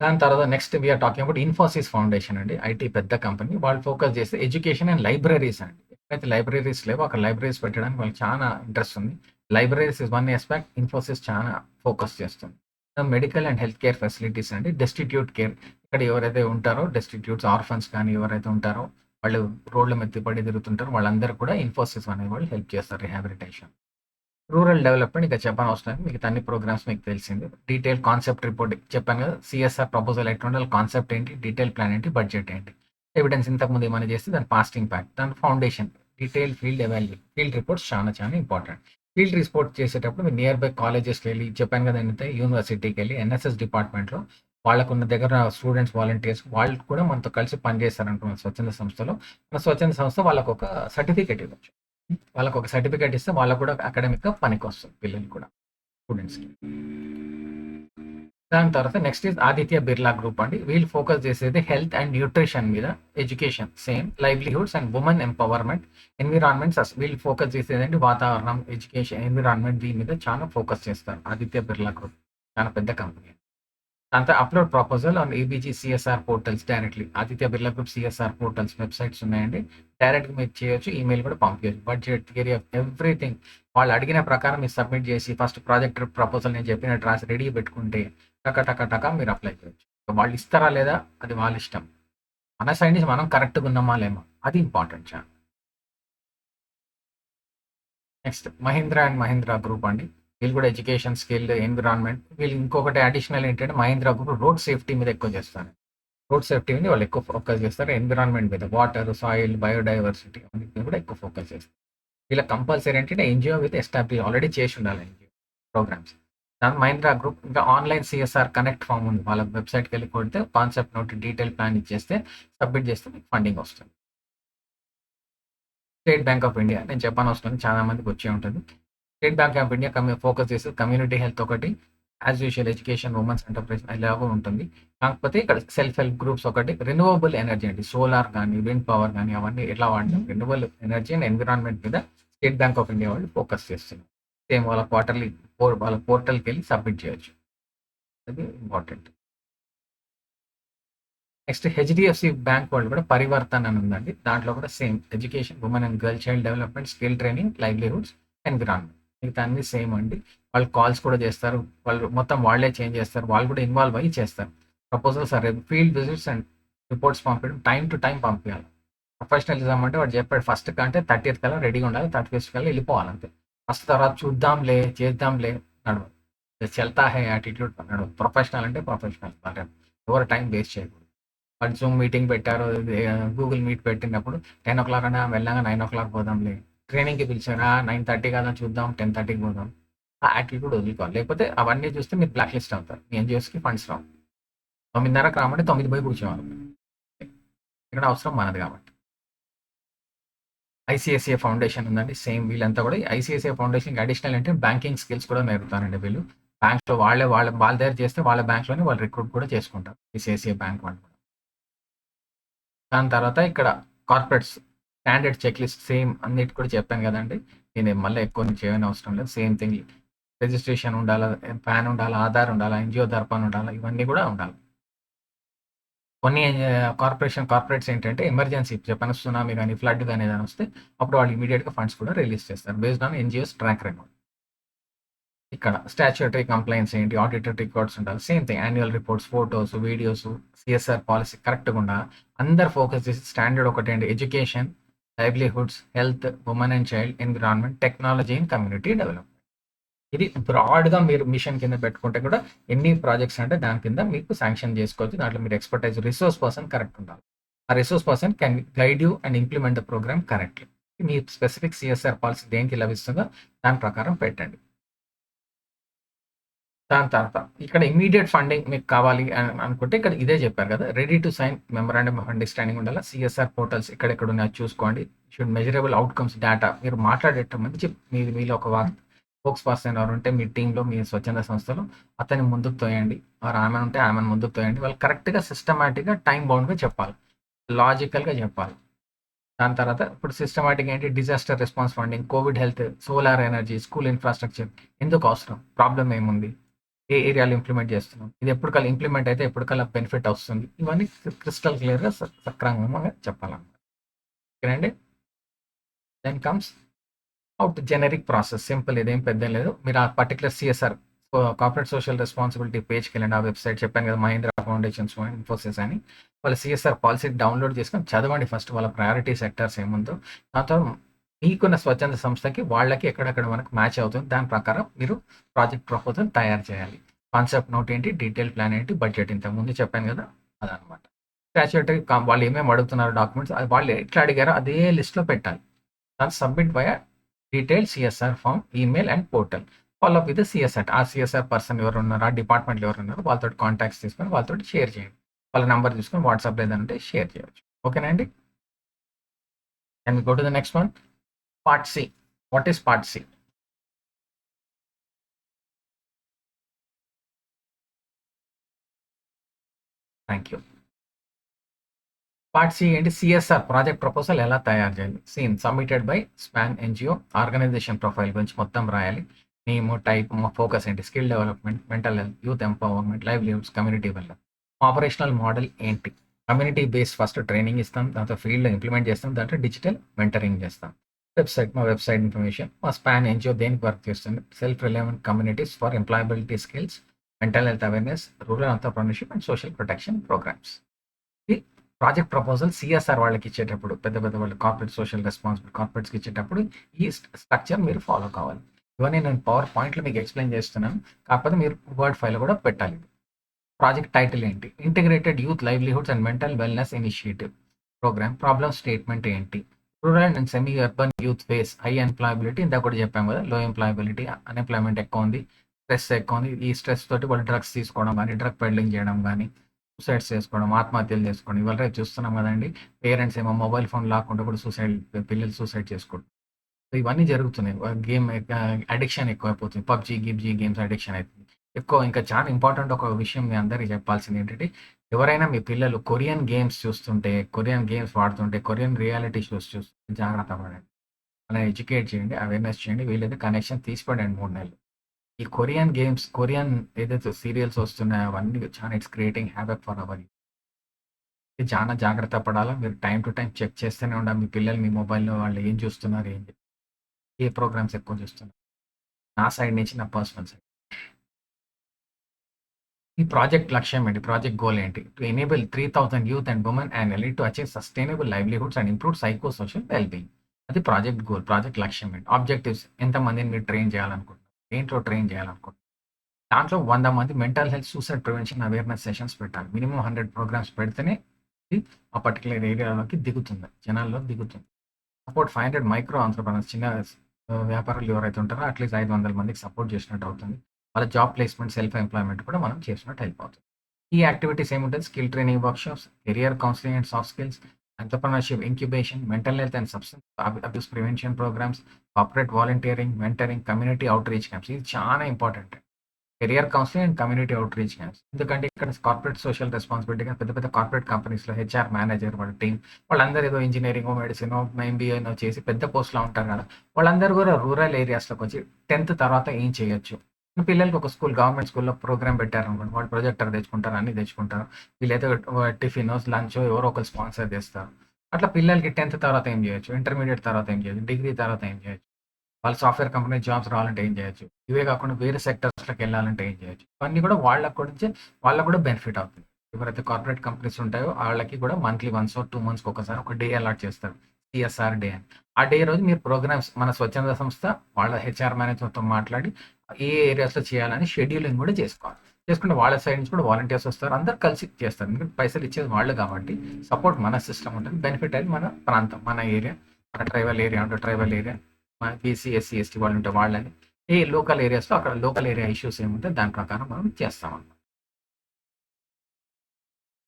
దాని తర్వాత next we're talking about Infosys foundation అండి, ఐటీ పెద్ద కంపెనీ. వాళ్ళు ఫోకస్ చేస్తే ఎడ్యుకేషన్ అండ్ లైబ్రరీస్ అండి. ఎక్కడైతే లైబ్రరీస్ లేవో అక్కడ లైబ్రరీస్ పెట్టడానికి వాళ్ళకి చాలా ఇంట్రెస్ట్ ఉంది. Libraries is one aspect, Infosys చాలా ఫోకస్ చేస్తుంది. Medical and health care facilities అండి, డెస్టిట్యూట్ కేర్. ఇక్కడ ఎవరైతే ఉంటారో డెస్టిట్యూట్స్, ఆర్ఫన్స్ కానీ ఎవరైతే ఉంటారో వాళ్ళు రోడ్ల మీద పడి తిరుగుతుంటారో వాళ్ళందరూ కూడా ఇన్ఫోసిస్ అనే వాళ్ళు హెల్ప్ చేస్తారు రిహాబిలిటేషన్. రూరల్ డెవలప్మెంట్ ఇంకా చెప్పని అవసరం, మీకు అన్ని ప్రోగ్రామ్స్ మీకు తెలిసింది. డీటెయిల్ కాన్సెప్ట్ రిపోర్ట్ చెప్పాను కదా, సిఎస్ఆర్ ప్రపోజల్ ఎట్లా ఉండాలి, కాన్సెప్ట్ ఏంటి, డీటెయిల్ ప్లాన్ ఏంటి, బడ్జెట్ ఏంటి, ఎవిడెన్స్ ఇంతకుముందు ఏమైనా చేస్తే దాని పాస్ట్ ఇంపాక్ట్, దాని foundation, detail field evaluation. Field reports చాలా ఇంపార్టెంట్. ఫీల్డ్ రిపోర్ట్ చేసేటప్పుడు మీరు నియర్ బై కాలేజెస్కి వెళ్ళి, చెప్పాను కదా ఏంటంటే యూనివర్సిటీకి వెళ్ళి ఎన్ఎస్ఎస్ డిపార్ట్మెంట్లో వాళ్ళకున్న దగ్గర స్టూడెంట్స్, వాలంటీర్స్ వాళ్ళు కూడా మనతో కలిసి పనిచేస్తారంటున్నారు స్వచ్ఛంద సంస్థలో. మన స్వచ్ఛంద సంస్థ వాళ్ళకు ఒక సర్టిఫికేట్ ఇవ్వచ్చు. వాళ్ళకు ఒక సర్టిఫికేట్ ఇస్తే వాళ్ళకు కూడా అకాడమిక్గా పనికి వస్తుంది, పిల్లలు కూడా, స్టూడెంట్స్కి. దాని తర్వాత next is Aditya Birla group అండి. వీళ్ళు ఫోకస్ చేసేది హెల్త్ అండ్ న్యూట్రిషన్ మీద, education same, livelihoods and women empowerment, environments. వీళ్ళు ఫోకస్ చేసేది వాతావరణం, ఎడ్యుకేషన్, ఎన్విరాన్మెంట్, దీని మీద చాలా ఫోకస్ చేస్తారు. ఆదిత్య బిర్లా గ్రూప్ చాలా పెద్ద కంపెనీ. దాంతో upload proposal on ABG CSR portals directly. Aditya Birla group CSR portals websites ఉన్నాయండి, డైరెక్ట్గా మీరు చేయొచ్చు, ఈమెయిల్ కూడా పంపించవచ్చు. బడ్జెట్, థియరీ ఆఫ్ ఎవ్రీథింగ్ వాళ్ళు అడిగిన ప్రకారం మీరు సబ్మిట్ చేసి ఫస్ట్ ప్రాజెక్ట్ ప్రపోజల్ నేను చెప్పినట్టు రాసి రెడీ పెట్టుకుంటే టక మీరు అప్లై చేయొచ్చు. వాళ్ళు ఇస్తారా లేదా అది వాళ్ళ ఇష్టం, మన సైడ్ నుంచి మనం కరెక్ట్గా ఉన్నామా లేమా అది important. Next Mahindra and Mahindra group అండి. వీళ్ళు కూడా ఎడ్యుకేషన్, స్కిల్, ఎన్విరాన్మెంట్. వీళ్ళు ఇంకొకటి అడిషనల్ ఏంటంటే మహీంద్రా గ్రూప్ రోడ్ సేఫ్టీ మీద ఎక్కువ చేస్తారు. రోడ్ సేఫ్టీ మీద వాళ్ళు ఎక్కువ ఫోకస్ చేస్తారు. ఎన్విరాన్మెంట్ మీద వాటర్, సాయిల్, బయోడైవర్సిటీ అన్నిటి కూడా ఎక్కువ ఫోకస్ చేస్తారు. వీళ్ళకి కంపల్సరీ ఏంటంటే ఎన్జిఓ విత్ ఎస్టాబ్లిష్ ఆల్రెడీ చేసి ఉండాలి ఎన్జిఓ ప్రోగ్రామ్స్. దాని మహీంద్రా గ్రూప్ ఇంకా ఆన్లైన్ సిఎస్ఆర్ కనెక్ట్ ఫామ్ ఉంది. వాళ్ళ వెబ్సైట్కి వెళ్ళి కొడితే కాన్సెప్ట్ నోట్, డీటెయిల్ ప్లాన్ ఇచ్చేస్తే సబ్మిట్ చేస్తే మీకు ఫండింగ్ వస్తుంది. స్టేట్ బ్యాంక్ ఆఫ్ ఇండియా నేను చెప్పాను వస్తుంది, చాలా మందికి వచ్చే ఉంటుంది. State bank of India focus చేస్తే కమ్యూనిటీ హెల్త్ ఒకటి, as usual education, women's enterprise ఎలాగో ఉంటుంది. కాకపోతే ఇక్కడ సెల్ఫ్ హెల్ప్ గ్రూప్స్ ఒకటి, రెన్యూవబుల్ ఎనర్జీ అండి, సోలార్ కానీ విండ్ పవర్ కానీ అవన్నీ ఎట్లా వాడతాం, రెన్యూవబుల్ ఎనర్జీ అండ్ ఎన్విరాన్మెంట్ మీద స్టేట్ బ్యాంక్ ఆఫ్ ఇండియా వాళ్ళు ఫోకస్ చేస్తున్నారు. సేమ్ వాళ్ళ క్వార్టర్లీ వాళ్ళ పోర్టల్కి వెళ్ళి సబ్మిట్ చేయొచ్చు. అది ఇంపార్టెంట్. నెక్స్ట్ హెచ్డిఎఫ్సి బ్యాంక్ వాళ్ళు కూడా పరివర్తన్ అని ఉందండి. దాంట్లో కూడా same education, women and girl child development, skill training, livelihoods, environment, మిగతా అన్ని సేమ్ అండి. వాళ్ళు కాల్స్ కూడా చేస్తారు, వాళ్ళు మొత్తం వాళ్ళే చేంజ్ చేస్తారు, వాళ్ళు కూడా ఇన్వాల్వ్ అయ్యి చేస్తారు. Proposals or field visits and reports పంపించడం, టైం టు టైం పంపించాలి. ప్రొఫెషనలిజం అంటే వాడు చెప్పాడు ఫస్ట్ కంటే 30th కల్లా రెడీగా ఉండాలి, 31st కల్లా వెళ్ళిపోవాలంతే. ఫస్ట్ తర్వాత చూద్దాంలే చేద్దాంలే నడవదు. చల్తా హే యాటిట్యూడ్ నడవదు. ప్రొఫెషనల్ అంటే ప్రొఫెషనల్, ఎవరు టైం వేస్ట్ చేయకూడదు. వాళ్ళు జూమ్ మీటింగ్ పెట్టారు, గూగుల్ మీట్ పెట్టినప్పుడు 10 o'clock అన్నా వెళ్ళాగా 9 o'clock పోదాంలే. ట్రైనింగ్కి పిలిచారా 9:30 కదా చూద్దాం 10:30కి పోదాం. ఆ యాటిట్యూడ్ వదులుకోవాలి. లేకపోతే అవన్నీ చూస్తే మీరు బ్లాక్ లిస్ట్ అవుతారు, మీ ఎన్జిఓస్కి ఫండ్స్ రావు. 9:30కి రామంటే 9 పోయి కూర్చోవాలి. ఇక్కడ అవసరం మనది కాబట్టి. ఐసిఐసిఐ ఫౌండేషన్ ఉందండి, సేమ్ వీళ్ళంతా కూడా ఐసిఐసిఐ ఫౌండేషన్ అడిషనల్ అంటే బ్యాంకింగ్ స్కిల్స్ కూడా నేర్పుతారండి వీళ్ళు. బ్యాంక్లో వాళ్ళ దగ్గర చేస్తే వాళ్ళ బ్యాంక్లోనే వాళ్ళు రిక్రూట్ కూడా చేసుకుంటారు, ఐసిఐసిఐ బ్యాంక్ వాళ్ళు. దాని తర్వాత ఇక్కడ corporates standard checklist same అన్నిటి కూడా చెప్పాను కదండి. నేను మళ్ళీ ఎక్కువ చేయని అవసరం లేదు. సేమ్ థింగ్, రిజిస్ట్రేషన్ ఉండాలా, పాన్ ఉండాలా, ఆధార్ ఉండాలా, ఎన్జిఓ దర్పణ ఉండాలా, ఇవన్నీ కూడా ఉండాలి. కొన్ని కార్పొరేట్స్ ఏంటంటే ఎమర్జెన్సీ చెప్పాను, సునామీ కానీ ఫ్లడ్ కానీ ఏదైనా వస్తే అప్పుడు వాళ్ళు ఇమీడియట్గా ఫండ్స్ కూడా రిలీజ్ చేస్తారు based on NGOs track record. ఇక్కడ స్టాచ్యూటరీ కంప్లైంట్స్ ఏంటి, ఆడిటర్ రికార్డ్స్ ఉండాలి. Same thing, annual reports, photos, videos, CSR policy కరెక్ట్గా ఉండాలి. అందరు ఫోకస్ చేసి స్టాండర్డ్ ఒకటి అండి, education, livelihoods, health, women and child, environment, technology and community development. ఇది బ్రాడ్గా మీరు మిషన్ కింద పెట్టుకుంటే కూడా ఎన్ని ప్రాజెక్ట్స్ అంటే దాని కింద మీకు శాంక్షన్ చేసుకోవచ్చు. దాంట్లో మీరు ఎక్స్పర్టైజ్ రిసోర్స్ పర్సన్ కరెక్ట్ ఉండాలి. ఆ resource person can guide you and implement the programme correctly. మీ స్పెసిఫిక్ సిఎస్ఆర్ పాలసీ దేనికి లభిస్తుందో దాని ప్రకారం పెట్టండి. దాని తర్వాత ఇక్కడ ఇమీడియట్ ఫండింగ్ మీకు కావాలి అని అనుకుంటే ఇక్కడ ఇదే చెప్పారు కదా, ready to sign memorandum of understanding ఉండాలి. సిఎస్ఆర్ పోర్టల్స్ ఎక్కడెక్కడ ఉన్నాయో చూసుకోండి. షుడ్ మెజరబుల్ అవుట్కమ్స్ డేటా మీరు మాట్లాడేట మంచి మీలో ఒక స్పోక్స్ పర్సన్ ఎవరు ఉంటే మీ టీంలో, మీ స్వచ్ఛంద సంస్థలో అతన్ని ముందుకు తోయండి, వారు ఆమె ఉంటే ఆమెను ముందుకు తోయండి. వాళ్ళు కరెక్ట్గా సిస్టమేటిక్గా టైం బౌండ్గా చెప్పాలి, లాజికల్గా చెప్పాలి. దాని తర్వాత ఇప్పుడు సిస్టమేటిక్ ఏంటి, disaster response funding, Covid health, solar energy, school infrastructure ఎందుకు అవసరం, ప్రాబ్లం ఏముంది, ఏ ఏరియాలో ఇంప్లిమెంట్ చేస్తున్నాం, ఇది ఎప్పటికల్లా ఇంప్లిమెంట్ అయితే ఎప్పటికల్లా బెనిఫిట్ వస్తుంది, ఇవన్నీ క్రిస్టల్ క్లియర్గా సక్రమంగా చెప్పాలన్నమాట. ఓకేనండి. Then comes out generic process, simple, ఇదేం పెద్ద లేదు. మీరు ఆ particular CSR corporate social responsibility పేజ్కి వెళ్ళండి. ఆ వెబ్సైట్ చెప్పాను కదా, మహీంద్రా ఫౌండేషన్స్, ఇన్ఫోసిస్ అని. వాళ్ళ సిఎస్ఆర్ పాలసీ డౌన్లోడ్ చేసుకొని చదవండి ఫస్ట్, వాళ్ళ ప్రయారిటీ సెక్టర్స్ ఏముందో. దాని తర్వాత మీకున్న స్వచ్ఛంద సంస్థకి వాళ్ళకి ఎక్కడెక్కడ మనకు మ్యాచ్ అవుతుంది, దాని ప్రకారం మీరు ప్రాజెక్ట్ ప్రపోజల్ తయారు చేయాలి. కాన్సెప్ట్ నోట్ ఏంటి, డీటెయిల్ ప్లాన్ ఏంటి, బడ్జెట్ ఇంతకు ముందు చెప్పాను కదా అదనమాట. స్టాచ్యూటరీ వాళ్ళు ఏమేమి అడుగుతున్నారు డాక్యుమెంట్స్, వాళ్ళు ఎట్లా అడిగారో అదే లిస్ట్లో పెట్టాలి. దాన్ని submit via detail CSR form, email and portal. Follow up with CSR. ఆ సిఎస్ఆర్ పర్సన్ ఎవరు ఉన్నారు, ఆ డిపార్ట్మెంట్లో ఎవరు ఉన్నారు, వాళ్ళతో కాంటాక్ట్స్ తీసుకొని వాళ్ళతో షేర్ చేయండి. వాళ్ళ నెంబర్ తీసుకొని వాట్సాప్ లేదంటే షేర్ చేయవచ్చు. ఓకేనా అండి. And go to the next one, part C. What is part C? Thank you. Part C ఏంటి, సిఎస్ఆర్ ప్రాజెక్ట్ ప్రపోజల్ ఎలా తయారు చేయాలి. Seen submitted by Span NGO. Organisation profile గురించి మొత్తం రాయాలి. నేమ్, టైప్, ఫోకస్ ఏంటి, skill development, mental health, youth empowerment, livelihoods, community wellness. Operational model ఏంటి, community based first training ఇస్తాం, దాంతో ఫీల్డ్లో ఇంప్లిమెంట్ చేస్తాం, దాంట్లో డిజిటల్ మెంటరింగ్ చేస్తాం. వెబ్సైట్, మా వెబ్సైట్ ఇన్ఫర్మేషన్. మా స్పాన్ ఎన్జిఓ దేనికి వర్క్ చేస్తుంది, self relevant communities for employability skills, mental health awareness, rural entrepreneurship and social protection programmes. Project proposal CSR వాళ్ళకి ఇచ్చేటప్పుడు పెద్ద పెద్ద వాళ్ళు కార్పొరేట్ సోషల్ రెస్పాన్సిబిలిటీ కార్పొరేట్స్కి ఇచ్చేటప్పుడు ఈ స్ట్రక్చర్ మీరు ఫాలో కావాలి. ఇవన్నీ నేను పవర్ పాయింట్లో మీకు ఎక్స్ప్లెయిన్ చేస్తున్నాను, కాకపోతే మీరు వర్డ్ ఫైల్ కూడా పెట్టాలి. ప్రాజెక్ట్ టైటిల్ ఏంటి? Integrated youth livelihoods and mental wellness initiative programme. Problem statement ఏంటి? Rural and semi urban youth face high employability. ఇందాక కూడా చెప్పాం కదా, లో ఎంప్లాయబిలిటీ, అన్ఎంప్లాయ్మెంట్ ఎక్కువ ఉంది, స్ట్రెస్ ఎక్కువ ఉంది. ఈ స్ట్రెస్ తోటి వాళ్ళు డ్రగ్స్ తీసుకోవడం కానీ, డ్రగ్ పెడ్లింగ్ చేయడం కానీ, సూసైడ్స్ చేసుకోవడం, ఆత్మహత్యలు చేసుకోవడం. ఇవాళ రేపు చూస్తున్నాం కదండి, పేరెంట్స్ ఏమో మొబైల్ ఫోన్ లాక్కుండా కూడా పిల్లలు సూసైడ్ చేసుకోవడం. సో ఇవన్నీ జరుగుతున్నాయి. గేమ్ అడిక్షన్ ఎక్కువైపోతుంది. పబ్జీ గిబ్జీ గేమ్స్ అడిక్షన్ అవుతుంది ఎక్కువ. ఇంకా చాలా ఇంపార్టెంట్ ఒక విషయం మీ అందరికీ చెప్పాల్సింది ఏంటంటే, ఎవరైనా మీ పిల్లలు కొరియన్ గేమ్స్ చూస్తుంటే, కొరియన్ గేమ్స్ వాడుతుంటే, కొరియన్ రియాలిటీ షోస్ చూస్తుంటే జాగ్రత్త పడండి. అలా ఎడ్యుకేట్ చేయండి, అవేర్నెస్ చేయండి. వీళ్ళైతే కనెక్షన్ తీసిపడండి 3 నెలలు. ఈ కొరియన్ గేమ్స్, కొరియన్ ఏదైతే సీరియల్స్ వస్తున్నాయో అవన్నీ చాలా it's creating habit for hour. చాలా జాగ్రత్త పడాలా. మీరు టైం టు టైం చెక్ చేస్తూనే ఉండాలి. మీ పిల్లలు మీ మొబైల్‌లో వాళ్ళు ఏం చూస్తున్నారు, ఏ ప్రోగ్రామ్స్ ఎక్కువ చూస్తున్నారు. నా సైడ్ నుంచి నా పర్సనల్ సైడ్. ఈ ప్రాజెక్ట్ లక్ష్యం ఏంటి? ప్రాజెక్ట్ గోల్ ఏంటి? To enable 3000 youth and women annually to achieve sustainable livelihoods and improve psycho social well being. అది ప్రాజెక్ట్ గోల్. ప్రాజెక్ట్ లక్ష్యం ఏంటి? ఆబ్జెక్టివ్స్, ఎంతమందిని మీరు ట్రైన్ చేయాలనుకుంటున్నారు, దేంట్లో ట్రైన్ చేయాలనుకుంటున్నారు. దాంట్లో 100 మంది mental health, suicide prevention awareness sessions పెట్టాలి. మినిమం 100 ప్రోగ్రామ్స్ పెడితేనే ఇది ఆ పర్టికులర్ ఏరియాలోకి దిగుతుంది, జనాల్లో దిగుతుంది. సపోర్ట్ 500 మైక్రో ఆంటర్‌ప్రెన్యూర్స్, చిన్న వ్యాపారులు ఎవరైతే ఉంటారో అట్లీస్ట్ 500 మందికి సపోర్ట్ చేసినట్టు అవుతుంది. వాళ్ళ జాబ్ ప్లేస్‌మెంట్, సెల్ఫ్ ఎంప్లాయ్‌మెంట్ కూడా మనం చేసినట్టు హెల్ప్ అవుతుంది. ఈ యాక్టివిటీస్ ఏముంటది? Skill training workshops, career counselling and soft skills, entrepreneurship incubation, mental health and substance abuse prevention programmes, corporate volunteering, mentoring, community outreach camps. ఇది చాలా important. Career counselling and community outreach camps. ఎందుకంటే ఇక్కడ corporate social రెస్పాన్సిబిలిటీగా పెద్ద పెద్ద corporate కంపెనీస్‌లో HR manager వాళ్ళ team వాళ్ళందరూ ఏదో ఇంజినీరింగో, మెడిసినో, ఎంబీఏనో చేసి పెద్ద పోస్ట్‌లో ఉంటారు కదా! వాళ్ళందరూ కూడా రూరల్ ఏరియాస్‌లోకి వచ్చి 10థ్ తర్వాత ఏం చేయొచ్చు? పిల్లలకి ఒక గవర్నమెంట్ స్కూల్‌లో ప్రోగ్రామ్ పెట్టారనుకోండి, వాళ్ళు ప్రొజెక్టర్ తెచ్చుకుంటారు, అన్నీ తెచ్చుకుంటారు. వీళ్ళైతే టిఫినో, లంచో ఎవరో ఒకళ్ళు స్పాన్సర్ చేస్తారు. అట్లా పిల్లలకి 10థ్ తర్వాత ఏం చేయొచ్చు? ఇంటర్మీడియేట్ తర్వాత ఏం చేయొచ్చు? డిగ్రీ తర్వాత ఏం చేయొచ్చు? వాళ్ళు సాఫ్ట్‌వేర్ కంపెనీ జాబ్స్ రావాలంటే ఏం చేయొచ్చు? ఇవే కాకుండా వేరే సెక్టర్స్‌లోకెళ్ళాలంటే ఏం చేయొచ్చు? ఇవన్నీ కూడా వాళ్ళకి గురించి వాళ్ళకి కూడా బెనిఫిట్ అవుతుంది. ఎవరైతే కార్పొరేట్ కంపెనీస్ ఉంటాయో ఆళ్ళకి కూడా మంత్లీ వన్సో, 2 మంత్స్‌కి ఒకసారి ఒక డే అలాట్ చేస్తారు. సీఎస్ఆర్ డే అని. ఆ డే రోజు మీరు ప్రోగ్రామ్స్ మన స్వచ్ఛంద సంస్థ వాళ్ళ హెచ్ఆర్ మేనేజర్‌తో మాట్లాడి ఏ ఏరియాస్‌లో చేయాలని షెడ్యూలింగ్ కూడా చేసుకోవాలి. చేసుకుంటే వాళ్ళ సైడ్ నుంచి కూడా వాలంటీర్స్ వస్తారు. అందరూ కలిసి చేస్తారు. ఎందుకంటే పైసలు ఇచ్చేది వాళ్ళు కాబట్టి సపోర్ట్ మన సిస్టమ్ ఉంటుంది. బెనిఫిట్ అనేది మన ప్రాంతం, మన ఏరియా, మన ట్రైబల్ ఏరియా ఉంటే tribal area, BC, SC, ST వాళ్ళు ఉంటే వాళ్ళని, ఏ లోకల్ ఏరియాస్‌లో అక్కడ లోకల్ ఏరియా ఇష్యూస్ ఏముంటే దాని ప్రకారం మనం చేస్తామన్నమాట.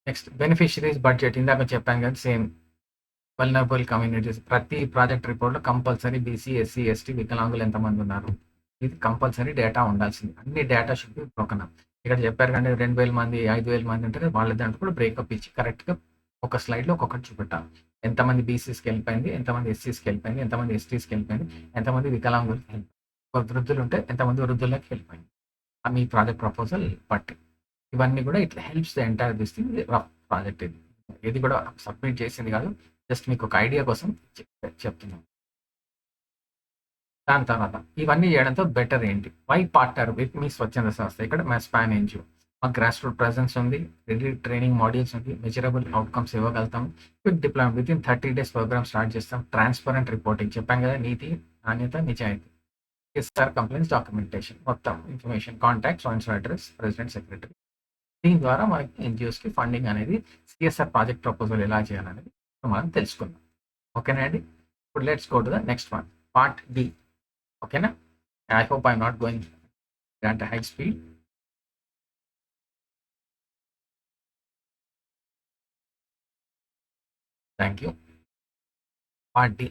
Next beneficiaries budget. ఇందాక చెప్పాను కదా, సేమ్ వల్నరబుల్ కమ్యూనిటీస్. ప్రతి ప్రాజెక్ట్ రిపోర్ట్‌లో కంపల్సరీ బీసీ, ఎస్సీ, ఎస్టీ, వికలాంగులు ఎంతమంది ఉన్నారు, ఇది కంపల్సరీ డేటా ఉండాల్సింది. అన్ని data should be broken up. ఇక్కడ చెప్పారు కండి 2000 మంది, 5000 మంది ఉంటే వాళ్ళ దాంట్లో కూడా బ్రేకప్ ఇచ్చి కరెక్ట్‌గా ఒక స్లైడ్‌లో ఒక్కొక్కటి చూపెట్టాలి. ఎంతమంది బీసీస్‌కి వెళ్ళిపోయింది, ఎంతమంది ఎస్సీస్‌కి వెళ్ళిపోయింది, ఎంతమంది ఎస్టీస్‌కి వెళ్ళిపోయింది, ఎంతమంది వికలాంగులకి వెళ్ళిపోయింది. వృద్ధులు ఉంటే ఎంతమంది వృద్ధులకి వెళ్ళిపోయింది. మీ ప్రాజెక్ట్ ప్రపోజల్ బట్టి. ఇవన్నీ కూడా ఇట్లా helps the entire this thing. Rough project ఇది. ఇది కూడా సబ్మిట్ చేసింది కాదు. జస్ట్ మీకు ఒక ఐడియా కోసం చెప్తున్నాను. దాని తర్వాత ఇవన్నీ చేయడంతో బెటర్ ఏంటి? వై పార్ట్నర్ విత్ మీ స్వచ్ఛంద సంస్థ? ఇక్కడ మా స్పాన్ ఎన్‌జిఓ. మా గ్రాస్ రూట్ ప్రెజెన్స్ ఉంది. రెడీ ట్రైనింగ్ మాడ్యూల్స్ ఉంది. మెజరబుల్ అవుట్‌కమ్స్ ఇవ్వగలుగుతాం. Quick deployment within 30 days programme start చేస్తాం. ట్రాన్స్‌పరెంట్ రిపోర్టింగ్ చెప్పాం కదా, నీతి, నాణ్యత, నిజాయితీ. ఎస్ఆర్ కంప్లైంట్స్ డాక్యుమెంటేషన్, మొత్తం information, contact, so and so address, president, secretary. దీని ద్వారా మనకి ఎన్‌జిఓస్‌కి ఫండింగ్ అనేది, సిఎస్ఆర్ ప్రాజెక్ట్ ప్రపోజల్ ఎలా చేయాలనేది మనం తెలుసుకుందాం. ఓకేనా అండి? ఇప్పుడు let's go to the next one, part D. ఓకేనా? I hope I'm not going at a high speed. Thank you. Part D.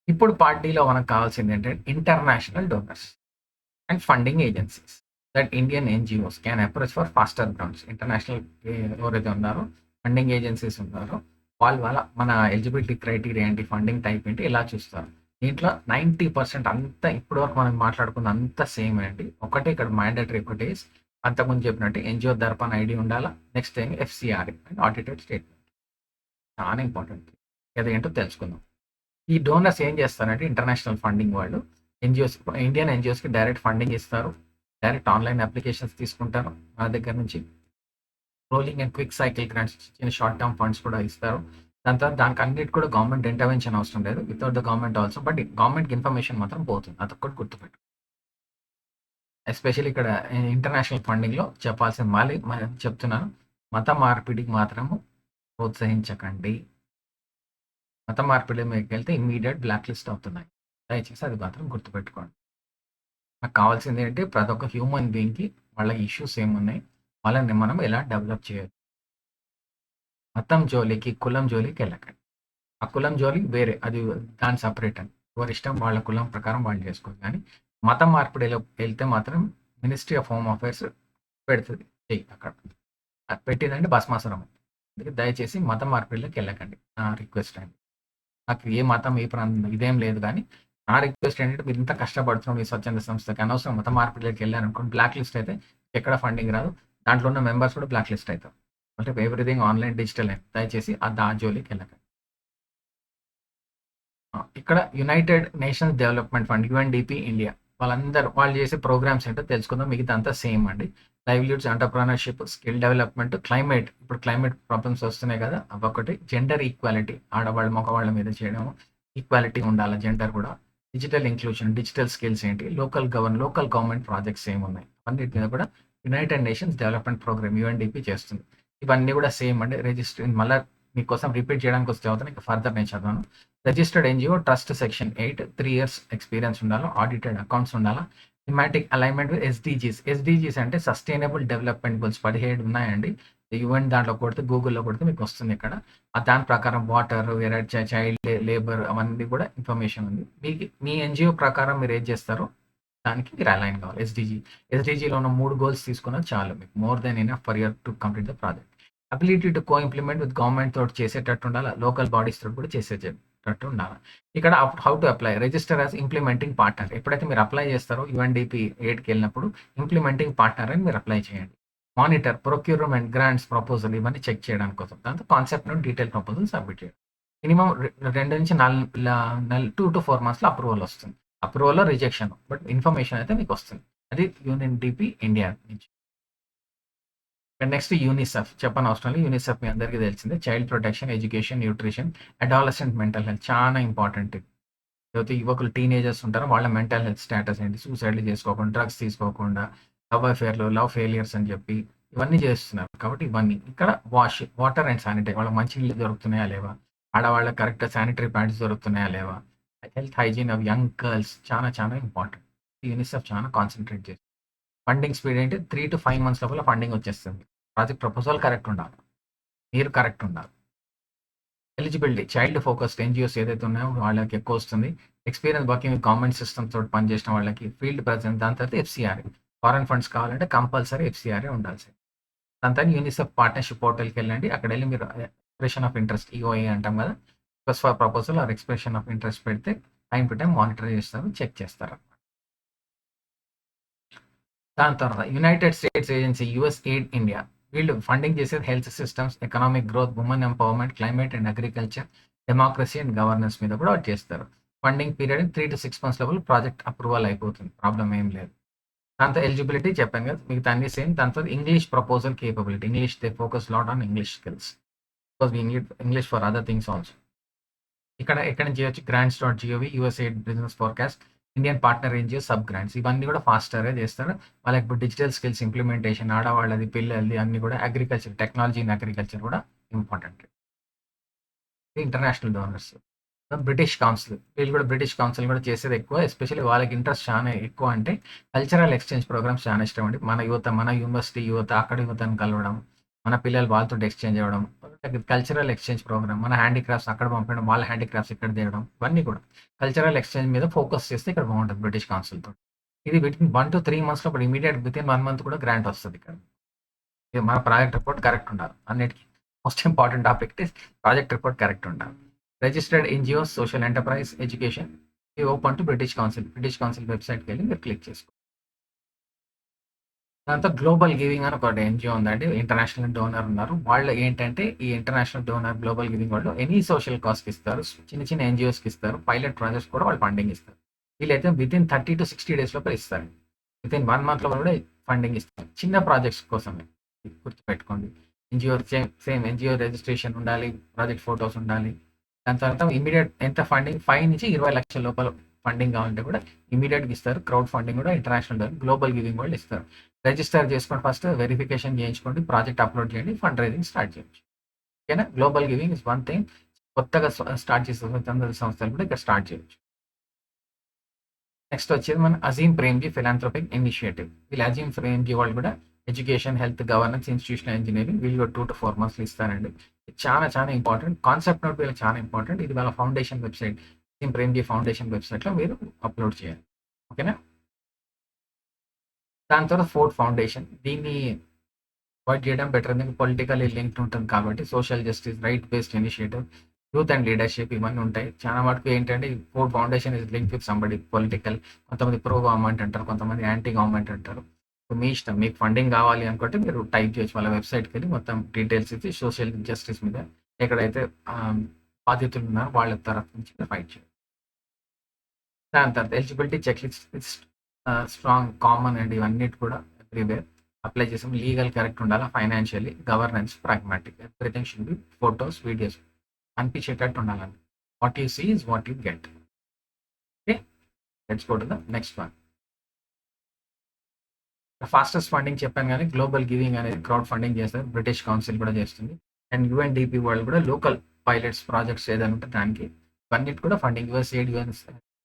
ఇప్పుడు పార్ట్ డిలో మనకు కావాల్సింది ఏంటంటే international donors and funding agencies that Indian NGOs can approach for faster grounds. International ఎవరైతే ఉన్నారో funding agencies ఉన్నారో వాళ్ళు వాళ్ళ మన ఎలిజిబిలిటీ క్రైటీరియా ఏంటి, ఫండింగ్ టైప్ ఏంటి ఇలా చూస్తారు. దీంట్లో 90% అంతా ఇప్పటివరకు మనం మాట్లాడుకున్న అంతా సేమ్ అండి. ఒకటే ఇక్కడ మ్యాండేటరీ ఒకటి అంతకుముందు చెప్పినట్టు ఎన్‌జిఓ దర్పణ ఐడి ఉండాలా. నెక్స్ట్ ఏం ఎఫ్‌సిఆర్‌ఏ ఆడిటెడ్ స్టేట్మెంట్. చాలా ఇంపార్టెంట్. అదేంటో తెలుసుకుందాం. ఈ డోనర్స్ ఏం చేస్తారంటే ఇంటర్నేషనల్ ఫండింగ్ వాళ్ళు ఎన్‌జిఓస్, ఇండియన్ ఎన్‌జిఓస్‌కి డైరెక్ట్ ఫండింగ్ ఇస్తారు. డైరెక్ట్ ఆన్‌లైన్ అప్లికేషన్స్ తీసుకుంటారు మన దగ్గర నుంచి. Rolling and quick cycle grants, చిన్న షార్ట్ టర్మ్ ఫండ్స్ కూడా ఇస్తారు. దాని తర్వాత దానికి అన్నిటి కూడా గవర్నమెంట్ ఇంటర్వెన్షన్ అవసరం లేదు. Without the government also, but గవర్నమెంట్కి ఇన్ఫర్మేషన్ మాత్రం పోతుంది. అదొక్కటి గుర్తుపెట్టు. ఎస్పెషల్లీ ఇక్కడ ఇంటర్నేషనల్ ఫండింగ్లో చెప్పాల్సిన మళ్ళీ చెప్తున్నాను, మత మార్పిడికి మాత్రము ప్రోత్సహించకండి. మత మార్పిడి మీదకి వెళ్తే ఇమ్మీడియట్ బ్లాక్ లిస్ట్ అవుతున్నాయి. దయచేసి అది మాత్రం గుర్తుపెట్టుకోండి. నాకు కావాల్సింది ఏంటి, ప్రతి ఒక్క హ్యూమన్ బీయింగ్కి వాళ్ళ ఇష్యూస్ ఏమున్నాయి, వాళ్ళని మనం ఎలా డెవలప్ చేయాలి. మతం జోలికి, కులం జోలికి వెళ్ళకండి. ఆ కులం జోలి వేరే, అది దాని సపరేట్ అని. ఎవరి ఇష్టం వాళ్ళ కులం ప్రకారం వాళ్ళు చేసుకోవాలి. కానీ మతం మార్పిడిలో వెళ్తే మాత్రం మినిస్ట్రీ ఆఫ్ హోమ్ అఫైర్స్ పెడుతుంది చెయ్యి అక్కడ. అది పెట్టిందంటే భస్మాసురం. అందుకే దయచేసి మతం మార్పిడిలోకి వెళ్ళకండి, నా రిక్వెస్ట్ అండి. నాకు ఏ మతం ఏ ప్రాంతం ఇదేం లేదు, కానీ నా రిక్వెస్ట్ ఏంటంటే, మీరు ఇంత కష్టపడుతున్నాం ఈ స్వచ్ఛంద సంస్థకి, అనవసరం మత మార్పిడిలోకి వెళ్ళారనుకోండి, బ్లాక్ లిస్ట్ అయితే ఎక్కడ ఫండింగ్ రాదు, దాంట్లో ఉన్న మెంబర్స్ కూడా బ్లాక్ లిస్ట్ అవుతారు. అంటే ఎవ్రీథింగ్ ఆన్లైన్ డిజిటల్ అయింది. దయచేసి ఆ జోలికి వెళ్ళకండి. ఇక్కడ United Nations development fund, UNDP India, వాళ్ళు చేసే ప్రోగ్రామ్స్ ఏంటో తెలుసుకుందాం. మిగతా అంతా సేమ్ అండి. Livelihoods, entrepreneurship, skill development, climate, ఇప్పుడు క్లైమేట్ ప్రాబ్లమ్స్ వస్తున్నాయి కదా, అవొకటి. జెండర్ ఈక్వాలిటీ, ఆడవాళ్ళు మగవాళ్ళ మీద చేయడం, ఈక్వాలిటీ ఉండాలి జెండర్ కూడా. డిజిటల్ ఇంక్లూజన్, డిజిటల్ స్కిల్స్ ఏంటి, లోకల్ గవర్నమెంట్ ప్రాజెక్ట్స్ ఏమున్నాయి, అన్నిటి మీద కూడా United Nations development programme UNDP చేస్తుంది. ఇవన్నీ కూడా సేమ్ అండి. రిజిస్టర్ మళ్ళీ మీకోసం రిపీట్ చేయడానికి వస్తే అవుతాను, ఇంకా ఫర్దర్ నేను చదవను. Registered NGO, trust section 8, 3 years experience ఉండాలి, ఆడిటెడ్ అకౌంట్స్ ఉండాలా, thematic alignment with SDGs. SDGs అంటే సస్టైనబుల్ డెవలప్మెంట్ గోల్స్ 17 ఉన్నాయండి. యుఎన్ దాంట్లో కొడితే, గూగుల్లో కొడితే మీకు వస్తుంది ఇక్కడ. దాని ప్రకారం వాటర్, చైల్డ్ లేబర్, అవన్నీ కూడా ఇన్ఫర్మేషన్ ఉంది. మీకు మీ ఎన్జిఓ ప్రకారం మీరు ఏం చేస్తారో దానికి మీరు అలైన్ కావాలి. ఎస్డిజీలో ఉన్న 3 గోల్స్ తీసుకున్నది చాలు మీకు, more than enough for your to complete the project. Ability to co implement with government తోటి చేసేటట్టు ఉండాలి, లోకల్ బాడీస్ తోటి కూడా చేసేటట్టు ఉండాలి. ఇక్కడ how to apply, register as implementing partner. ఎప్పుడైతే మీరు అప్లై చేస్తారో యుఎన్డిపి 8కి వెళ్ళినప్పుడు ఇంప్లిమెంటింగ్ పార్ట్నర్ అని మీరు అప్లై చేయండి. మానిటర్, ప్రొక్యూర్మెంట్, గ్రాంట్స్, ప్రపోజల్ ఇవన్నీ చెక్ చేయడానికి కోసం. దాంతో కాన్సెప్ట్ నుండి డీటెయిల్ ప్రపోజల్ సబ్మిట్ చేయండి. మినిమం 2 నుంచి 2 to 4 monthsలో అప్రూవల్ వస్తుంది. అప్రూవల్లో రిజెక్షన్, బట్ ఇన్ఫర్మేషన్ అయితే మీకు వస్తుంది. అది యుఎన్డిపి ఇండియా నుంచి. నెక్స్ట్ యూనిసెఫ్ చెప్పని అవసరం లేదు. యూనిసెఫ్ మీ అందరికీ తెలిసిందే. Child protection, education, nutrition, adolescent mental health చాలా ఇంపార్టెంట్. లేకపోతే యువకులు, టీనేజర్స్ ఉంటారు, వాళ్ళ మెంటల్ హెల్త్ స్టేటస్ ఏంటి, సూసైడ్లు చేసుకోకుండా, డ్రగ్స్ తీసుకోకుండా, లవ్ అఫేర్లు, లవ్ ఫెయిలియర్స్ అని చెప్పి ఇవన్నీ చేస్తున్నారు. కాబట్టి ఇవన్నీ ఇక్కడ వాటర్ అండ్ శానిటరీ, వాళ్ళకి మంచి నీళ్ళు దొరుకుతున్నాయా లేవా, ఆడవాళ్ళకి కరెక్ట్ శానిటరీ ప్యాడ్స్ దొరుకుతున్నాయా లేవా, health hygiene of young girls చాలా చాలా ఇంపార్టెంట్. యూనిసెఫ్ చాలా కాన్సన్ట్రేట్ చేస్తుంది. ఫండింగ్ స్పీడ్ ఏంటి, 3 to 5 months లోపల ఫండింగ్ వచ్చేస్తుంది. ప్రాజెక్ట్ ప్రపోజల్ కరెక్ట్ ఉండాలి, మీరు కరెక్ట్ ఉండాలి. ఎలిజిబిలిటీ, చైల్డ్ ఫోకస్డ్ ఎన్జిఓస్ ఏదైతే ఉన్నాయో వాళ్ళకి ఎక్కువ వస్తుంది. Experience working with government system తోటి పనిచేసిన వాళ్ళకి, ఫీల్డ్ ప్రెజెంట్, దాని తర్వాత ఎఫ్సిఆర్ఏ, ఫారెన్ ఫండ్స్ కావాలంటే కంపల్సరీ ఎఫ్సిఆర్ఏ ఉండాల్సి. దాని తర్వాత యూనిసెఫ్ పార్ట్నర్షిప్ పోర్టల్కి వెళ్ళండి. అక్కడ వెళ్ళి మీరు ఎక్స్ప్రెషన్ ఆఫ్ ఇంట్రెస్ట్, ఈఓఏ అంటాం కదా, request for proposal are expression of interest పెడితే టైం టు టైం మానిటర్ చేస్తారు, చెక్ చేస్తారు. దాని తర్వాత United states agency, USAID India, వీళ్ళు ఫండింగ్ చేసేది health systems, economic growth, women empowerment, climate and agriculture, democracy and governance మీద కూడా వాళ్ళు చేస్తారు. ఫండింగ్ పీరియడ్ 3 to 6 months లోపల ప్రాజెక్ట్ అప్రూవల్ అయిపోతుంది, ప్రాబ్లం ఏం లేదు. దాంతో ఎలిజిబిలిటీ చెప్పాను కదా, మిగతా అన్ని సేమ్. దాంతో English proposal capability, English they focus lot on English skills, because we need English for other things also. ఇక్కడ ఎక్కడ నుంచి చేయొచ్చు, grants.gov, USAID business forecast, Indian partner NGO, sub grants, ఇవన్నీ కూడా ఫాస్టర్గా చేస్తారు. వాళ్ళకి ఇప్పుడు డిజిటల్ స్కిల్స్ ఇంప్లిమెంటేషన్, ఆడవాళ్ళది, పిల్లలది అన్ని కూడా, అగ్రికల్చర్, టెక్నాలజీ ఇన్ అగ్రికల్చర్ కూడా important. International donors, British council, వీళ్ళు కూడా బ్రిటిష్ కౌన్సిల్ కూడా చేసేది ఎక్కువ. ఎస్పెషల్లీ వాళ్ళకి ఇంట్రెస్ట్ చాలా ఎక్కువ అంటే కల్చరల్ ఎక్స్చేంజ్ ప్రోగ్రామ్స్ చాలా ఇష్టం అండి. మన యువత, మన యూనివర్సిటీ యువత, అక్కడ యువతను కలవడం, మన పిల్లలు వాళ్ళతో ఎక్స్చేంజ్ అవ్వడం, కల్చరల్ ఎక్స్చేంజ్ ప్రోగ్రామ్, మన హ్యాండీక్రాఫ్ట్స్ అక్కడ పంపడం, వాళ్ళ హ్యాండీక్రాఫ్ట్స్ ఇక్కడ తేవడం, ఇవన్నీ కూడా కల్చరల్ ఎక్స్చేంజ్ మీద ఫోకస్ చేస్తే ఇక్కడ బాగుంటుంది బ్రిటిష్ కౌన్సిల్తో. ఇది వితిన్ 1 to 3 months లో ఇమీడియట్ వితిన్ 1 month కూడా గ్రాంట్ వస్తుంది ఇక్కడ. మన ప్రాజెక్ట్ రిపోర్ట్ కరెక్ట్ ఉండాలి, అన్నిటికీ most important topic is project report correct ఉండాలి. Registered NGOs, social enterprise, education, ఇవి ఓపెన్ టు బ్రిటిష్ కౌన్సిల్ వెబ్సైట్కి వెళ్ళి మీరు క్లిక్ చేసుకోండి. దాంతో గ్లోబల్ గివింగ్ అని ఒక ఎన్జిఓ ఉందండి, ఇంటర్నేషనల్ డోనర్ ఉన్నారు. వాళ్ళు ఏంటంటే ఈ ఇంటర్నేషనల్ డోనర్ గ్లోబల్ గివింగ్ వాళ్ళు ఎనీ సోషల్ కాస్ట్కి ఇస్తారు, చిన్న చిన్న ఎన్జిఓస్కి ఇస్తారు, పైలట్ ప్రాజెక్ట్స్ కూడా వాళ్ళు ఫండింగ్ ఇస్తారు. వీళ్ళైతే వితిన్ 30 to 60 days లోపల ఇస్తారు, వితిన్ 1 month లో కూడా ఫండింగ్ ఇస్తారు, చిన్న ప్రాజెక్ట్స్ కోసమే, గుర్తుపెట్టుకోండి. ఎన్‌జీఓ సేమ్ ఎన్‌జీఓ రిజిస్ట్రేషన్ ఉండాలి. ప్రాజెక్ట్ ఫోటోస్ ఉండాలి. దాని తర్వాత ఇమ్మీడియేట్ ఎంత ఫండింగ్ 5-20 లక్షల లోపల ఫండింగ్ కావాలంటే కూడా ఇమ్మీడియేట్‌గా ఇస్తారు. క్రౌడ్ ఫండింగ్ కూడా ఇంటర్నేషనల్ గ్లోబల్ గివింగ్ వాళ్ళు ఇస్తారు. రిజిస్టర్ చేసుకోండి ఫస్ట్ వెరిఫికేషన్ చేయించుకోండి. ప్రాజెక్ట్ అప్లోడ్ చేయండి. ఫండ్ రైజింగ్ స్టార్ట్ చేయొచ్చు. ఓకేనా? Global giving is one thing. కొత్తగా స్టార్ట్ చేసే స్వతంత్ర సంస్థలు కూడా ఇక్కడ స్టార్ట్ చేయొచ్చు. నెక్స్ట్ వచ్చేది మన అజీమ్ ప్రేమ్‌జీ ఫిలాంథ్రోపిక్ ఇనిషియేటివ్. వీళ్ళు అజీమ్ ప్రేమ్‌జీ వాళ్ళు కూడా education, health, governance, institutional engineering వీళ్ళు కూడా 2-4 మంత్స్‌లో ఇస్తారండి. ఇది చాలా చాలా ఇంపార్టెంట్. కాన్సెప్ట్ నోట్ వీళ్ళకి చాలా ఇంపార్టెంట్. ఇది వాళ్ళ foundation website. Azeem Premji foundation వెబ్‌సైట్‌లో మీరు అప్లోడ్ చేయాలి. ఓకేనా? దాని తర్వాత ఫోర్త్ ఫౌండేషన్. దీన్ని అవాయిడ్ చేయడం బెటర్. ఎందుకంటే పొలిటికల్లీ లింక్డ్ ఉంటుంది కాబట్టి social justice, right based initiative, youth and leadership ఇవన్నీ ఉంటాయి. చాలా మటుకు ఏంటంటే fourth foundation is linked with somebody political. కొంతమంది ప్రో గవర్నమెంట్ అంటారు. కొంతమంది యాంటీ గవర్నమెంట్ అంటారు. సో మీ ఇష్టం. మీకు ఫండింగ్ కావాలి అనుకుంటే మీరు టైప్ చేయొచ్చు. వాళ్ళ వెబ్‌సైట్‌కెళ్ళి మొత్తం డీటెయిల్స్ ఇచ్చి సోషల్ జస్టిస్ మీద ఎక్కడైతే బాధితులు ఉన్నారో వాళ్ళ తరఫు నుంచి ఫైట్ చేయాలి. దాని తర్వాత eligibility check list strong, common and ఇవన్నిటి కూడా ఎవ్రీవేర్ అప్లై చేసాం. లీగల్ కరెక్ట్ ఉండాలా, financially, governance, pragmatic, everything should be photos, videos అనిపించేటట్టు ఉండాలండి. What you see is what you get. Okay, let's go to the next one. Fastest funding చెప్పాను కానీ Global Giving అనేది crowd funding చేస్తారు. British Council కూడా చేస్తుంది. And UNDP వాళ్ళు కూడా లోకల్ పైలట్స్ ప్రాజెక్ట్స్ ఏదైనా ఉంటే దానికి ఇవన్నిటి కూడా ఫండింగ్ యుఎస్ఏడ్,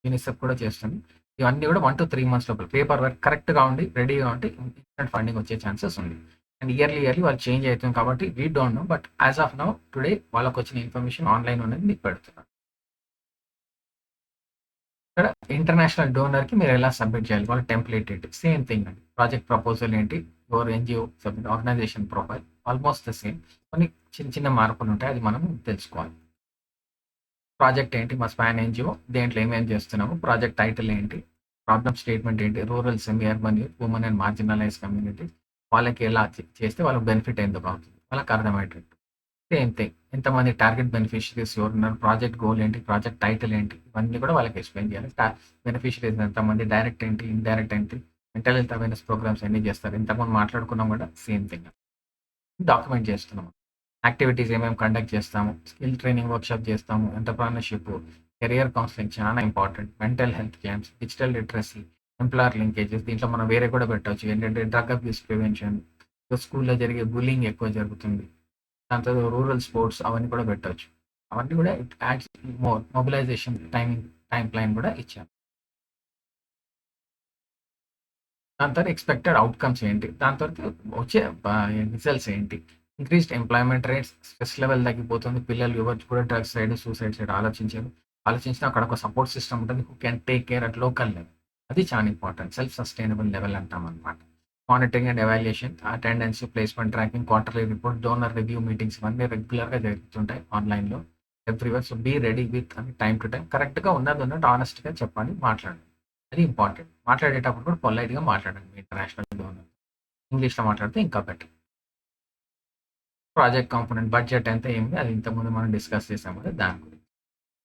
యూనిసెఫ్ కూడా చేస్తుంది. ఇవన్నీ కూడా 1-3 మంత్స్ లోపల పేపర్ వర్క్ కరెక్ట్గా ఉండి రెడీగా ఉంటే ఇన్స్టెంట్ ఫండింగ్ వచ్చే ఛాన్సెస్ ఉంది. అండ్ ఇయర్లీ వాళ్ళు చేంజ్ అవుతుంది కాబట్టి we don't know. But as of now today వాళ్ళకి వచ్చిన ఇన్ఫర్మేషన్ ఆన్లైన్ ఉన్నది మీకు పెడుతున్నాను. ఇక్కడ ఇంటర్నేషనల్ డోనర్కి మీరు ఎలా సబ్మిట్ చేయాలి, వాళ్ళ టెంప్లెట్ ఏంటి, సేమ్ థింగ్ అండి. ప్రాజెక్ట్ ప్రపోజల్ ఏంటి, your NGO submit, organisation profile almost the same. కొన్ని చిన్న చిన్న మార్పులు ఉంటాయి, అది మనం తెలుసుకోవాలి. ప్రాజెక్ట్ ఏంటి, మా స్పాన్ ఎన్జిఓ దేంట్లో ఏమేమి చేస్తున్నాము, ప్రాజెక్ట్ టైటిల్ ఏంటి, ప్రాబ్లమ్ స్టేట్మెంట్ ఏంటి, rural, semi urban youth, women and marginalise community వాళ్ళకి ఎలా చేస్తే వాళ్ళకి బెనిఫిట్ ఎందుకు అవుతుంది వాళ్ళకి అర్థమయ్యేటట్టు. Same thing. ఎంతమంది టార్గెట్ బెనిఫిషరీస్ ఎవరు ఉన్నారు, ప్రాజెక్ట్ గోల్ ఏంటి, ప్రాజెక్ట్ టైటిల్ ఏంటి, ఇవన్నీ కూడా వాళ్ళకి ఎక్స్ప్లెయిన్ చేయాలి. బెనిఫిషరీస్ ఎంతమంది, డైరెక్ట్ ఏంటి, ఇండైరెక్ట్ ఏంటి, మెంటల్ హెల్త్ అవేర్నెస్ ప్రోగ్రామ్స్ ఎన్ని చేస్తారు, ఇంతకుముందు మాట్లాడుకున్నాం కూడా సేమ్ థింగ్. డాక్యుమెంట్ చేస్తున్నాం. యాక్టివిటీస్ ఏమేమి కండక్ట్ చేస్తాము, స్కిల్ ట్రైనింగ్ వర్క్షాప్ చేస్తాము, ఎంటర్‌ప్రెన్యూర్‌షిప్, కెరియర్ కౌన్సిలింగ్ చాలా important, mental health camps, digital literacy, employer linkages. దీంట్లో మనం వేరే కూడా పెట్టొచ్చు. ఏంటంటే డ్రగ్ అబ్యూస్ ప్రివెన్షన్, స్కూల్లో జరిగే బుల్లింగ్ ఎక్కువ జరుగుతుంది. దాని తర్వాత రూరల్ స్పోర్ట్స్ అవన్నీ కూడా పెట్టొచ్చు. అవన్నీ కూడా it adds more mobilisation time plan కూడా ఇచ్చాం. దాని తర్వాత ఎక్స్‌పెక్టెడ్ అవుట్‌కమ్స్ ఏంటి? దాని తర్వాత వచ్చే రిజల్ట్స్ ఏంటి? Increased employment rates, stress level తగ్గిపోతుంది. పిల్లలు ఎవరు కూడా డ్రగ్స్ సైడ్, సూసైడ్ సైడ్ ఆలోచించరు. ఆలోచించినా అక్కడ ఒక సపోర్ట్ సిస్టమ్ ఉంటుంది. Who can take care at local level. అది చాలా ఇంపార్టెంట్. సెల్ఫ్ సస్టైనబుల్ లెవెల్ అంటామనమాట. Monitoring and evaluation, attendance, placement tracking, quarterly report, donor review meetings ఇవన్నీ రెగ్యులర్‌గా జరుగుతుంటాయి ఆన్‌లైన్‌లో. Everyone. So, be ready with అని టైమ్ టు టైమ్ కరెక్ట్‌గా ఉన్నది ఉన్నట్టు హానెస్ట్‌గా చెప్పండి, మాట్లాడండి. అది ఇంపార్టెంట్. మాట్లాడేటప్పుడు కూడా పొలైట్‌గా మాట్లాడండి. మీ ఇంటర్నేషనల్ డోనర్. ఇంగ్లీష్‌లో మాట్లాడితే ఇంకా బెటర్. ప్రాజెక్ట్ కాంపోనెంట్ బడ్జెట్ ఎంత ఏమి అది ఇంతకుముందు మనం డిస్కస్ చేసాం కదా దాని గురించి.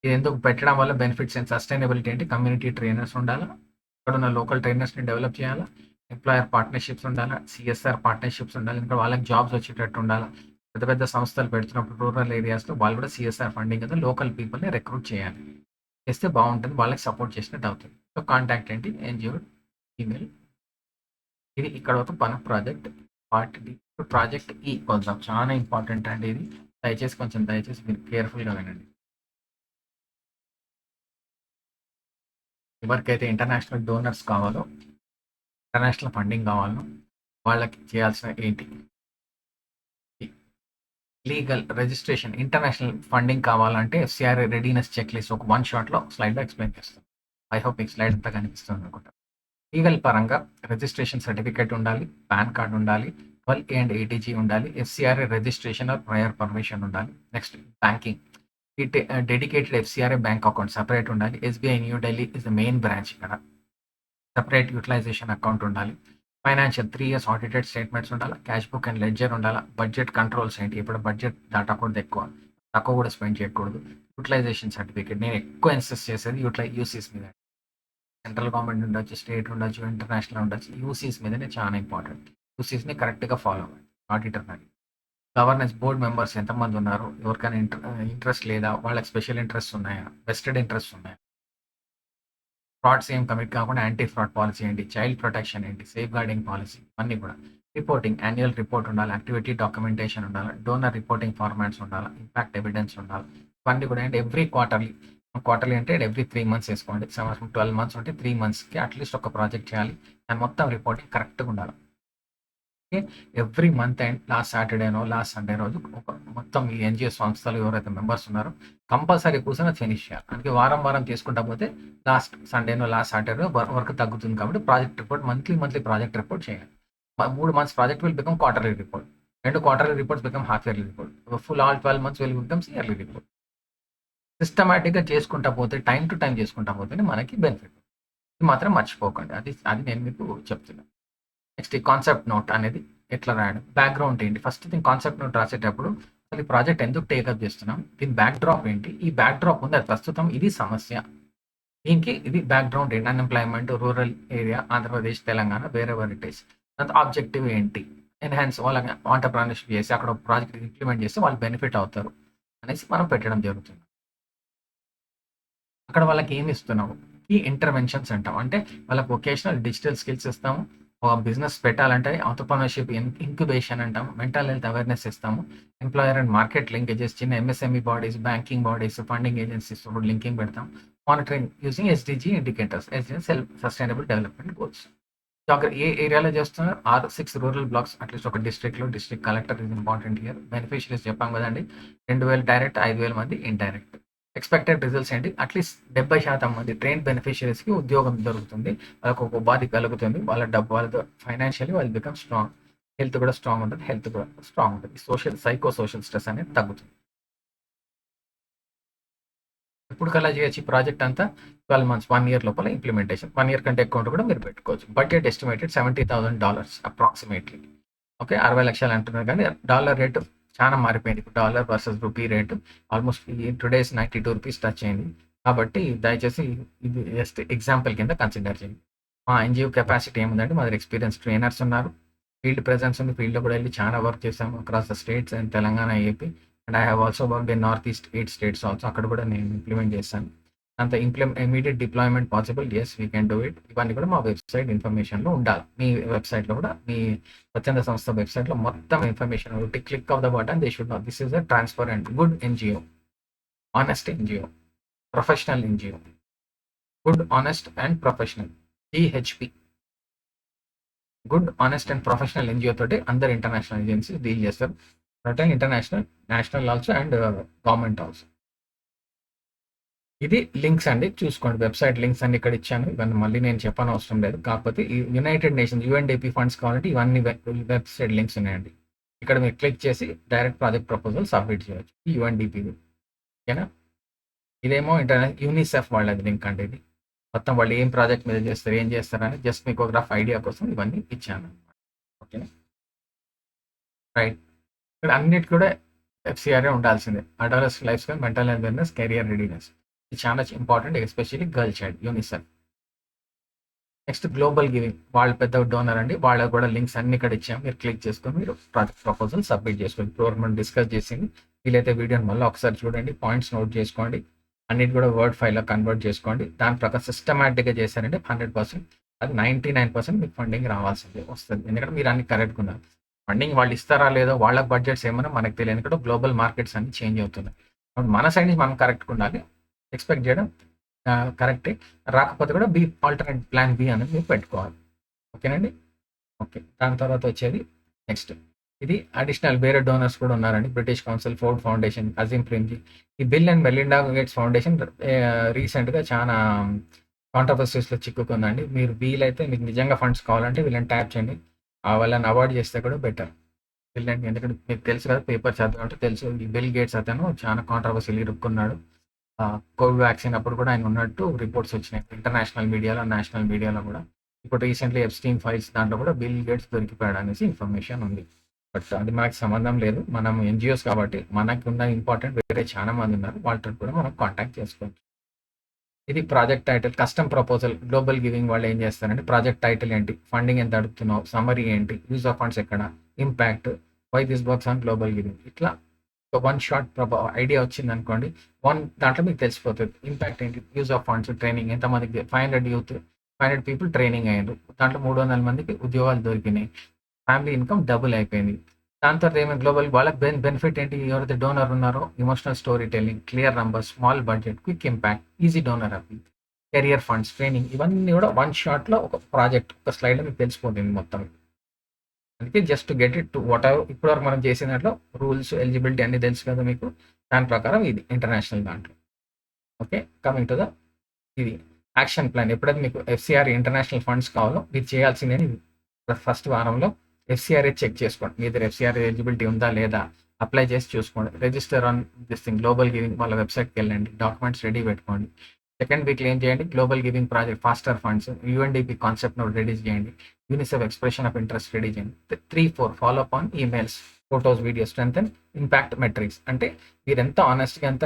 ఇది ఎందుకు పెట్టడం వల్ల బెనిఫిట్స్ అండ్ సస్టైనబిలిటీ ఏంటి, కమ్యూనిటీ ట్రైనర్స్ ఉండాలా, ఇక్కడ ఉన్న లోకల్ ట్రైనర్స్ని డెవలప్ చేయాలా, ఎంప్లాయర్ పార్ట్నర్షిప్స్ ఉండాలా, సిఎస్ఆర్ పార్ట్నర్షిప్స్ ఉండాలి, ఇంకా వాళ్ళకి జాబ్స్ వచ్చేటట్టు ఉండాలా. పెద్ద పెద్ద సంస్థలు పెడుతున్నప్పుడు రూరల్ ఏరియాస్లో వాళ్ళు కూడా సిఎస్ఆర్ ఫండింగ్ కదా లోకల్ పీపుల్ని రిక్రూట్ చేయాలి. చేస్తే బాగుంటుంది, వాళ్ళకి సపోర్ట్ చేసినట్టు అవుతుంది. సో కాంటాక్ట్ ఏంటి, ఎన్జిఓ ఈమెయిల్. ఇది ఇక్కడ వరకు మన ప్రాజెక్ట్ పార్ట్ డి. ఇప్పుడు ప్రాజెక్ట్ ఈ వద్దాం. చాలా ఇంపార్టెంట్ అండి ఇది. దయచేసి మీరు కేర్ఫుల్గా వినండి. ఎవరికైతే ఇంటర్నేషనల్ డోనర్స్ కావాలో, ఇంటర్నేషనల్ ఫండింగ్ కావాలో వాళ్ళకి చేయాల్సిన ఏంటి, లీగల్ రిజిస్ట్రేషన్, ఇంటర్నేషనల్ ఫండింగ్ కావాలంటే ఎఫ్సిఆర్ఏ రెడీనెస్ చెక్ లిస్ట్ ఒక వన్ షాట్లో స్లైడ్లో ఎక్స్ప్లెయిన్ చేస్తాను. ఐ హోప్ మీకు స్లైడ్ అంతా కనిపిస్తుంది అనుకుంటా. లీగల్ పరంగా రిజిస్ట్రేషన్ సర్టిఫికేట్ ఉండాలి, పాన్ కార్డ్ ఉండాలి, 12A అండ్ ATG ఉండాలి, FCRA registration or prior permission ఉండాలి. Next banking, dedicated FCRA bank account separate ఉండాలి. SBI New Delhi is the main branch ఇక్కడ. సెపరేట్ యూటిలైజేషన్ అకౌంట్ ఉండాలి. ఫైనాన్షియల్ 3 years ఆడిటెడ్ స్టేట్మెంట్స్ ఉండాలి. Cash book and ledger ఉండాలి. Budget controls ఏంటి, ఇప్పుడు budget దాటకూడదు, తక్కువ కూడా స్పెండ్ చేయకూడదు. యూటిలైజేషన్ సర్టిఫికేట్ నేను ఎక్కువ ఇన్సిస్ట్ చేసేది యూసీస్ మీద. సెంట్రల్ గవర్నమెంట్ ఉండొచ్చు, స్టేట్ ఉండొచ్చు, ఇంటర్నేషనల్ ఉండొచ్చు, యూసీస్ మీదనే చాలా ఇంపార్టెంట్. యూసీస్ని కరెక్ట్గా ఫాలో అవ్వండి ఆడిటర్ మరి. గవర్నెన్స్ బోర్డ్ మెంబర్స్ ఎంతమంది ఉన్నారు, ఎవరికైనా ఇంట్రెస్ట్ లేదా, వాళ్ళకి స్పెషల్ ఇంట్రెస్ట్ ఉన్నాయా, వెస్టెడ్ ఇంట్రెస్ట్ ఉన్నాయా, ఫ్రాడ్స్ ఏం కమిట్ కాకుండా యాంటీ ఫ్రాడ్ పాలసీ ఏంటి, చైల్డ్ ప్రొటెక్షన్ ఏంటి, సేఫ్ గార్డింగ్ పాలసీ, అన్నీ కూడా రిపోర్టింగ్, యాన్యువల్ రిపోర్ట్ ఉండాలి, యాక్టివిటీ డాక్యుమెంటేషన్ ఉండాలి, డోనర్ రిపోర్టింగ్ ఫార్మాట్స్ ఉండాలి, ఇంపాక్ట్ ఎవిడెన్స్ ఉండాలి. ఇవన్నీ కూడా అంటే ఎవ్రీ క్వార్టర్లీ అంటే ఎవ్రీ 3 months వేసుకోండి. సంవత్సరం 12 months ఉంటే 3 monthsకి అట్లీస్ట్ ఒక ప్రాజెక్ట్ చేయాలి. దాని మొత్తం రిపోర్టింగ్ కరెక్ట్గా ఉండాలి. ఎవ్రీ మంత్ అండ్ లాస్ట్ సాటర్డేనో లాస్ట్ సండే రోజు ఒక మొత్తం ఈ ఎన్జిఓ సంస్థలు ఎవరైతే మెంబర్స్ ఉన్నారో కంపల్సరీ కూర్చొని ఫినిష్ చేయాలి. అందుకే వారం చేసుకుంటా పోతే లాస్ట్ సండేనో లాస్ట్ సాటర్డే వర్క్ తగ్గుతుంది. కాబట్టి project report monthly project report చేయాలి. 3 months project will become quarterly report, 2 quarterly reports become half yearly report, full all 12 months will becomes yearly report. సిస్టమేటిక్గా చేసుకుంటా పోతే, టైం టు టైం చేసుకుంటా పోతేనే మనకి benefit. ఇది మాత్రం మర్చిపోకండి. అది నేను మీకు చెప్తున్నాను. నెక్స్ట్ ఈ కాన్సెప్ట్ నోట్ అనేది ఎట్లా రాయడం, బ్యాక్గ్రౌండ్ ఏంటి, ఫస్ట్ థింగ్ కాన్సెప్ట్ నోట్ రాసేటప్పుడు అసలు ఈ ప్రాజెక్ట్ ఎందుకు టేకప్ చేస్తున్నాం, దీని బ్యాక్ డ్రాప్ ఏంటి, ఈ బ్యాక్ డ్రాప్ ఉంది అది ప్రస్తుతం ఇది సమస్య, దీనికి ఇది బ్యాక్గ్రౌండ్ ఏంటి, unemployment, rural area, Andhra Pradesh, Telangana, wherever it is, దాంతో ఆబ్జెక్టివ్ ఏంటి, ఎన్హాన్స్ వాళ్ళకి ఆంటర్ప్రెన్యూర్షిప్ చేసి అక్కడ ఒక ప్రాజెక్ట్ ఇంప్లిమెంట్ చేస్తే వాళ్ళు బెనిఫిట్ అవుతారు అనేసి మనం పెట్టడం జరుగుతుంది. అక్కడ వాళ్ళకి ఏమి ఇస్తున్నాము, ఈ ఇంటర్వెన్షన్స్ అంటాం. అంటే వాళ్ళకి వొకేషనల్ డిజిటల్ స్కిల్స్ ఇస్తాము, ఒక బిజినెస్ పెట్టాలంటే ఆంటర్‌ప్రెన్యూర్‌షిప్ ఇంక్యుబేషన్ అంటాము, మెంటల్ హెల్త్ అవేర్‌నెస్ ఇస్తాము, ఎంప్లాయర్ అండ్ మార్కెట్ లింకేజెస్, చిన్న MSME bodies, banking bodies, funding agencies తోటి లింకింగ్ పెడతాం, monitoring using SDG indicators, self sustainable development goals. ఏ ఏరియాలో చేస్తున్నారు, 6 రూరల్ బ్లాక్స్, అట్లీస్ట్ ఒక డిస్ట్రిక్ట్‌లో district collector is important here. Beneficiaries చెప్పాం కదండీ, 2000 డైరెక్ట్, 5000 మంది ఇండైరెక్ట్. ఎక్స్పెక్టెడ్ రిజల్ట్స్ ఏంటి, అట్లీస్ట్ 70% మంది ట్రైన్ బెనిఫిషరీస్కి ఉద్యోగం దొరుకుతుంది, వాళ్ళకు ఒక ఉపాధి కలుగుతుంది, వాళ్ళతో ఫైనాన్షియల్లీ వాళ్ళు బికమ్ స్ట్రాంగ్, హెల్త్ కూడా స్ట్రాంగ్ ఉంటుంది, హెల్త్ కూడా స్ట్రాంగ్ ఉంటుంది, సోషల్ స్ట్రెస్ అనేది తగ్గుతుంది. ఇప్పుడు కల్లా చేయొచ్చు ఈ ప్రాజెక్ట్ అంతా 12 months, 1 year లోపల ఇంప్లిమెంటేషన్. 1 year కంటే ఎక్కువ కూడా మీరు పెట్టుకోవచ్చు. Budget estimated $70,000 approximately. ఓకే, 60 లక్షలు అంటున్నారు కానీ డాలర్ రేటు చాలా మారిపోయింది. ఇప్పుడు dollar versus rupee rate almost today's $92 touch అయింది. కాబట్టి దయచేసి ఇది జస్ట్ ఎగ్జాంపుల్ కింద కన్సిడర్ చేయండి. మా ఎన్జిఓ కెపాసిటీ ఏముందంటే, మా దగ్గర ఎక్స్పీరియన్స్ ట్రైనర్స్ ఉన్నారు, ఫీల్డ్ ప్రెజెన్స్ ఉంది, ఫీల్డ్లో కూడా వెళ్ళి చాలా వర్క్ చేసాము across the states and Telangana, AP. And I have also work in north east 8 states also. అక్కడ కూడా నేను ఇంప్లిమెంట్ చేశాను. అంత immediate deployment possible, yes we can do it. ఇవన్నీ కూడా మా వెబ్సైట్ ఇన్ఫర్మేషన్లో ఉండాలి. మీ వెబ్సైట్లో కూడా, మీ స్వచ్ఛంద సంస్థ వెబ్సైట్లో మొత్తం ఇన్ఫర్మేషన్ ఒకటి click of the button they should know this is a transparent good NGO, honest NGO, professional NGO, good honest and professional, GHP, good honest and professional NGO తోటి అందరు ఇంటర్నేషనల్ ఏజెన్సీస్ డీల్ చేస్తారు. Return international, national also and government also. ఇది links అండి, చూసుకోండి. Website links అన్ని ఇక్కడ ఇచ్చాను. ఇవన్నీ మళ్ళీ నేను చెప్పని అవసరం లేదు. కాకపోతే ఈ యునైటెడ్ నేషన్స్ UNDP ఫండ్స్ కావాలంటే ఇవన్నీ వెబ్సైట్ లింక్స్ ఉన్నాయండి. ఇక్కడ మీరు క్లిక్ చేసి డైరెక్ట్ ప్రాజెక్ట్ ప్రపోజల్ సబ్మిట్ చేయవచ్చు. ఈ UNDPది ఓకేనా. ఇదేమో యూనిసెఫ్ వాళ్ళది లింక్ అండి. ఇది మొత్తం వాళ్ళు ఏం ప్రాజెక్ట్ మీద చేస్తారు, ఏం చేస్తారని జస్ట్ మీకు ఒక రఫ్ ఐడియా కోసం ఇవన్నీ ఇచ్చాను. ఓకేనా, రైట్. ఇక్కడ అన్నిటి కూడా FCRA ఉండాల్సిందే, adult life style, mental awareness, career readiness. ఇది చాలా important, especially girl child, UNICEF. Next global giving, వాళ్ళు పెద్ద డోనర్ అండి, వాళ్ళకు కూడా లింక్స్ అన్ని ఇక్కడ ఇచ్చాము. మీరు క్లిక్ చేసుకొని మీరు ప్రాజెక్ట్ ప్రపోజల్ సబ్మిట్ చేసుకోండి. ఇప్పుడు మనం డిస్కస్ చేసింది వీలైతే వీడియోని మళ్ళీ ఒకసారి చూడండి, పాయింట్స్ నోట్ చేసుకోండి, అన్నిటి కూడా వర్డ్ ఫైల్లో కన్వర్ట్ చేసుకోండి. దాని ప్రకారం సిస్టమేటిక్గా చేశారంటే 100%, అది 99% మీకు ఫండింగ్ రావాల్సిందే వస్తుంది. ఎందుకంటే మీరు అన్ని కరెక్ట్గా ఉన్నారు. ఫండింగ్ వాళ్ళు ఇస్తారా లేదో, వాళ్ళ బడ్జెట్స్ ఏమైనా మనకు తెలియదు, ఎందుకంటే గ్లోబల్ మార్కెట్స్ అన్ని చేంజ్ అవుతున్నాయి. మన సైడ్ నుంచి మనం కరెక్ట్గా ఉండాలి, ఎక్స్పెక్ట్ చేయడం కరెక్టే, రాకపోతే కూడా ఆల్టర్నేట్ ప్లాన్ బి అనేది మీరు పెట్టుకోవాలి. ఓకేనండి. ఓకే, దాని తర్వాత వచ్చేది నెక్స్ట్, ఇది అడిషనల్ వేరే డోనర్స్ కూడా ఉన్నారండి. British Council, Ford Foundation, Azim Premji, ఈ Bill and Melinda Gates Foundation రీసెంట్గా చాలా కాంట్రవర్సీస్లో చిక్కుకుందండి. మీరు వీలైతే మీకు నిజంగా ఫండ్స్ కావాలంటే వీళ్ళని ట్యాప్ చేయండి, వాళ్ళని అవాయిడ్ చేస్తే కూడా బెటర్. వీళ్ళండి, ఎందుకంటే మీకు తెలుసు కదా, పేపర్ చదవాలంటే తెలుసు, ఈ బిల్ గేట్స్ అతను చాలా కాంట్రవర్సీలు ఇరుక్కున్నాడు. కోవిడ్ వ్యాక్సిన్ అప్పుడు కూడా ఆయన ఉన్నట్టు రిపోర్ట్స్ వచ్చినాయి ఇంటర్నేషనల్ మీడియాలో, నేషనల్ మీడియాలో కూడా. ఇప్పుడు రీసెంట్లీ ఎప్స్టీన్ ఫైల్స్ దాంట్లో కూడా బిల్ గేట్స్ దొరికిపోయాడు అనేసి ఇన్ఫర్మేషన్ ఉంది. బట్ అది మనకి సంబంధం లేదు, మనం NGOs కాబట్టి మనకు ఉన్న ఇంపార్టెంట్ వేరే చాలా మంది ఉన్నారు, వాళ్ళతో కూడా మనం కాంటాక్ట్ చేసుకోవచ్చు. ఇది project title, custom proposal. Global giving వాళ్ళు ఏం చేస్తారంటే ప్రాజెక్ట్ టైటిల్ ఏంటి, ఫండింగ్ ఎంత అడుగుతున్నావు, సమరీ ఏంటి, యూజ్ ఆఫ్ ఫండ్స్ ఎక్కడ, impact, why this works on global giving. ఇట్లా ఒక వన్ షార్ట్ ఐడియా వచ్చింది అనుకోండి, దాంట్లో మీకు తెలిసిపోతుంది ఇంపాక్ట్ ఏంటి, యూజ్ ఆఫ్ ఫండ్స్, ట్రైనింగ్ ఎంతమందికి 500 పీపుల్ ట్రైనింగ్ అయ్యారు, దాంట్లో 300 మందికి ఉద్యోగాలు దొరికినాయి, ఫ్యామిలీ ఇన్కమ్ డబుల్ అయిపోయింది. దాని తర్వాత ఏమైనా గ్లోబల్ వాళ్ళకి బెనిఫిట్ ఏంటి, ఎవరైతే డోనర్ ఉన్నారో emotional story telling, clear number, small budget, quick impact, easy donor అవి, కెరియర్ ఫండ్స్, ట్రైనింగ్, ఇవన్నీ కూడా వన్ షాట్లో ఒక ప్రాజెక్ట్ ఒక స్లైడ్లో మీకు తెలిసిపోతుంది మొత్తం. అందుకే just get it to what ever ఇప్పటివరకు మనం చేసిన దాంట్లో రూల్స్, ఎలిజిబిలిటీ అన్ని తెలుసు కదా మీకు, దాని ప్రకారం ఇది ఇంటర్నేషనల్ దాంట్లో. ఓకే, కమింగ్ టు ద ఇది యాక్షన్ ప్లాన్. ఎప్పుడైతే మీకు ఎఫ్సిఆర్ ఇంటర్నేషనల్ ఫండ్స్ కావాలో మీరు చేయాల్సిందే ఫస్ట్ వారంలో ఎఫ్సిఆర్ఏ చెక్ చేసుకోండి. మీ దగ్గర ఎఫ్సిఆర్ఏ ఎలిజిబిలిటీ ఉందా లేదా అప్లై చేసి చూసుకోండి. Register on this thing global giving వాళ్ళ వెబ్సైట్కి వెళ్ళండి, డాక్యుమెంట్స్ రెడీ పెట్టుకోండి. సెకండ్ వీక్లో ఏం చేయండి, global giving project faster funds, UNDP concept note ready చేయండి, UNICEF expression of interest ready చేయండి. 3-4 follow up on emails, photos, videos, strength and impact metrics. అంటే మీరు ఎంత ఆనెస్ట్గా, ఎంత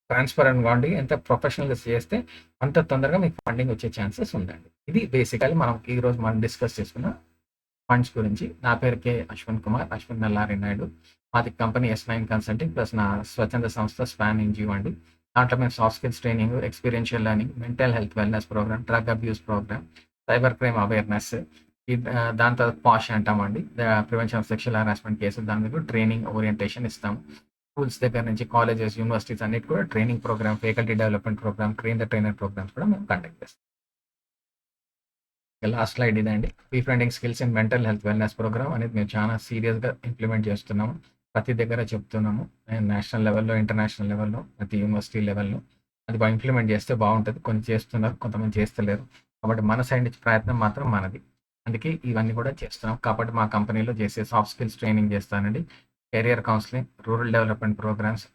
ట్రాన్స్పరెంట్గా ఉండి, ఎంత ప్రొఫెషనల్గా చేస్తే అంత తొందరగా మీకు ఫండింగ్ వచ్చే ఛాన్సెస్ ఉందండి. ఇది బేసికలీ మనం ఈరోజు మనం డిస్కస్ చేసుకున్న ఫండ్స్ గురించి. నా పేరు కే అశ్విన్ కుమార్, అశ్విన్ నల్లారి నాయుడు. మాది కంపెనీ S9 కన్సల్టింగ్ ప్లస్ నా స్వచ్ఛంద సంస్థ స్పాన్ ఎన్జిఓ అండి. దాంట్లో మేము soft skills training, experiential learning, mental health wellness programme, drug abuse programme, cyber crime awareness, దాని తర్వాత పాష్ అంటామండి, ప్రివెన్షన్ ఆఫ్ సెక్షువల్ హరాస్మెంట్ కేసులు, దాని మీద ట్రైనింగ్ ఓరియంటేషన్ ఇస్తాము. స్కూల్స్ దగ్గర నుంచి కాలేజెస్, యూనివర్సిటీస్ అన్నిటి కూడా training program, faculty development program, train the trainer programs కూడా మేము కండక్ట్ చేస్తాం. లాస్ట్ స్లైడ్ ఇదండి. Befriending skills in mental health wellness program అనేది మేము చాలా సీరియస్గా ఇంప్లిమెంట్ చేస్తున్నాము. ప్రతి దగ్గర చెప్తున్నాము, నేషనల్ లెవెల్లో, ఇంటర్నేషనల్ లెవెల్లో, ప్రతి యూనివర్సిటీ లెవెల్లో. అది ఇంప్లిమెంట్ చేస్తే బాగుంటుంది. కొన్ని చేస్తున్నారు, కొంతమంది చేస్తలేరు. కాబట్టి మన సైడ్ నుంచి ప్రయత్నం మాత్రం మనది. అందుకే ఇవన్నీ కూడా చేస్తున్నాం. కాబట్టి మా కంపెనీలో చేసే సాఫ్ట్ స్కిల్స్ ట్రైనింగ్ చేస్తానండి, career counselling, rural development programmes,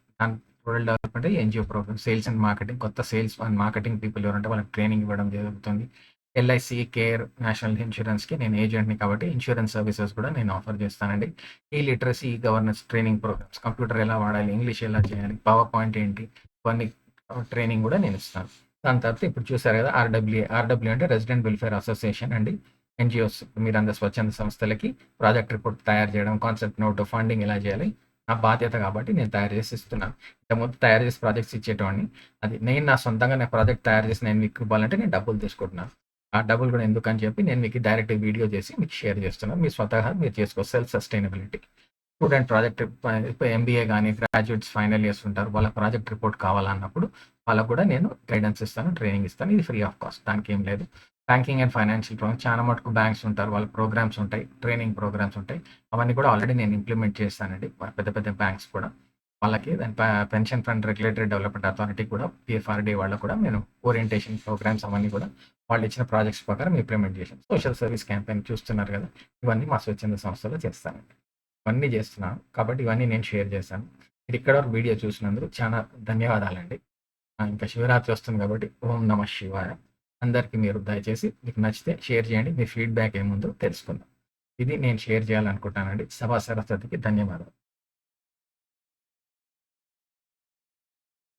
rural development NGO programmes, sales and marketing, కొత్త సేల్స్ అండ్ మార్కెటింగ్ పీపుల్ ఎవరంటే వాళ్ళకి ట్రైనింగ్ ఇవ్వడం జరుగుతుంది. ఎల్ఐసి, కేర్, నేషనల్ ఇన్సూరెన్స్కి నేను ఏజెంట్ని కాబట్టి ఇన్సూరెన్స్ సర్వీసెస్ కూడా నేను ఆఫర్ చేస్తానండి. ఈ literacy, e governance training programmes, computer ఎలా వాడాలి, ఇంగ్లీష్ ఎలా చేయాలి, పవర్ పాయింట్ ఏంటి, ఇవన్నీ ట్రైనింగ్ కూడా నేను ఇస్తాను. దాని తర్వాత ఇప్పుడు చూసారు కదా ఆర్డబ్ల్యూ అంటే రెసిడెంట్ వెల్ఫేర్ అసోసియేషన్ అండి. ఎన్జిఓస్ మీరందరూ స్వచ్ఛంద సంస్థలకి ప్రాజెక్ట్ రిపోర్ట్ తయారు చేయడం, కాన్సెప్ట్ నోట్, ఫండింగ్ ఎలా చేయాలి నా బాధ్యత కాబట్టి నేను తయారు చేసి ఇస్తున్నాను. ఇంతకుముందు తయారు చేసి ప్రాజెక్ట్స్ ఇచ్చేటవాడిని. అది నేను నా సొంతంగా నా ప్రాజెక్ట్ తయారు చేసి నేను మీకు ఇవ్వాలంటే నేను డబ్బులు తీసుకుంటున్నాను. ఆ డబ్బులు కూడా ఎందుకని చెప్పి నేను మీకు డైరెక్ట్ వీడియో చేసి మీకు షేర్ చేస్తున్నాను. మీరు స్వతహా మీరు చేసుకో సెల్ఫ్ సస్టైనబిలిటీ. స్టూడెంట్ ప్రాజెక్ట్ ఇప్పుడు ఎంబీఏ కానీ గ్రాడ్యుయేట్స్ ఫైనల్ ఇయర్స్ ఉంటారు, వాళ్ళ ప్రాజెక్ట్ రిపోర్ట్ కావాలన్నప్పుడు వాళ్ళకు కూడా నేను గైడెన్స్ ఇస్తాను, ట్రైనింగ్ ఇస్తాను. ఇది ఫ్రీ ఆఫ్ కాస్ట్, దానికి ఏం లేదు. బ్యాంకింగ్ అండ్ ఫైనాన్షియల్ ప్రోగ్రామ్, చాలా మటుకు బ్యాంక్స్ ఉంటారు, వాళ్ళ ప్రోగ్రామ్స్ ఉంటాయి, ట్రైనింగ్ ప్రోగ్రామ్స్ ఉంటాయి. అవన్నీ కూడా ఆల్రెడీ నేను ఇంప్లిమెంట్ చేస్తానండి. పెద్ద పెద్ద బ్యాంక్స్ కూడా వాళ్ళకి, దాని pension fund regulatory development authority కూడా, పిఎఫ్ఆర్డి వాళ్ళకు కూడా నేను ఓరియంటేషన్ ప్రోగ్రామ్స్ అవన్నీ కూడా వాళ్ళు ఇచ్చిన ప్రాజెక్ట్స్ ప్రకారం ఇంప్లిమెంట్ చేశాను. సోషల్ సర్వీస్ క్యాంపెయిన్ చూస్తున్నారు కదా, ఇవన్నీ మా స్వచ్ఛంద సంస్థలో చేస్తానండి. ఇవన్నీ చేస్తున్నాను కాబట్టి ఇవన్నీ నేను షేర్ చేశాను. మీరు ఇక్కడ వరకు వీడియో చూసినందుకు చాలా ధన్యవాదాలండి. ఇంకా శివరాత్రి వస్తుంది కాబట్టి ఓం నమ శివాయ. అందరికీ మీరు దయచేసి మీకు నచ్చితే షేర్ చేయండి, మీ ఫీడ్బ్యాక్ ఏముందో తెలుసుకుందాం. ఇది నేను షేర్ చేయాలనుకుంటానండి. సభా సరస్వతికి ధన్యవాదాలు.